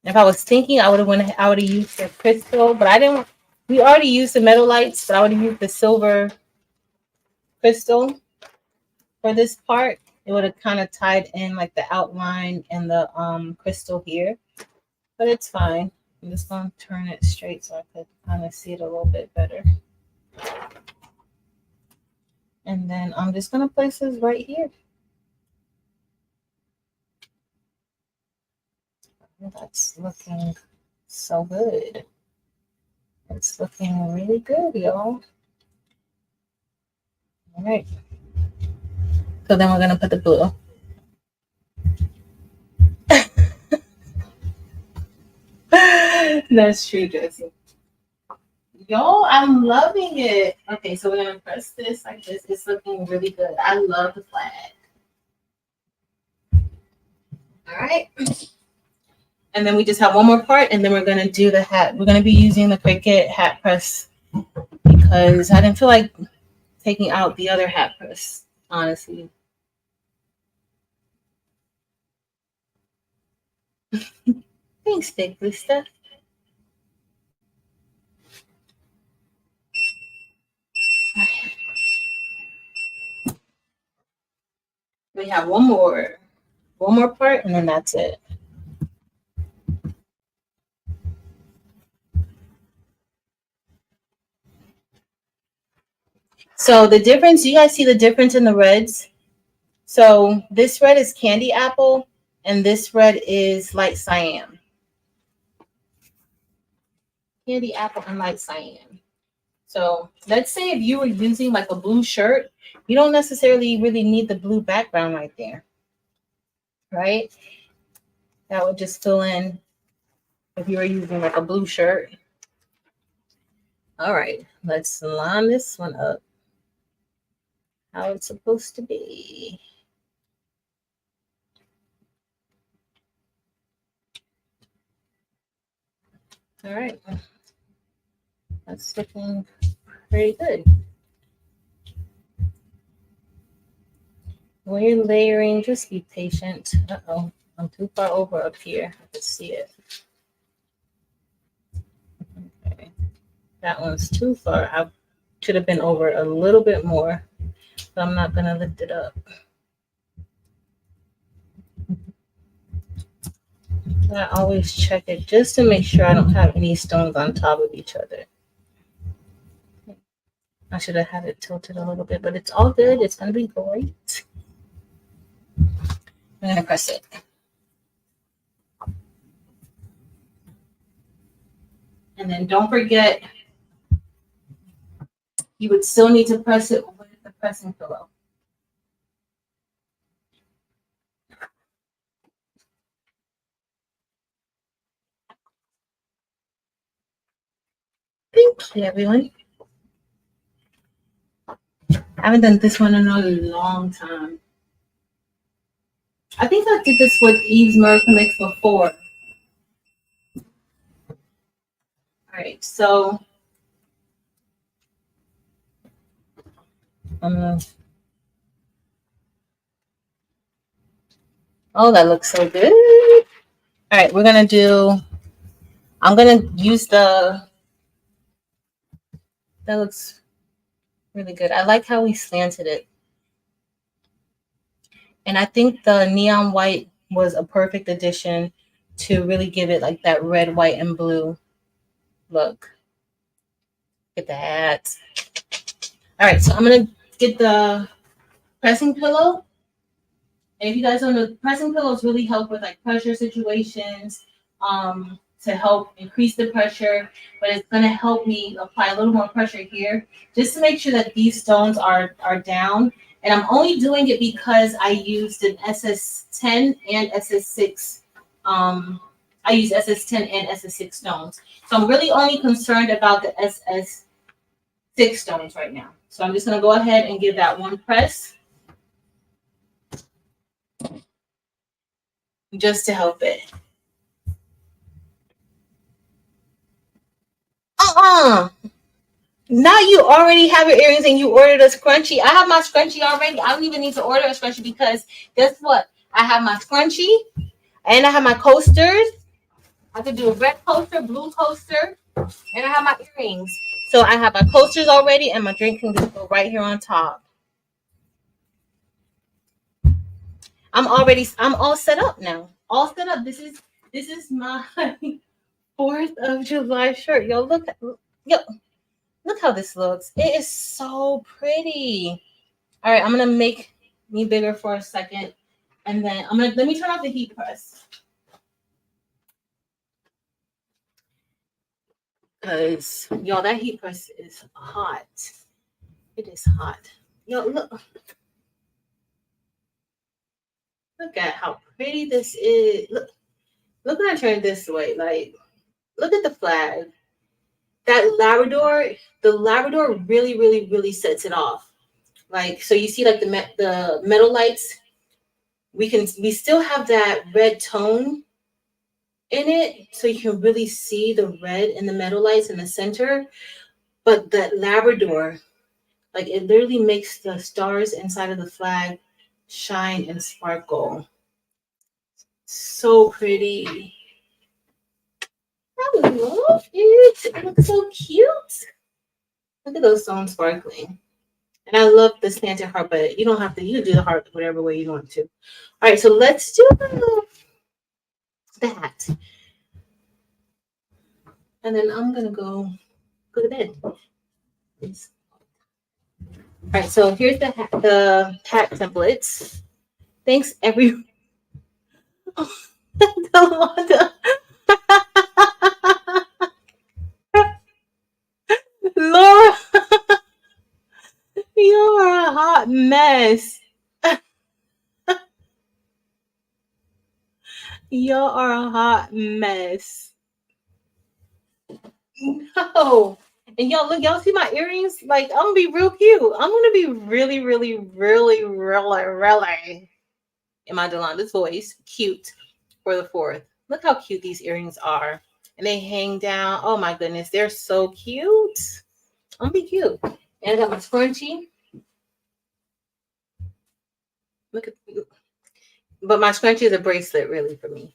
If I was thinking, I would have used the crystal, but I didn't. We already used the metal lights, but I would have used the silver crystal for this part. It would have kind of tied in like the outline and the crystal here, but it's fine. I'm just gonna turn it straight so I could kind of see it a little bit better. And then I'm just gonna place this right here. That's looking so good. It's looking really good, y'all. All right. So then we're gonna put the blue. That's true, Josie. Yo, I'm loving it. Okay, so we're gonna press this like this. It's looking really good. I love the flag. All right. And then we just have one more part, and then we're gonna do the hat. We're gonna be using the Cricut hat press because I didn't feel like taking out the other hat press, honestly. Thanks, Big Blista. We have one more part, and then that's it. So the difference, you guys see the difference in the reds? So this red is candy apple, and this red is light cyan. Candy apple and light cyan. So let's say if you were using like a blue shirt, you don't necessarily really need the blue background right there, right? That would just fill in if you were using like a blue shirt. All right, let's line this one up how it's supposed to be. All right, that's looking pretty good. When you're layering, just be patient. Uh-oh, I'm too far over up here. I can see it. Okay. That one's too far. I should have been over a little bit more, but I'm not gonna lift it up. I always check it just to make sure I don't have any stones on top of each other. I should have had it tilted a little bit, but it's all good. It's gonna be great. I'm gonna press it. And then don't forget, you would still need to press it with the pressing pillow. Thank you, everyone. I haven't done this one in a long time. I think I did this with Eve's Miracle Mix before. All right, so I'm gonna. Oh, that looks so good. All right, we're gonna do. I'm gonna use the. That looks really good. I like how we slanted it. And I think the neon white was a perfect addition to really give it like that red, white, and blue look. Look at that. All right, so I'm going to get the pressing pillow. And if you guys don't know, pressing pillows really help with like pressure situations to help increase the pressure. But it's going to help me apply a little more pressure here just to make sure that these stones are down. And I'm only doing it because I used an SS10 and SS6. I use SS10 and SS6 stones. So I'm really only concerned about the SS6 stones right now. So I'm just going to go ahead and give that one press just to help it. Now you already have your earrings and you ordered a scrunchie. I have my scrunchie already. I don't even need to order a scrunchie because guess what? I have my scrunchie and I have my coasters. I could do a red coaster, blue coaster, and I have my earrings. So I have my coasters already and my drink can just go right here on top. I'm all set up now. All set up. This is my 4th of July shirt. Yo, look how this looks. It is so pretty. All right, I'm gonna make me bigger for a second, and then let me turn off the heat press because y'all, that heat press is hot. It is hot. Yo, look at how pretty this is. Look when I turn this way. Like, look at the flag. That the Labrador really, really, really sets it off. Like, so you see, like the metal lights. We still have that red tone in it, so you can really see the red in the metal lights in the center. But that Labrador, like, it literally makes the stars inside of the flag shine and sparkle. So pretty. I love it. It looks so cute. Look at those stones sparkling. And I love the slanted heart, but you don't have to. You can do the heart whatever way you want to. All right, so let's do that. And then I'm gonna go to bed. All right, so here's the hat templates. Thanks, everyone. Laura, you're a hot mess. Y'all are a hot mess. No. And y'all see my earrings? Like, I'm gonna be real cute. I'm gonna be really, really, really, really, really in my Delanda's voice, cute for the 4th. Look how cute these earrings are. And they hang down. Oh my goodness, they're so cute. I'm gonna be cute. And I got my scrunchie. Look at you. But my scrunchie is a bracelet, really, for me.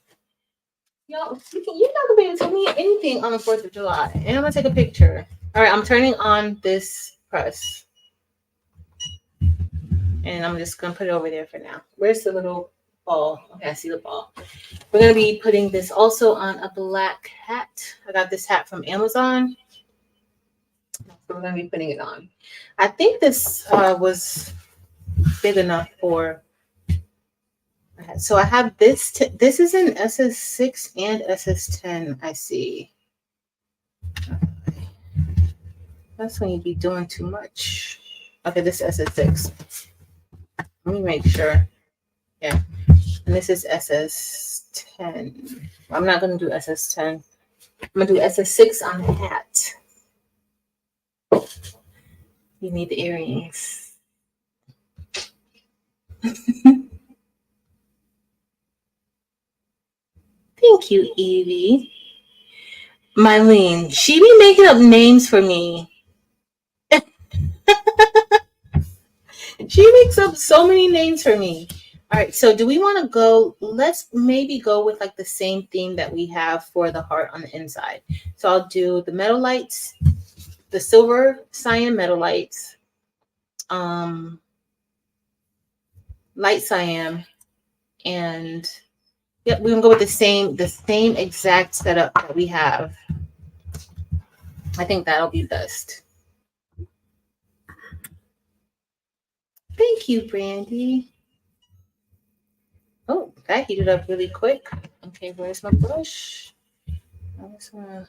Yo, you're not gonna be able to tell me anything on the 4th of July. And I'm gonna take a picture. All right, I'm turning on this press. And I'm just gonna put it over there for now. Where's the little ball? Okay, I see the ball. We're gonna be putting this also on a black hat. I got this hat from Amazon. So we're gonna be putting it on. I think this was big enough for. So I have this. This is an SS6 and SS10. I see. That's when you'd be doing too much. Okay, this is SS6. Let me make sure. Yeah, and this is SS10. I'm not gonna do SS10. I'm gonna do SS6 on the hat. You need the earrings. Thank you, Evie. Mylene, she be making up names for me. She makes up so many names for me. All right, so do we want to go? Let's maybe go with like the same theme that we have for the heart on the inside. So I'll do the metal lights, the silver cyan metal lights, light cyan, and yep, we're gonna go with the same exact setup that we have. I think that'll be best. Thank you, Brandy. Oh, that heated up really quick. Okay, where's my brush? I just wanna...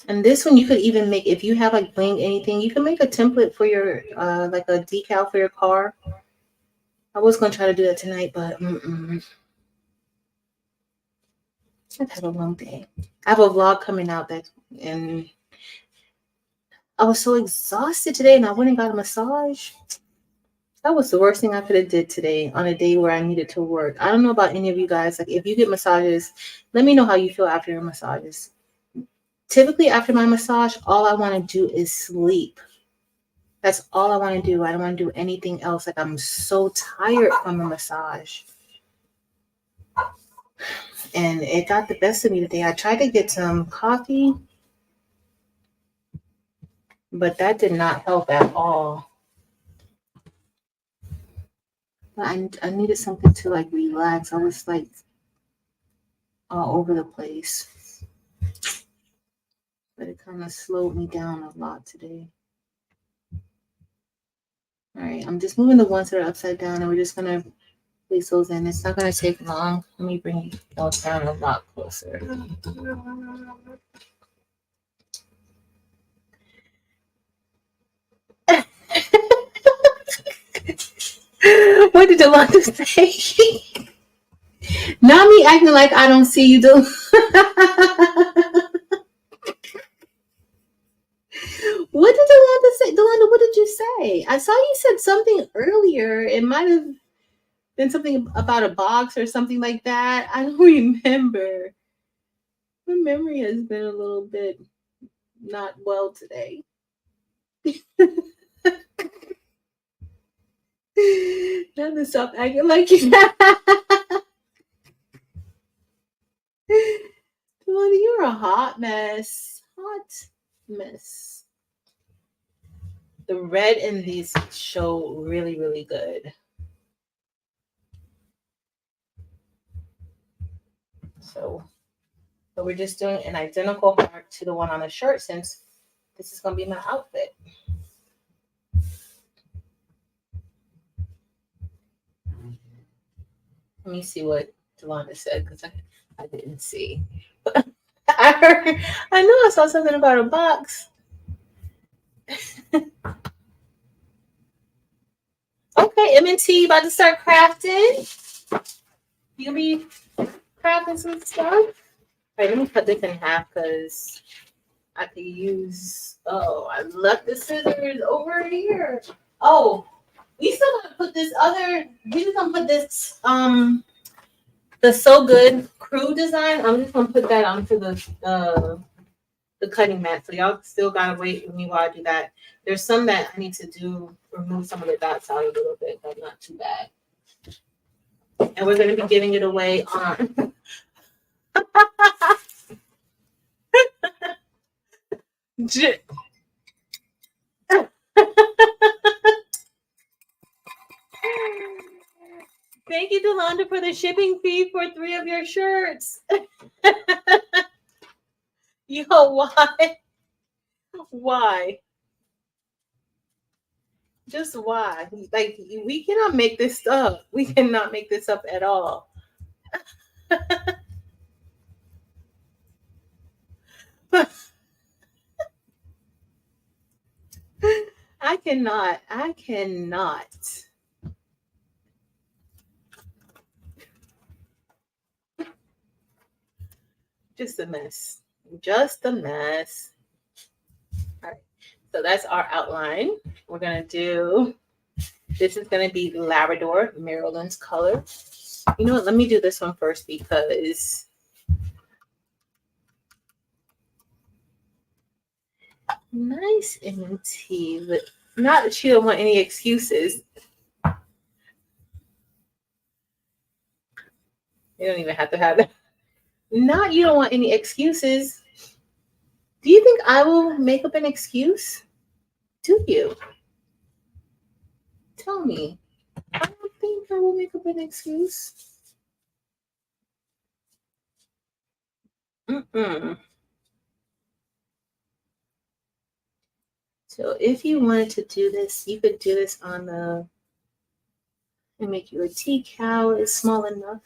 And this one you could even make, if you have like bling anything, you can make a template for your like a decal for your car. I was gonna try to do that tonight, but I've had a long day. I have a vlog coming out and I was so exhausted today, and I went and got a massage. That was the worst thing I could have did today on a day where I needed to work. I don't know about any of you guys. Like, if you get massages, let me know how you feel after your massages. Typically, after my massage, all I want to do is sleep. That's all I want to do. I don't want to do anything else. Like, I'm so tired from the massage. And it got the best of me today. I tried to get some coffee, but that did not help at all. I needed something to like relax. I was like all over the place. But it kind of slowed me down a lot today. All right, I'm just moving the ones that are upside down, and we're just going to place those in. It's not going to take long. Let me bring those down a lot closer. What did Delonda say? Not me acting like I don't see you, Delonda. What did Delonda say? Delonda, what did you say? I saw you said something earlier. It might have been something about a box or something like that. I don't remember. My memory has been a little bit not well today. Not to stop acting like you. Delonda, you're a hot mess. Hot mess. The red in these show really, really good. So we're just doing an identical heart to the one on the shirt, since this is going to be my outfit. Let me see what Delonda said, because I didn't see. I know I saw something about a box. Okay, M&T, about to start crafting. You'll be crafting some stuff. All right, let me cut this in half because I could use. Oh, I left the scissors over here. Oh, we still gonna put this other. We just gonna put this the So Good crew design. I'm just gonna put that onto the cutting mat. So y'all still gotta wait with me while I do that. There's some that I need to do remove some of the dots out a little bit, but not too bad. And we're going to be giving it away on. Thank you, Delonda, for the shipping fee for 3 of your shirts. Yo, why? Why? Just why? Like, we cannot make this up. We cannot make this up at all. I cannot. I cannot. Just a mess. Just a mess. All right. So that's our outline. We're going to do, this is going to be Labrador, Maryland's color. You know what? Let me do this one first because nice and tea, but not that you don't want any excuses. You don't even have to have that. Not you don't want any excuses. Do you think I will make up an excuse? Do you? Tell me. I don't think I will make up an excuse. Mm-mm. So if you wanted to do this, you could do this on the, and make you a tea cow. It's small enough.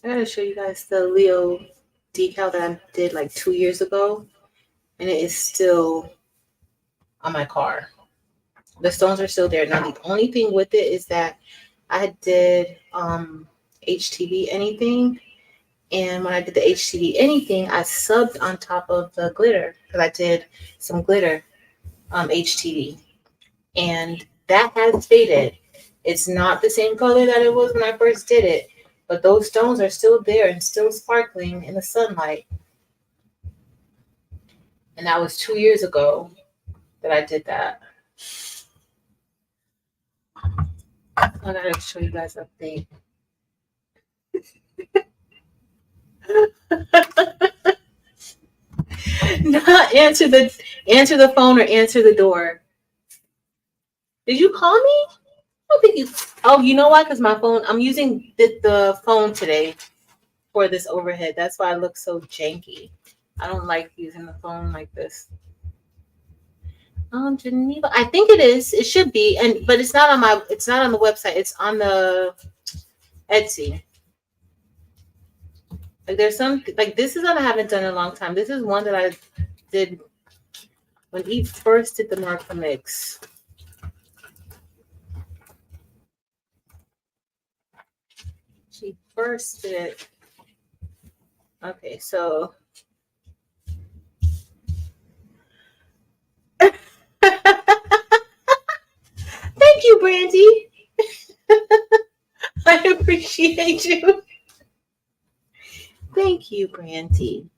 I gotta show you guys the Leo decal that I did like 2 years ago, and it is still on my car. The stones are still there. Now the only thing with it is that I did HTV anything, and when I did the HTV anything, I subbed on top of the glitter because I did some glitter HTV, and that has faded. It's not the same color that it was when I first did it, but those stones are still there and still sparkling in the sunlight. And that was 2 years ago that I did that. I gotta show you guys an update. Not answer the phone or answer the door. Did you call me? I don't think you. Oh, you know why? Because my phone. I'm using the phone today for this overhead. That's why I look so janky. I don't like using the phone like this. Geneva. I think it is. It should be, but it's not on my. It's not on the website. It's on the Etsy. Like there's some like this is one I haven't done in a long time. This is one that I did when he first did the Martha mix. She first did it. Okay, so thank you, Brandy. I appreciate you. Thank you, Brandy.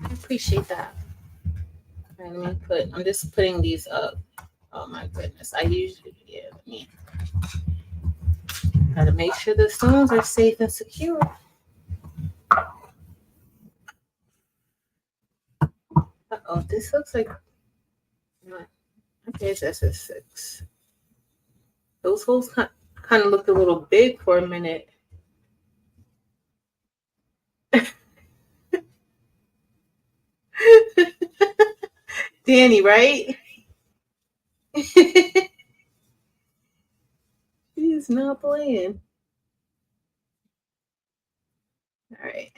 I appreciate that. Let me I'm just putting these up. Oh my goodness. I usually gotta make sure the stones are safe and secure. Uh-oh, this looks like okay, it's SS6. Those holes kind of looked a little big for a minute. Danny, right? He's not playing. All right.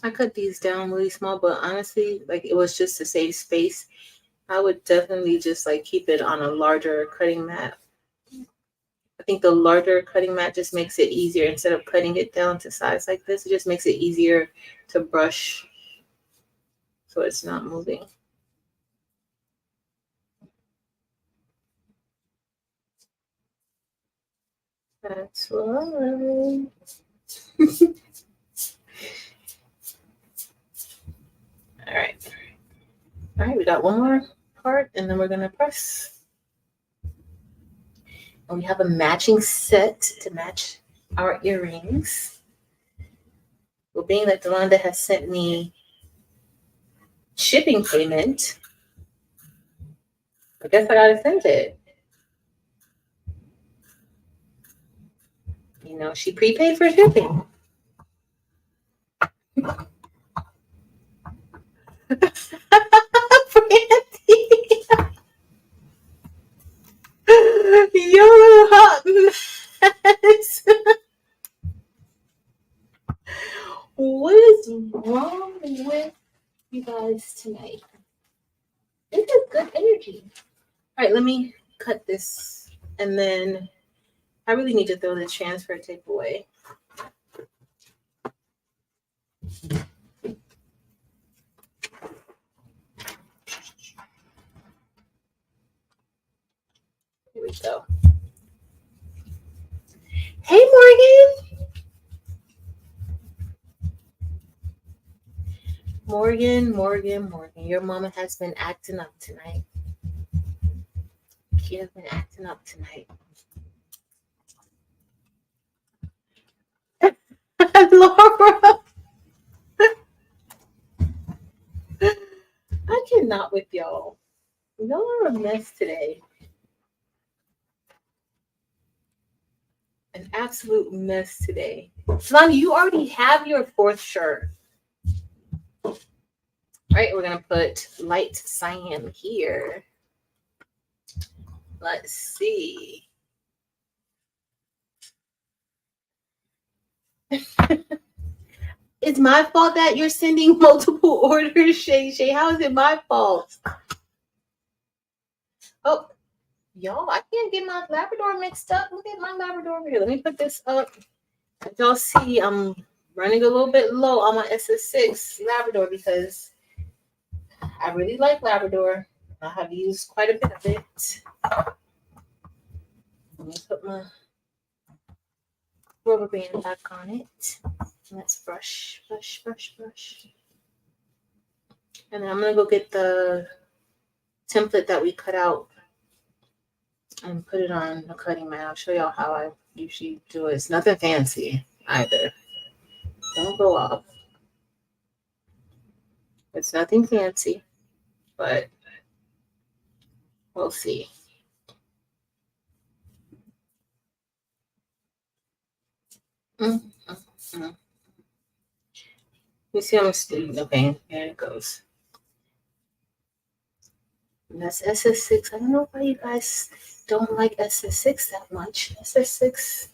I cut these down really small, but honestly, like it was just to save space. I would definitely just like keep it on a larger cutting mat. I think the larger cutting mat just makes it easier instead of cutting it down to size like this. It just makes it easier to brush so it's not moving. That's right. we got one more part and then we're gonna press. And we have a matching set to match our earrings. Well, being that Delonda has sent me shipping payment, I guess I gotta send it. You know, she prepaid for shipping. You're a hot mess. What is wrong with you guys tonight? This is good energy. All right, let me cut this, and then I really need to throw the transfer tape away. Here we go. Hey, Morgan. Your mama has been acting up tonight. She has been acting up tonight. Laura. I cannot with y'all. Y'all are a mess today. An absolute mess today. Lonnie, you already have your fourth shirt. All right, we're gonna put light cyan here. Let's see. It's my fault that you're sending multiple orders, Shay. How is it my fault? Oh, y'all, I can't get my Labrador mixed up. Look at my Labrador over here. Let me put this up. As y'all see, I'm running a little bit low on my SS6 Labrador because I really like Labrador. I have used quite a bit of it. Let me put my rubber band back on it. Let's brush. And then I'm going to go get the template that we cut out and put it on the cutting mat. I'll show y'all how I usually do it. It's nothing fancy either. Don't go off. It's nothing fancy, but we'll see. You see I'm still okay. There it goes. And that's SS6. I don't know why you guys don't like SS6 that much. SS6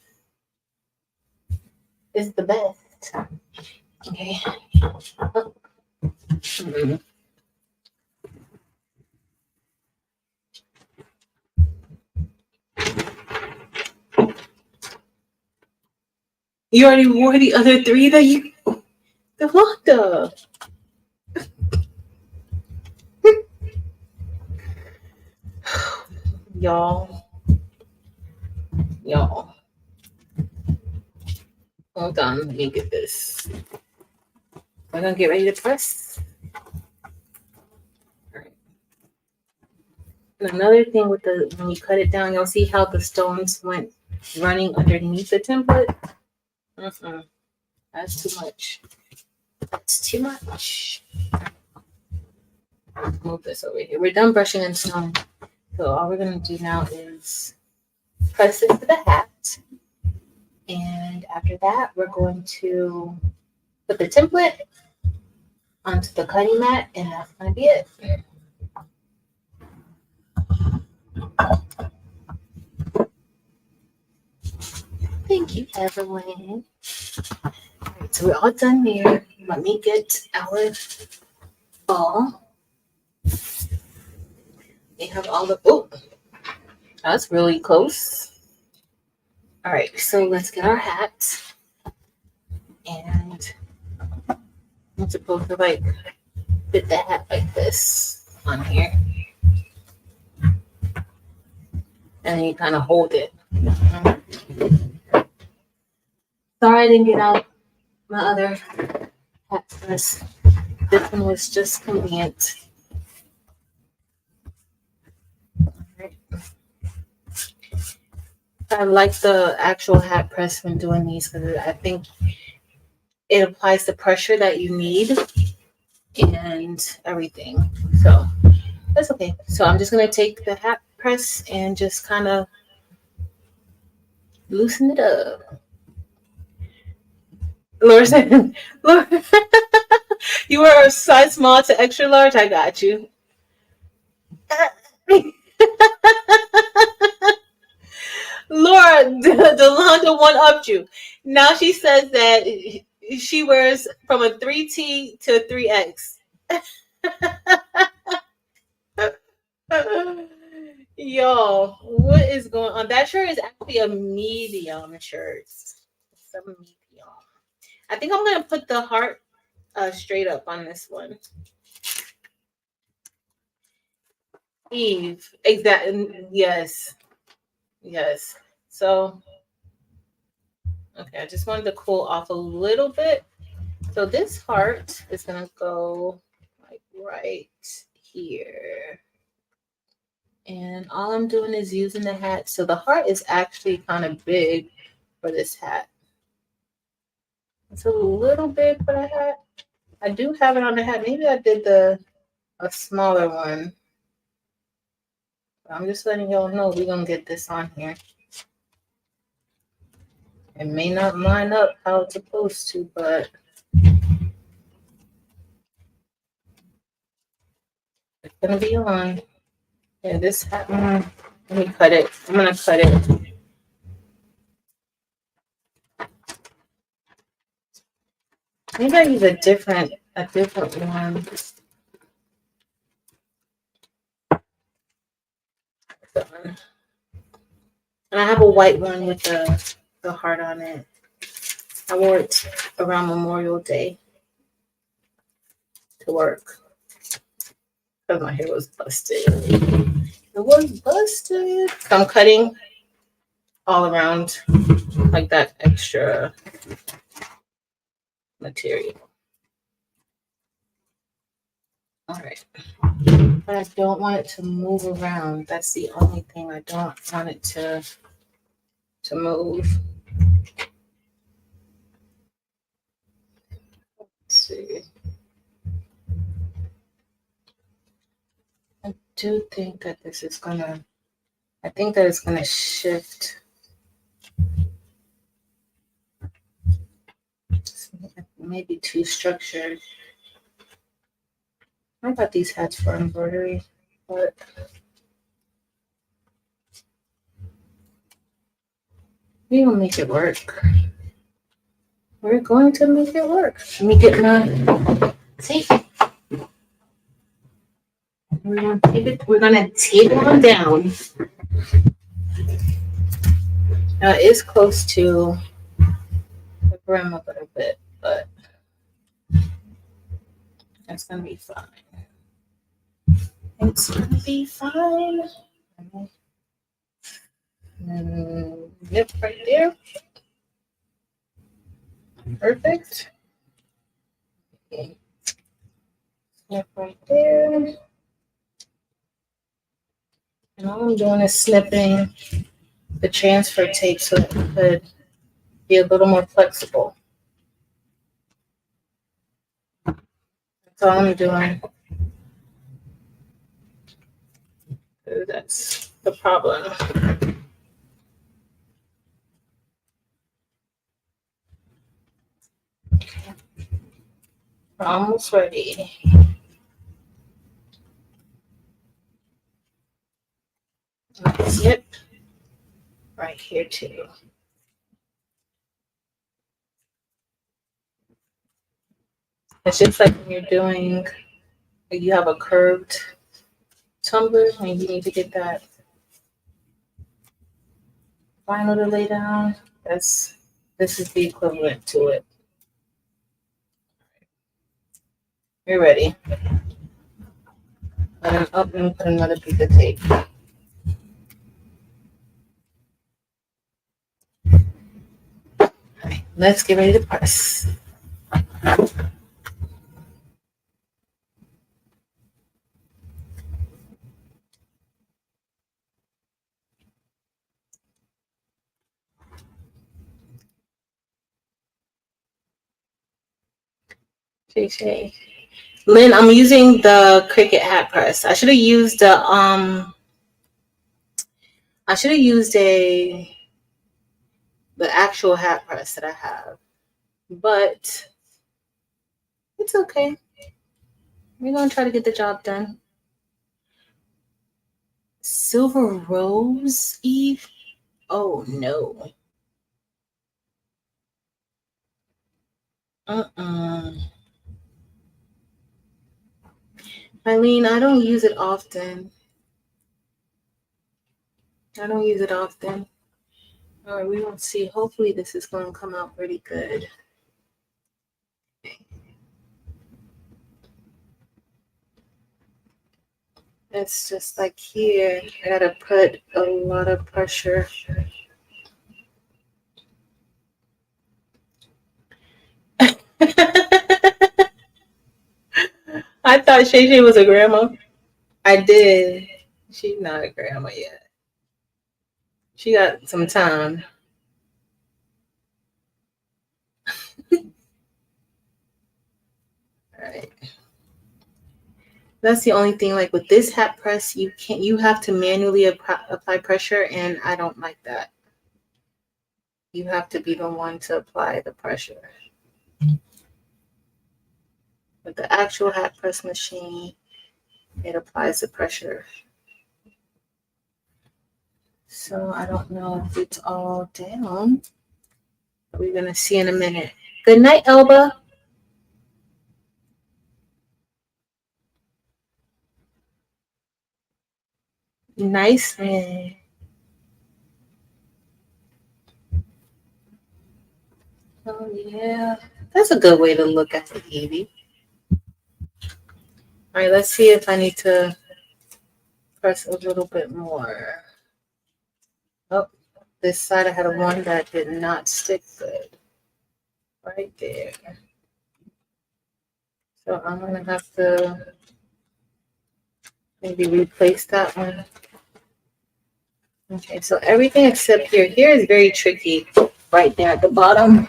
is the best. Okay. You already wore the other three that you. The what the? Y'all. Hold on, let me get this. We're gonna get ready to press. All right. And another thing with when you cut it down, you'll see how the stones went running underneath the template. That's too much. Move this over here. We're done brushing in stone. So all we're gonna do now is press it to the hat. And after that, we're going to put the template onto the cutting mat, and that's going to be it. Thank you, Evelyn. All right, so we're all done there. Let me get our ball. We have all the, oh, that's really close. All right, so let's get our hat. And I'm supposed to like fit the hat like this on here. And then you kind of hold it. Sorry I didn't get out my other hat first. This one was just convenient. I like the actual hat press when doing these because I think it applies the pressure that you need and everything. So that's okay. So I'm just gonna take the hat press and just kind of loosen it up. Laura said, Laura, you were a size small to extra large. I got you. Laura, Delonda one upped you. Now she says that she wears from a 3T to a 3X. Yo, what is going on? That shirt is actually a medium shirt. It's a medium. I think I'm gonna put the heart straight up on this one. Eve, exactly. Yes, yes. So, okay, I just wanted to cool off a little bit. So this heart is gonna go like right here. And all I'm doing is using the hat. So the heart is actually kind of big for this hat. It's a little big for the hat. I do have it on the hat. Maybe I did a smaller one. I'm just letting y'all know we're gonna get this on here. It may not line up how it's supposed to, but it's gonna be on. Yeah, this hat. Let me cut it. I'm gonna cut it. Maybe I use a different one. And I have a white one with the heart on it. I wore it around Memorial Day to work because my hair was busted. It was busted. So I'm cutting all around like that extra material. All right. But I don't want it to move around. That's the only thing. I don't want it to move. Let's see. I do think that this is gonna, I think that it's gonna shift. Maybe too structured. I got these hats for embroidery, but we will make it work. We're going to make it work. Let me get my tape. We're gonna tape it. We're gonna tape it on down. Now it is close to the brim a little bit, but that's gonna be fine. It's gonna be fine. Yep, right there. Perfect. Snip right there. And all I'm doing is snipping the transfer tape so it could be a little more flexible. That's all I'm doing. That's the problem. We're almost ready. Snip right here too. It's just like when you're doing, you have a curved tumbler and you need to get that vinyl to lay down. This is the equivalent to it. You're ready. And then up and put another piece of tape. All right, let's get ready to press. Shay. Lynn, I'm using the Cricut hat press. I should have used a the actual hat press that I have. But it's okay. We're gonna try to get the job done. Silver Rose Eve? Oh no. Eileen, I don't use it often. All right, we will see. Hopefully this is going to come out pretty good. It's just like here, I gotta put a lot of pressure. I thought Shay Shay was a grandma. I did. She's not a grandma yet. She got some time. All right. That's the only thing. Like with this hat press, you have to manually apply pressure, and I don't like that. You have to be the one to apply the pressure. With the actual hat press machine, it applies the pressure. So I don't know if it's all down. We're gonna see in a minute. Good night, Elba. Nice man. Oh yeah, that's a good way to look at the Evie. All right, let's see if I need to press a little bit more. Oh, this side I had one that did not stick good. Right there. So I'm gonna have to maybe replace that one. Okay, so everything except here. Here is very tricky. Right there at the bottom.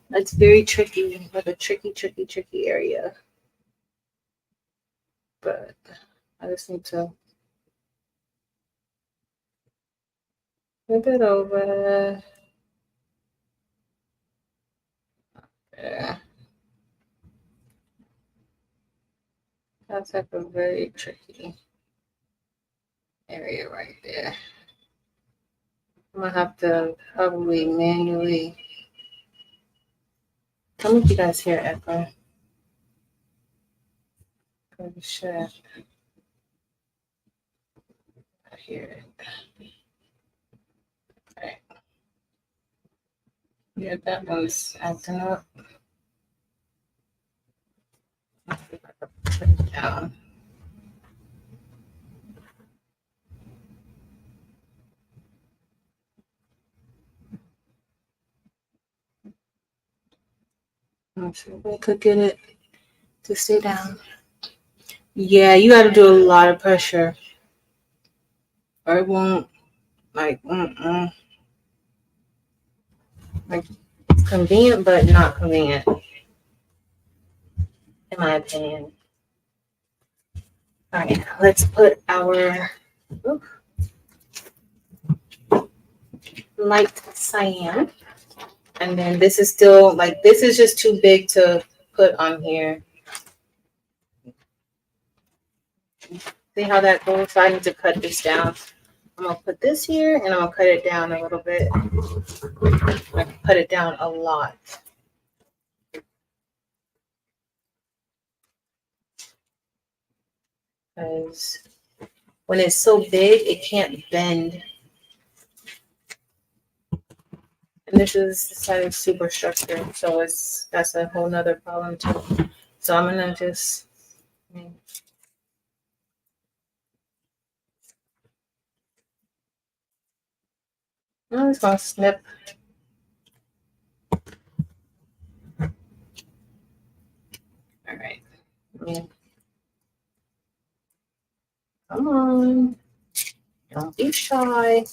That's very tricky, like a tricky area. But I just need to flip it over. Yeah. That's like a very tricky area right there. I'm gonna have to probably manually. How many of you guys hear echo? Pretty sure I hear it. Right. Yeah, that one's acting up. Put it down. I'm sure we could get it to stay down. Yeah, you got to do a lot of pressure, or it won't. Like, like convenient, but not convenient, in my opinion. All right, let's put our light cyan, and then this is still like this is just too big to put on here. See how that goes? So I need to cut this down. I'm gonna put this here, and I'm gonna cut it down a little bit. I put it down a lot. Because when it's so big, it can't bend. And this is the side of superstructure, so that's a whole nother problem too. So I'm gonna just I'm just gonna snip. All right. Come on. Don't be shy.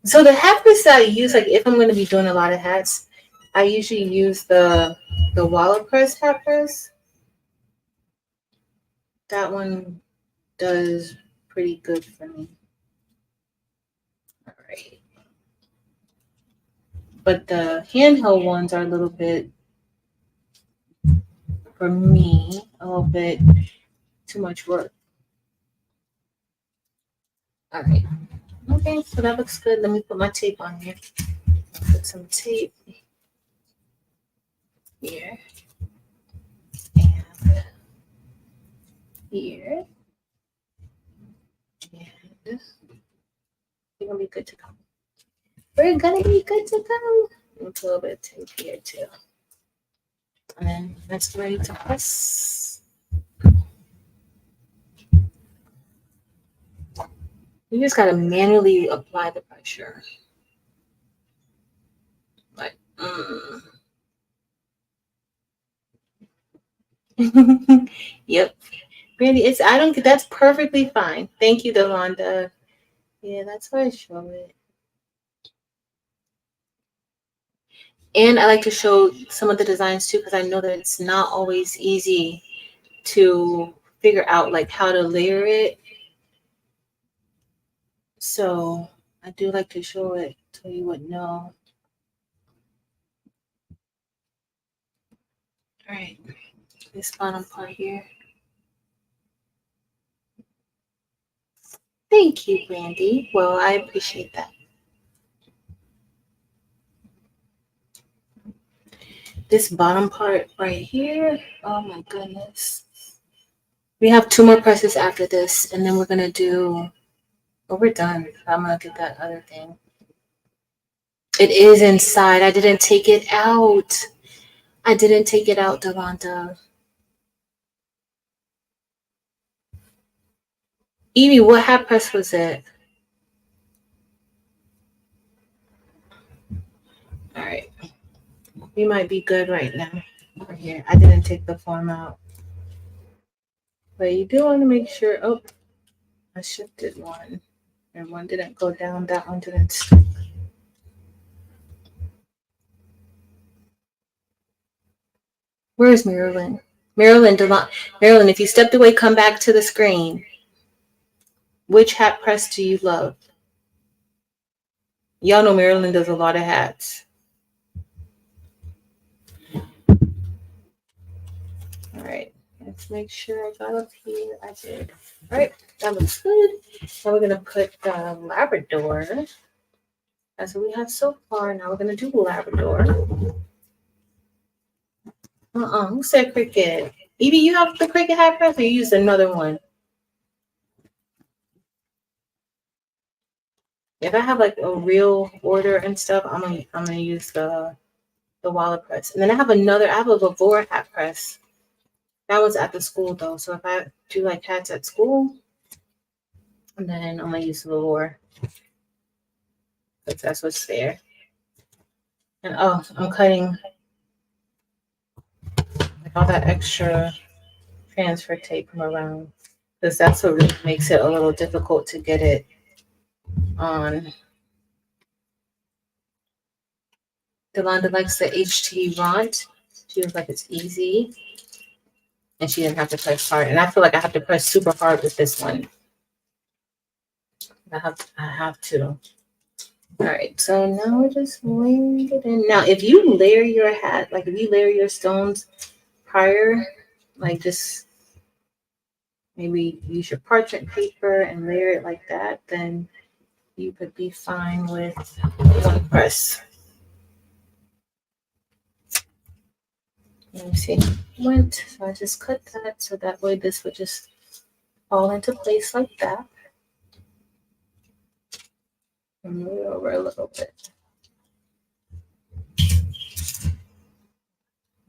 So the hat press that I use, like if I'm going to be doing a lot of hats, I usually use the Wallapress hat press. That one does pretty good for me. All right. But the handheld ones are a little bit, for me, a little bit too much work. All right. Okay, so that looks good. Let me put my tape on here. Put some tape here and here. And we're gonna be good to go. We're gonna be good to go. And put a little bit of tape here too. And then that's ready to press. You just gotta manually apply the pressure. Like, Yep. Brandy, I don't get that's perfectly fine. Thank you, Delonda. Yeah, that's why I show it. And I like to show some of the designs too, because I know that it's not always easy to figure out like how to layer it. So I do like to show it so you would know. All right, this bottom part here. Thank you, Brandy. Well, I appreciate that. This bottom part right here. Oh my goodness. We have 2 more presses after this, and then we're gonna do. Oh, we're done. I'm gonna get that other thing. It is inside. I didn't take it out. I didn't take it out, Delonda. Evie, what hat press was it? All right. We might be good right now. Over here. I didn't take the form out. But you do want to make sure. Oh, I shifted one. And one didn't go down. That one didn't stick. Where is Marilyn? Marilyn, if you stepped away, come back to the screen. Which hat press do you love? Y'all know Marilyn does a lot of hats. All right. Let's make sure I got up here. I did. All right. That looks good. Now we're going to put the Labrador. That's what we have so far. Now we're going to do Labrador. Who said cricket? Evie, you have the cricket hat press or you use another one? If I have like a real order and stuff, I'm gonna use the wallet press. And then I have a Lavore hat press. That was at the school though. So if I do like hats at school, and then I'm gonna use Lavore. Because that's what's there. And oh, I'm cutting like all that extra transfer tape from around. Because that's what really makes it a little difficult to get it on. Delonda likes the HT Ront. She feels like it's easy. And she didn't have to press hard. And I feel like I have to press super hard with this one. I have to. All right, so now we're just layering it in. Now, if you layer your hat, like if you layer your stones prior, like just maybe use your parchment paper and layer it like that, then you could be fine with one press. Let me see. So I just cut that so that way this would just fall into place like that. And move it over a little bit.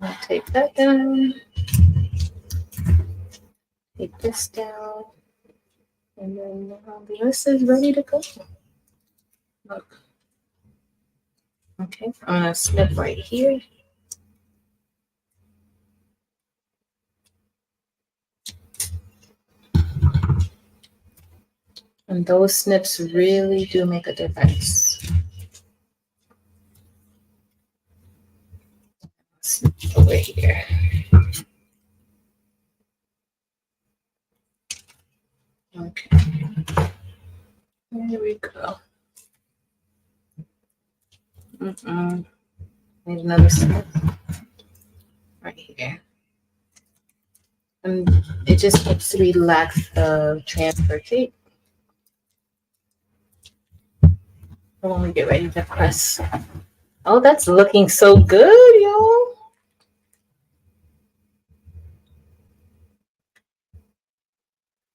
I'll take that down. Take this down. And then the rest is ready to go. Look. Okay, I'm going to snip right here. And those snips really do make a difference. right here. Okay. There we go. Need another step right here. And it just helps to relax the transfer tape when we get ready to press. Oh, that's looking so good, y'all.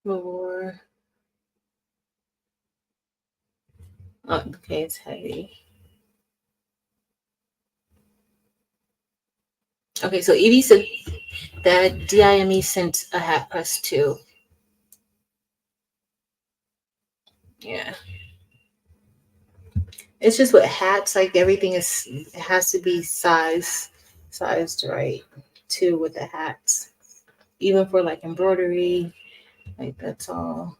More. Oh, okay, it's heavy. Okay, so Evie said that DIME sent a hat press too. Yeah. It's just with hats, like everything is, it has to be sized right too with the hats. Even for like embroidery, like that's all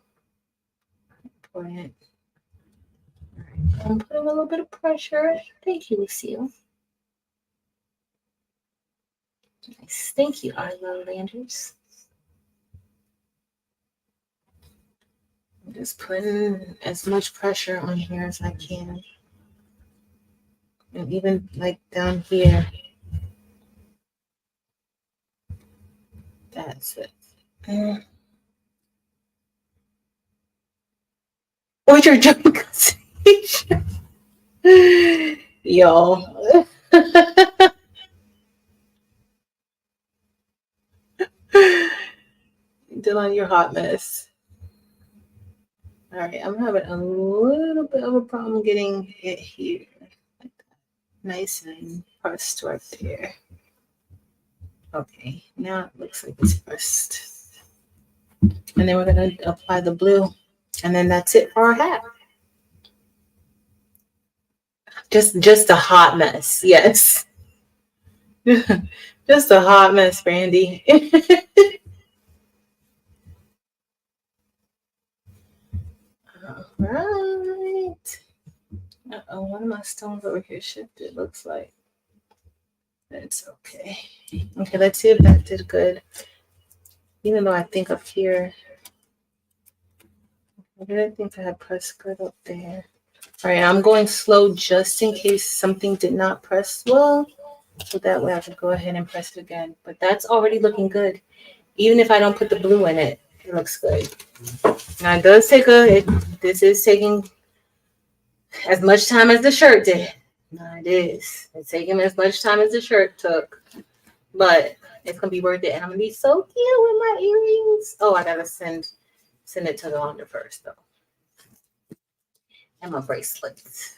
important. All right, I'm putting a little bit of pressure. Thank you, Lucille. Nice. Thank you, Arlo Landers. I'm just putting as much pressure on here as I can. And even like down here. That's it. What's your jumping conversation? Y'all. Dylan, you're a hot mess. All right, I'm having a little bit of a problem getting it here. Like that. Nice and pressed right there. Okay, now it looks like it's pressed. And then we're going to apply the blue. And then that's it for our hat. Just a hot mess. Yes. Just a hot mess, Brandy. All right. Uh-oh, one of my stones over here shifted, looks like. It's okay. Okay, let's see if that did good. Even though I think up here, I did think I had pressed good up there. All right, I'm going slow just in case something did not press well. So that way I could go ahead and press it again. But that's already looking good. Even if I don't put the blue in it, it looks good. Now it does take this is taking as much time as the shirt did. No, it is. It's taking as much time as the shirt took. But it's gonna be worth it. And I'm gonna be so cute with my earrings. Oh, I gotta send it to the launder first though. And my bracelets.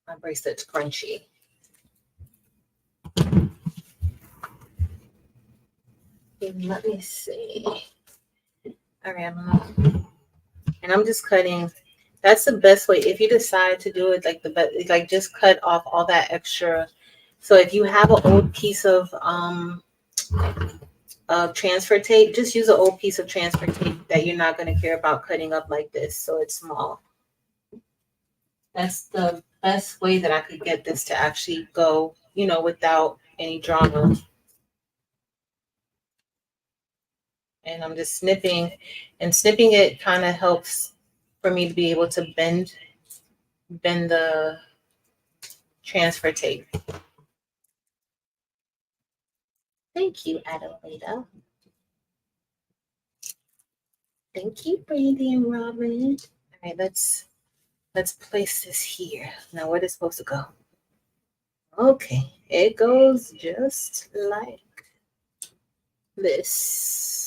My bracelet's crunchy. Let me see. All right, and I'm just cutting. That's the best way. If you decide to do it like just cut off all that extra. So if you have an old piece of transfer tape, just use an old piece of transfer tape that you're not going to care about cutting up like this, so it's small. That's the best way that I could get this to actually go, without any drama. And I'm just snipping, and snipping it kind of helps for me to be able to bend the transfer tape. Thank you, Adelaida. Thank you, Brandy and Robin. All right, let's place this here. Now, where is it supposed to go? Okay, it goes just like this.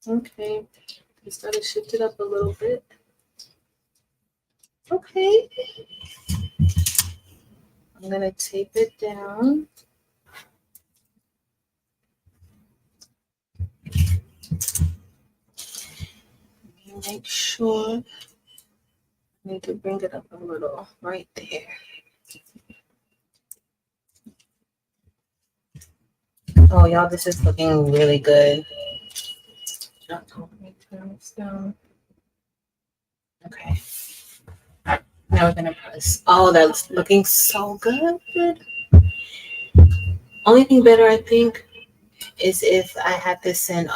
Okay, just gotta shift it up a little bit. Okay, I'm gonna tape it down. Make sure. I need to bring it up a little right there. Oh, y'all, this is looking really good. Turn this down. Okay. Now we're gonna press. Oh, that's looking so good. Only thing better, I think, is if I had this in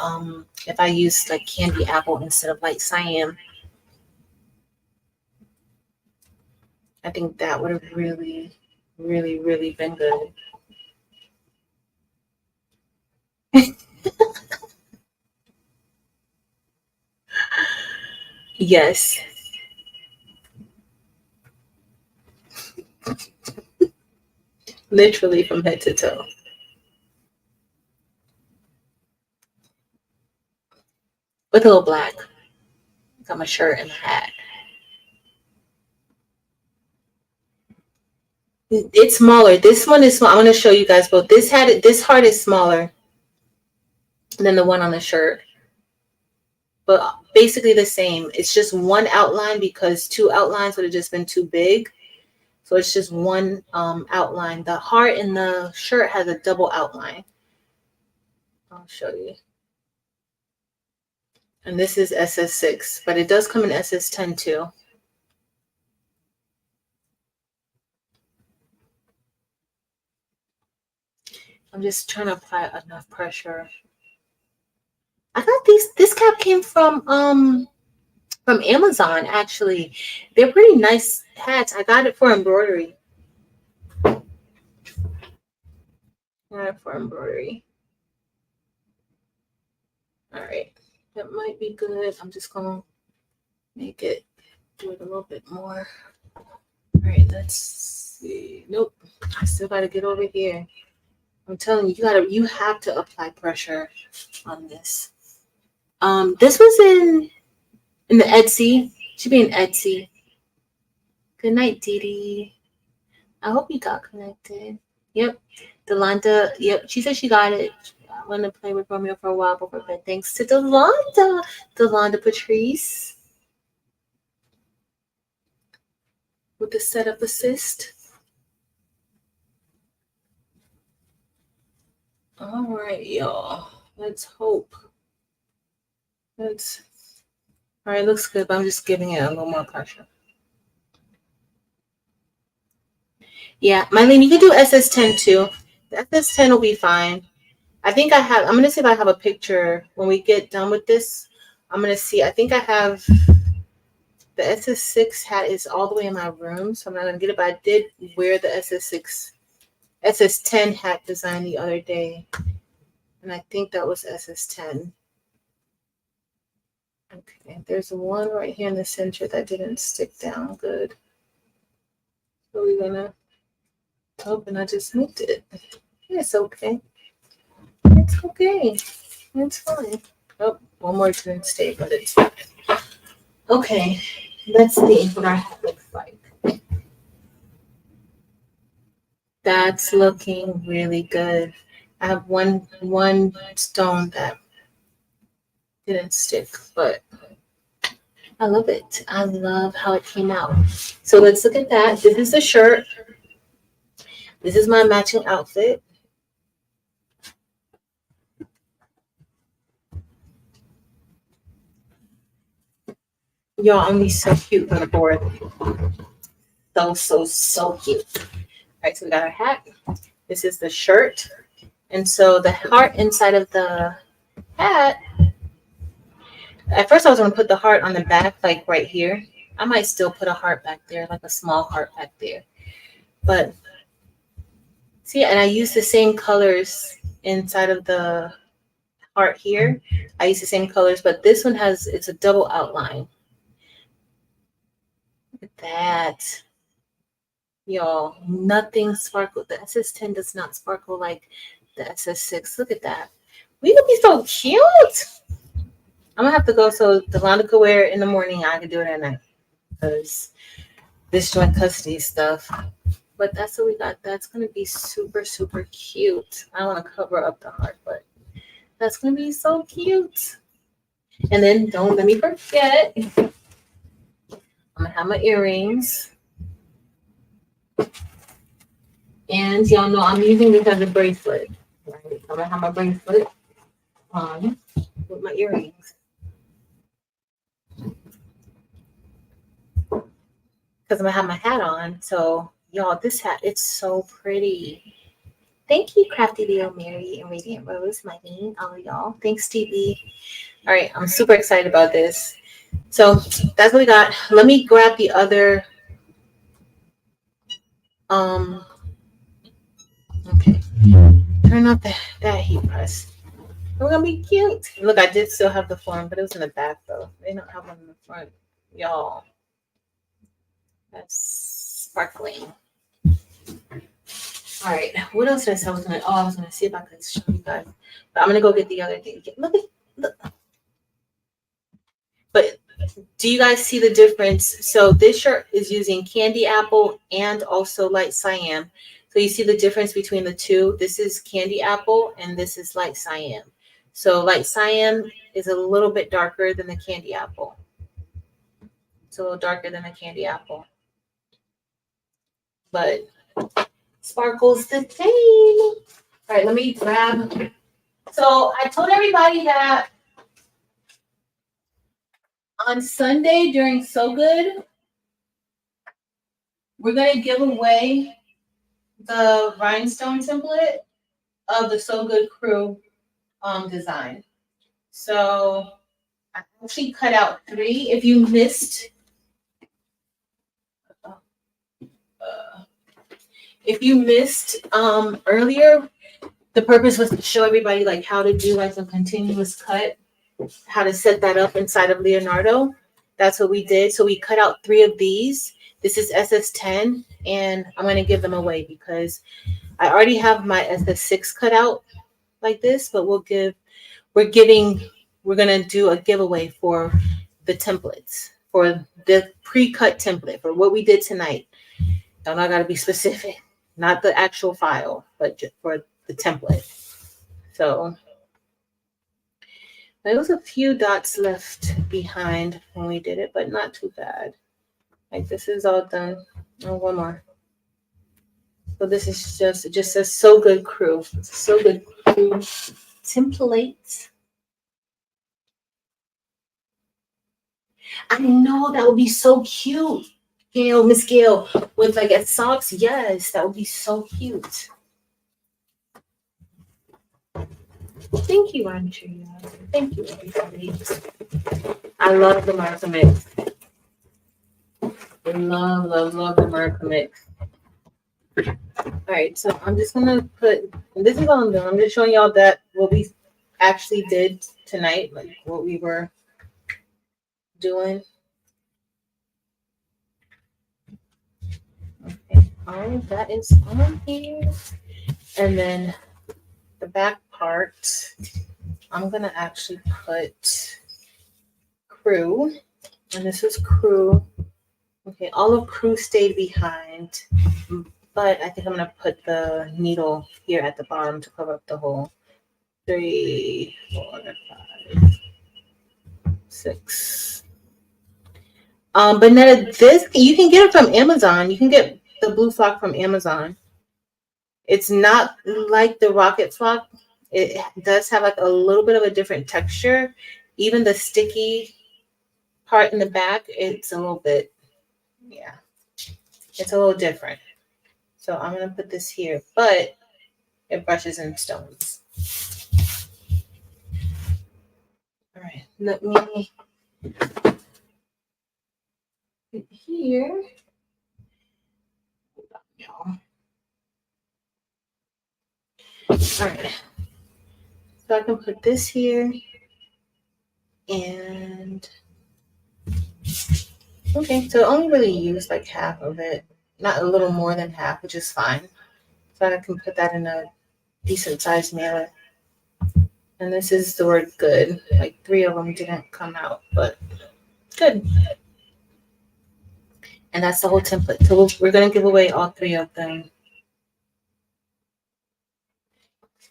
if I used like candy apple instead of light cyan. I think that would have really, really, really been good. Yes, literally from head to toe. With a little black. Got my shirt and a hat. It's smaller. This one is small. I'm gonna show you guys both. This heart is smaller than the one on the shirt, but basically the same. It's just one outline because two outlines would have just been too big. So it's just one outline. The heart in the shirt has a double outline. I'll show you. And this is SS6, but it does come in SS10 too. I'm just trying to apply enough pressure. I thought this cap came from Amazon actually. They're pretty nice hats. I got it for embroidery. All right. That might be good. I'm just gonna make it do it a little bit more. All right, let's see. Nope. I still gotta get over here. I'm telling you, you have to apply pressure on this. This was in the Etsy. Should be in Etsy. Good night, Dee Dee. I hope you got connected. Yep. Delonda, yep. She said she got it. I want to play with Romeo for a while before bed. Thanks to Delonda Patrice. With the setup assist. All right, y'all. Let's hope. All right, looks good, but I'm just giving it a little more pressure. Yeah, Mylene, you can do SS10 too. The SS10 will be fine. I'm going to see if I have a picture when we get done with this. I'm going to see. I think I have the SS6 hat is all the way in my room, so I'm not going to get it, but I did wear the SS10 hat design the other day, and I think that was SS10. Okay, there's one right here in the center that didn't stick down good. So we're going to and I just moved it. It's okay. It's okay. It's fine. Oh, one more didn't stay, but it's fine. Okay, let's see what our hat looks like. That's looking really good. I have one stone that didn't stick, but I love it. I love how it came out. So let's look at that. This is the shirt. This is my matching outfit. Y'all, I'm so cute on the board. So cute. All right, so we got our hat. This is the shirt. And so the heart inside of the hat, at first I was going to put the heart on the back, like right here. I might still put a heart back there, like a small heart back there. But see, and I use the same colors inside of the heart here. I use the same colors, but this one it's a double outline. Look at that. Y'all, nothing sparkle. The SS10 does not sparkle like the SS6. Look at that. We would be so cute. I'm gonna have to go so Delonda could wear it in the morning. I can do it at night because this joint custody stuff. But that's what we got. That's gonna be super, super cute. I don't want to cover up the heart, but that's gonna be so cute. And then don't let me forget, I'm gonna have my earrings. And y'all know I'm using this as a bracelet. Right? I'm gonna have my bracelet on with my earrings. Because because I'm gonna have my hat on. So y'all, this hat, it's so pretty. Thank you, Crafty Leo, Mary, and Radiant Rose, my name, all of y'all. Thanks, Stevie. All right, I'm super excited about this. So that's what we got. Let me grab the other. Okay. Turn off that heat press. We're gonna be cute. Look, I did still have the form, but it was in the back though. They don't have one in the front, y'all. That's sparkling. All right, what else did I say I was gonna? Oh, I was gonna see if I could show you guys, but I'm gonna go get the other thing. Look. But do you guys see the difference? So this shirt is using candy apple and also light cyan. So you see the difference between the two. This is candy apple and this is light cyan. So light cyan is a little bit darker than the candy apple. It's a little darker than the candy apple. But sparkles the same. All right, let me grab. So I told everybody that on Sunday during So Good, we're going to give away the Rhinestone template of the So Good Crew design. So I actually cut out 3. If you missed, earlier, the purpose was to show everybody like how to do like a continuous cut, how to set that up inside of Leonardo. That's what we did. So we cut out 3 of these. This is SS10, and I'm going to give them away because I already have my SS6 cut out like this, but we're going to do a giveaway for the templates, for the pre-cut template, for what we did tonight. And I got to be specific, not the actual file, but just for the template. So there was a few dots left behind when we did it, but not too bad. Like this is all done. Oh, one more. So this is it just says So Good Crew. It's So Good Crew template. I know that would be so cute. Gail, Miss Gail, with like a socks. Yes, that would be so cute. Thank you, Andrea. Thank you, everybody. I love the Martha mix. I love the Martha mix. All right, so I'm just gonna put. This is all I'm doing. I'm just showing y'all that what we actually did tonight, like what we were doing. Okay, all of that is on here, and then the back part, I'm gonna actually put Crew, and this is Crew. Okay, all of Crew stayed behind, but I think I'm gonna put the needle here at the bottom to cover up the hole. 3, 4, 5, 6. But now this you can get it from Amazon. You can get the blue flock from Amazon. It's not like the rocket flock. It does have like a little bit of a different texture. Even the sticky part in the back, it's a little bit, yeah, it's a little different. So I'm gonna put this here, but it brushes in stones. All right, let me put it here. All right, so I can put this here, and okay, so I only really used like half of it, not a little more than half, which is fine. So I can put that in a decent sized mailer. And this is the word good. Like 3 of them didn't come out, but good. And that's the whole template. So we're going to give away all 3 of them.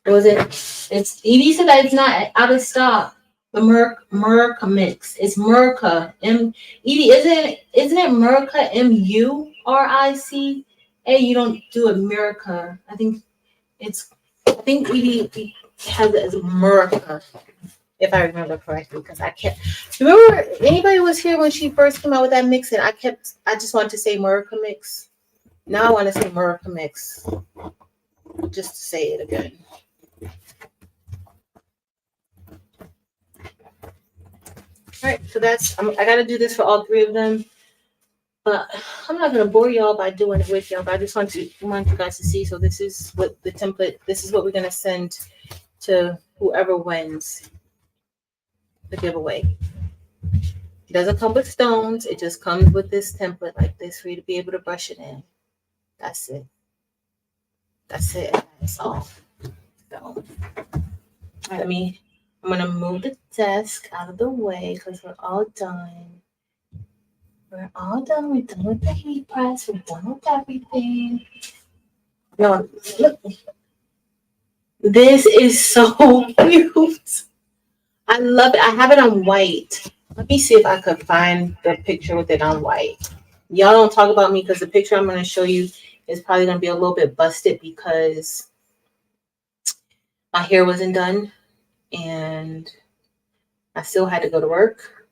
Was it? It's Evie said that it's not out of stock. The Murica mix. It's Murica. Evie, isn't it Murica? Murica? You don't do it Murica. I think Evie has it as Murica. if I remember correctly, because I kept remember anybody was here when she first came out with that mix, and I just wanted to say Murica mix. Now I want to say Murica mix, just to say it again. All right, so that's I got to do this for all three of them, but I'm not gonna bore y'all by doing it with y'all. But I just want you guys to see. So this is what the template. This is what we're gonna send to whoever wins the giveaway. It doesn't come with stones. It just comes with this template like this for you to be able to brush it in. That's it. That's it. That's all. So I'm gonna move the desk out of the way because we're all done. We're all done. We're done with the heat press. We're done with everything. No, look. This is so cute. I love it. I have it on white. Let me see if I could find the picture with it on white. Y'all don't talk about me because the picture I'm going to show you is probably going to be a little bit busted because my hair wasn't done and I still had to go to work.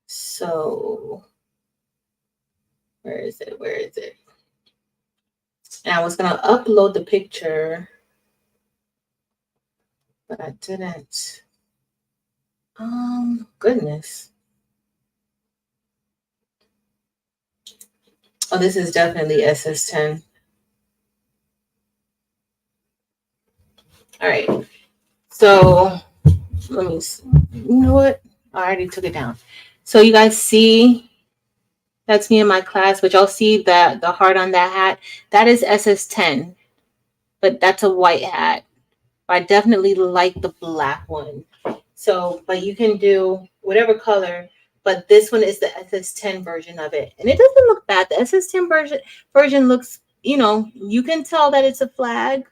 So, where is it? Where is it? And I was going to upload the picture, but I didn't. Goodness. Oh, this is definitely SS10. All right. So let me see. You know what? I already took it down. So you guys see, that's me in my class, but y'all see that the heart on that hat, that is SS10, but that's a white hat. I definitely like the black one. So, but you can do whatever color, but this one is the SS10 version of it. And it doesn't look bad. The SS10 version looks, you can tell that it's a flag,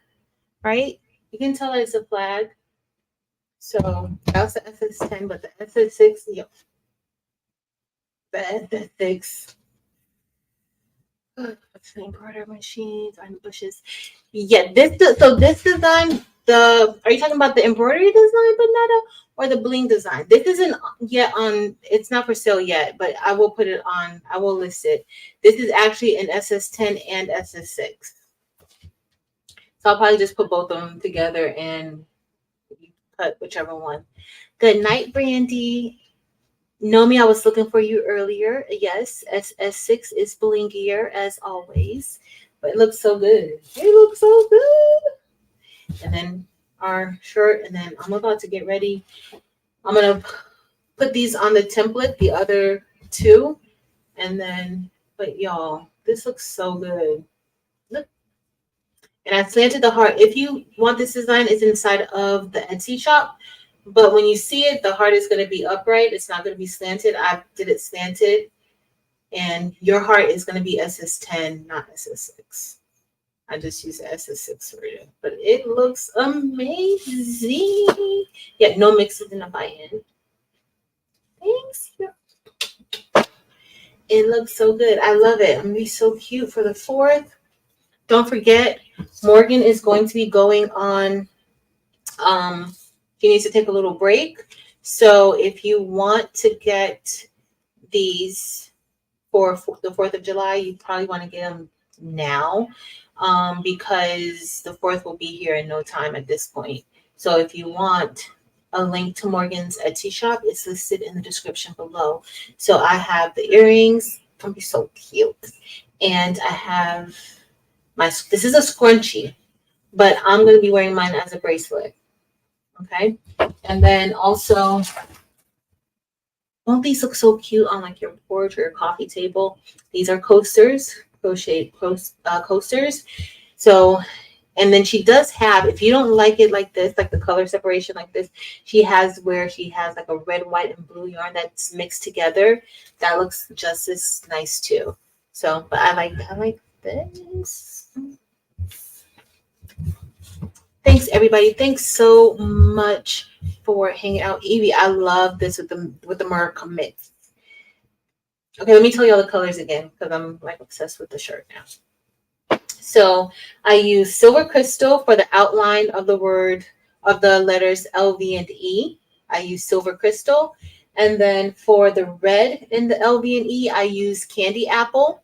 right? You can tell that it's a flag. So that's the SS10, but the SS6, the SS6. Embroidery machines on bushes. Yeah, this design. Are you talking about the embroidery design, Bonetta, or the bling design? This isn't yet on. It's not for sale yet, but I will put it on. I will list it. This is actually an SS10 and SS6. So I'll probably just put both of them together and cut whichever one. Good night, Brandy. Nomi, I was looking for you earlier. Yes, SS6 is blingier as always, but it looks so good. It looks so good. And then our shirt, and then I'm about to get ready. I'm gonna put these on the template, the other two, and then. But y'all, this looks so good. Look, and I slanted the heart. If you want this design, it's inside of the Etsy shop. But when you see it, the heart is going to be upright. It's not going to be slanted. I did it slanted. And your heart is going to be SS10, not SS6. I just use the SS6 version. But it looks amazing. Yeah, no mixes in the buy-in. Thanks. It looks so good. I love it. I'm going to be so cute for the 4th. Don't forget, Morgan is going to be going on... He needs to take a little break. So if you want to get these for the 4th of July, you probably want to get them now because the 4th will be here in no time at this point. So if you want a link to Morgan's Etsy shop, it's listed in the description below. So I have the earrings. Gonna be so cute. And I have this is a scrunchie, but I'm going to be wearing mine as a bracelet. Okay, and then also, don't these look so cute on like your porch or your coffee table? These are coasters, crochet coasters. So, and then she does have, if you don't like it like this, like the color separation like this, she has like a red, white, and blue yarn that's mixed together. That looks just as nice too. So, but I like this. Thanks, everybody. Thanks so much for hanging out. Evie, I love this with the Murica mix. Okay, let me tell you all the colors again because I'm like obsessed with the shirt now. So I use silver crystal for the outline of the word of the letters L, V, and E, I use silver crystal. And then for the red in the L, V, and E, I use candy apple.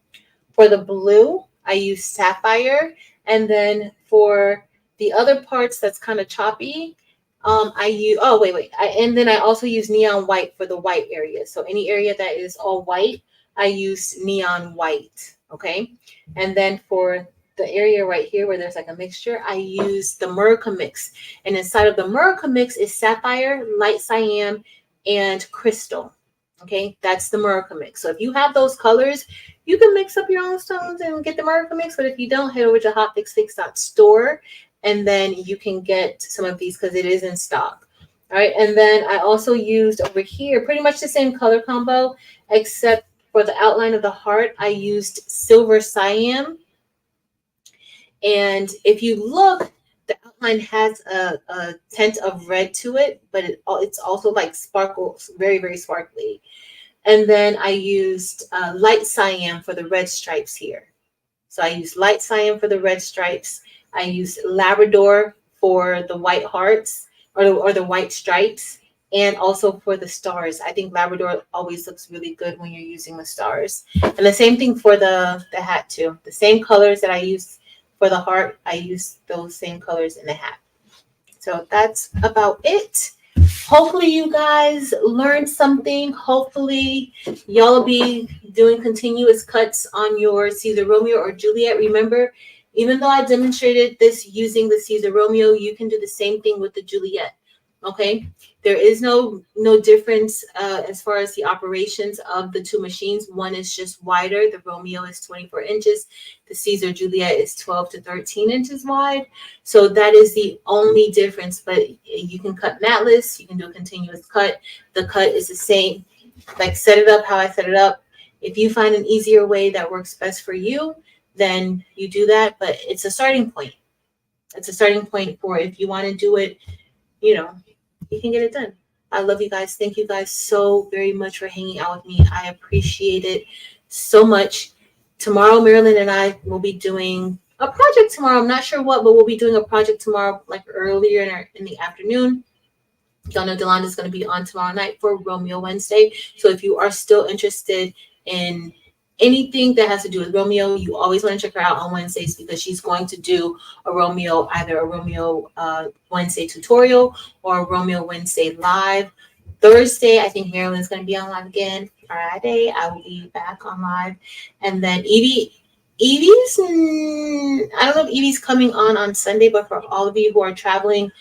For the blue, I use sapphire. And then for the other parts that's kind of choppy, I use, oh, wait. And then I also use neon white for the white area. So any area that is all white, I use neon white. Okay. And then for the area right here where there's like a mixture, I use the Murica mix. And inside of the Murica mix is sapphire, light cyan, and crystal. Okay, that's the Murica mix. So if you have those colors, you can mix up your own stones and get the Murica mix. But if you don't, head over to hotfixfix.store and then you can get some of these because it is in stock. All right, and then I also used over here pretty much the same color combo, except for the outline of the heart, I used silver cyan. And if you look, the outline has a tint of red to it, but it's also like sparkles, very, very sparkly. And then I used light cyan for the red stripes here. So I used light cyan for the red stripes. I used Labrador for the white hearts or the white stripes, and also for the stars. I think Labrador always looks really good when you're using the stars. And the same thing for the hat too. The same colors that I used for the heart, I use those same colors in the hat. So that's about it. Hopefully you guys learned something. Hopefully y'all will be doing continuous cuts on your Siser Romeo or Juliet. Remember, even though I demonstrated this using the Siser Romeo, you can do the same thing with the Juliet. Okay, there is no difference as far as the operations of the two machines. One is just wider. The Romeo is 24 inches. The Siser Juliet is 12 to 13 inches wide. So that is the only difference. But you can cut matless. You can do a continuous cut. The cut is the same. Like, set it up how I set it up. If you find an easier way that works best for you, then you do that. But it's a starting point. It's a starting point for if you want to do it, you know, you can get it done. I love you guys. Thank you guys so very much for hanging out with me. I appreciate it so much. Tomorrow, Marilyn and I will be doing a project tomorrow. I'm not sure what, but we'll be doing a project tomorrow, like earlier in the afternoon. Y'all know Delonda's going to be on tomorrow night for Romeo Wednesday. So if you are still interested in anything that has to do with Romeo, you always want to check her out on Wednesdays because she's going to do a Romeo, either a Romeo Wednesday tutorial or a Romeo Wednesday live. Thursday, I think Marilyn's going to be on live again. Friday, I will be back on live. And then Evie's, I don't know if Evie's coming on Sunday, but for all of you who are traveling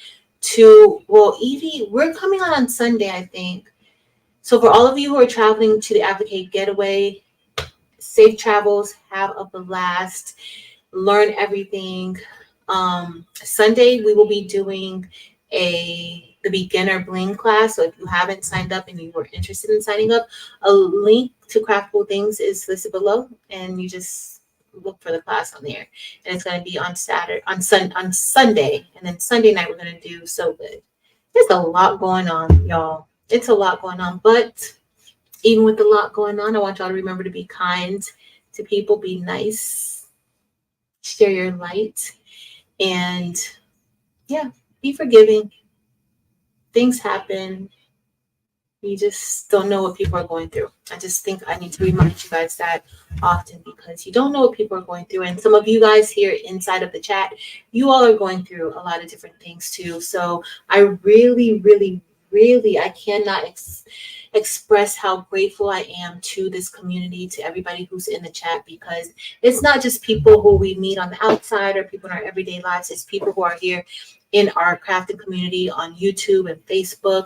Evie, we're coming on Sunday, I think. So for all of you who are traveling to the Advocate Getaway, safe travels, have a blast, learn everything. Sunday we will be doing the beginner bling class. So if you haven't signed up and you were interested in signing up, a link to Craftable Things is listed below, and you just look for the class on there. And it's going to be on Sunday, and then Sunday night we're going to do So Good. There's a lot going on, y'all. It's a lot going on, but even with a lot going on, I want y'all to remember to be kind to people, be nice, share your light, and be forgiving. Things happen. You just don't know what people are going through. I just think I need to remind you guys that often because you don't know what people are going through. And some of you guys here inside of the chat, you all are going through a lot of different things too. So I really, really, really, I cannot express how grateful I am to this community, to everybody who's in the chat, because it's not just people who we meet on the outside or people in our everyday lives. It's people who are here in our crafting community on YouTube and Facebook.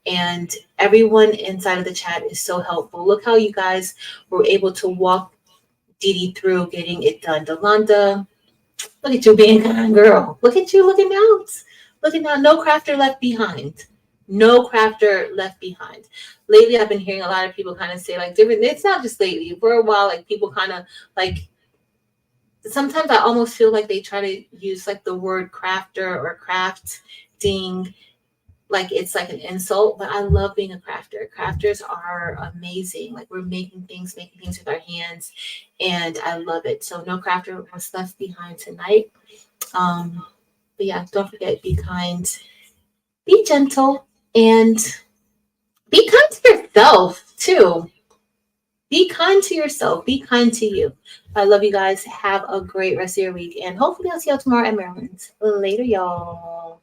And everyone inside of the chat is so helpful. Look how you guys were able to walk Dee Dee through getting it done. Delonda, look at you being a kind girl. Look at you looking out. Looking out. No crafter left behind. No crafter left behind. Lately, I've been hearing a lot of people kind of say like different. It's not just lately. For a while, like people kind of like. Sometimes I almost feel like they try to use like the word crafter or crafting like it's like an insult, but I love being a crafter. Crafters are amazing. Like we're making things with our hands, and I love it. So no crafter was left behind tonight. But yeah, don't forget, be kind be gentle and be kind to yourself too. Be kind to yourself. Be kind to you. I love you guys. Have a great rest of your week. And hopefully I'll see y'all tomorrow at Maryland's. Later, y'all.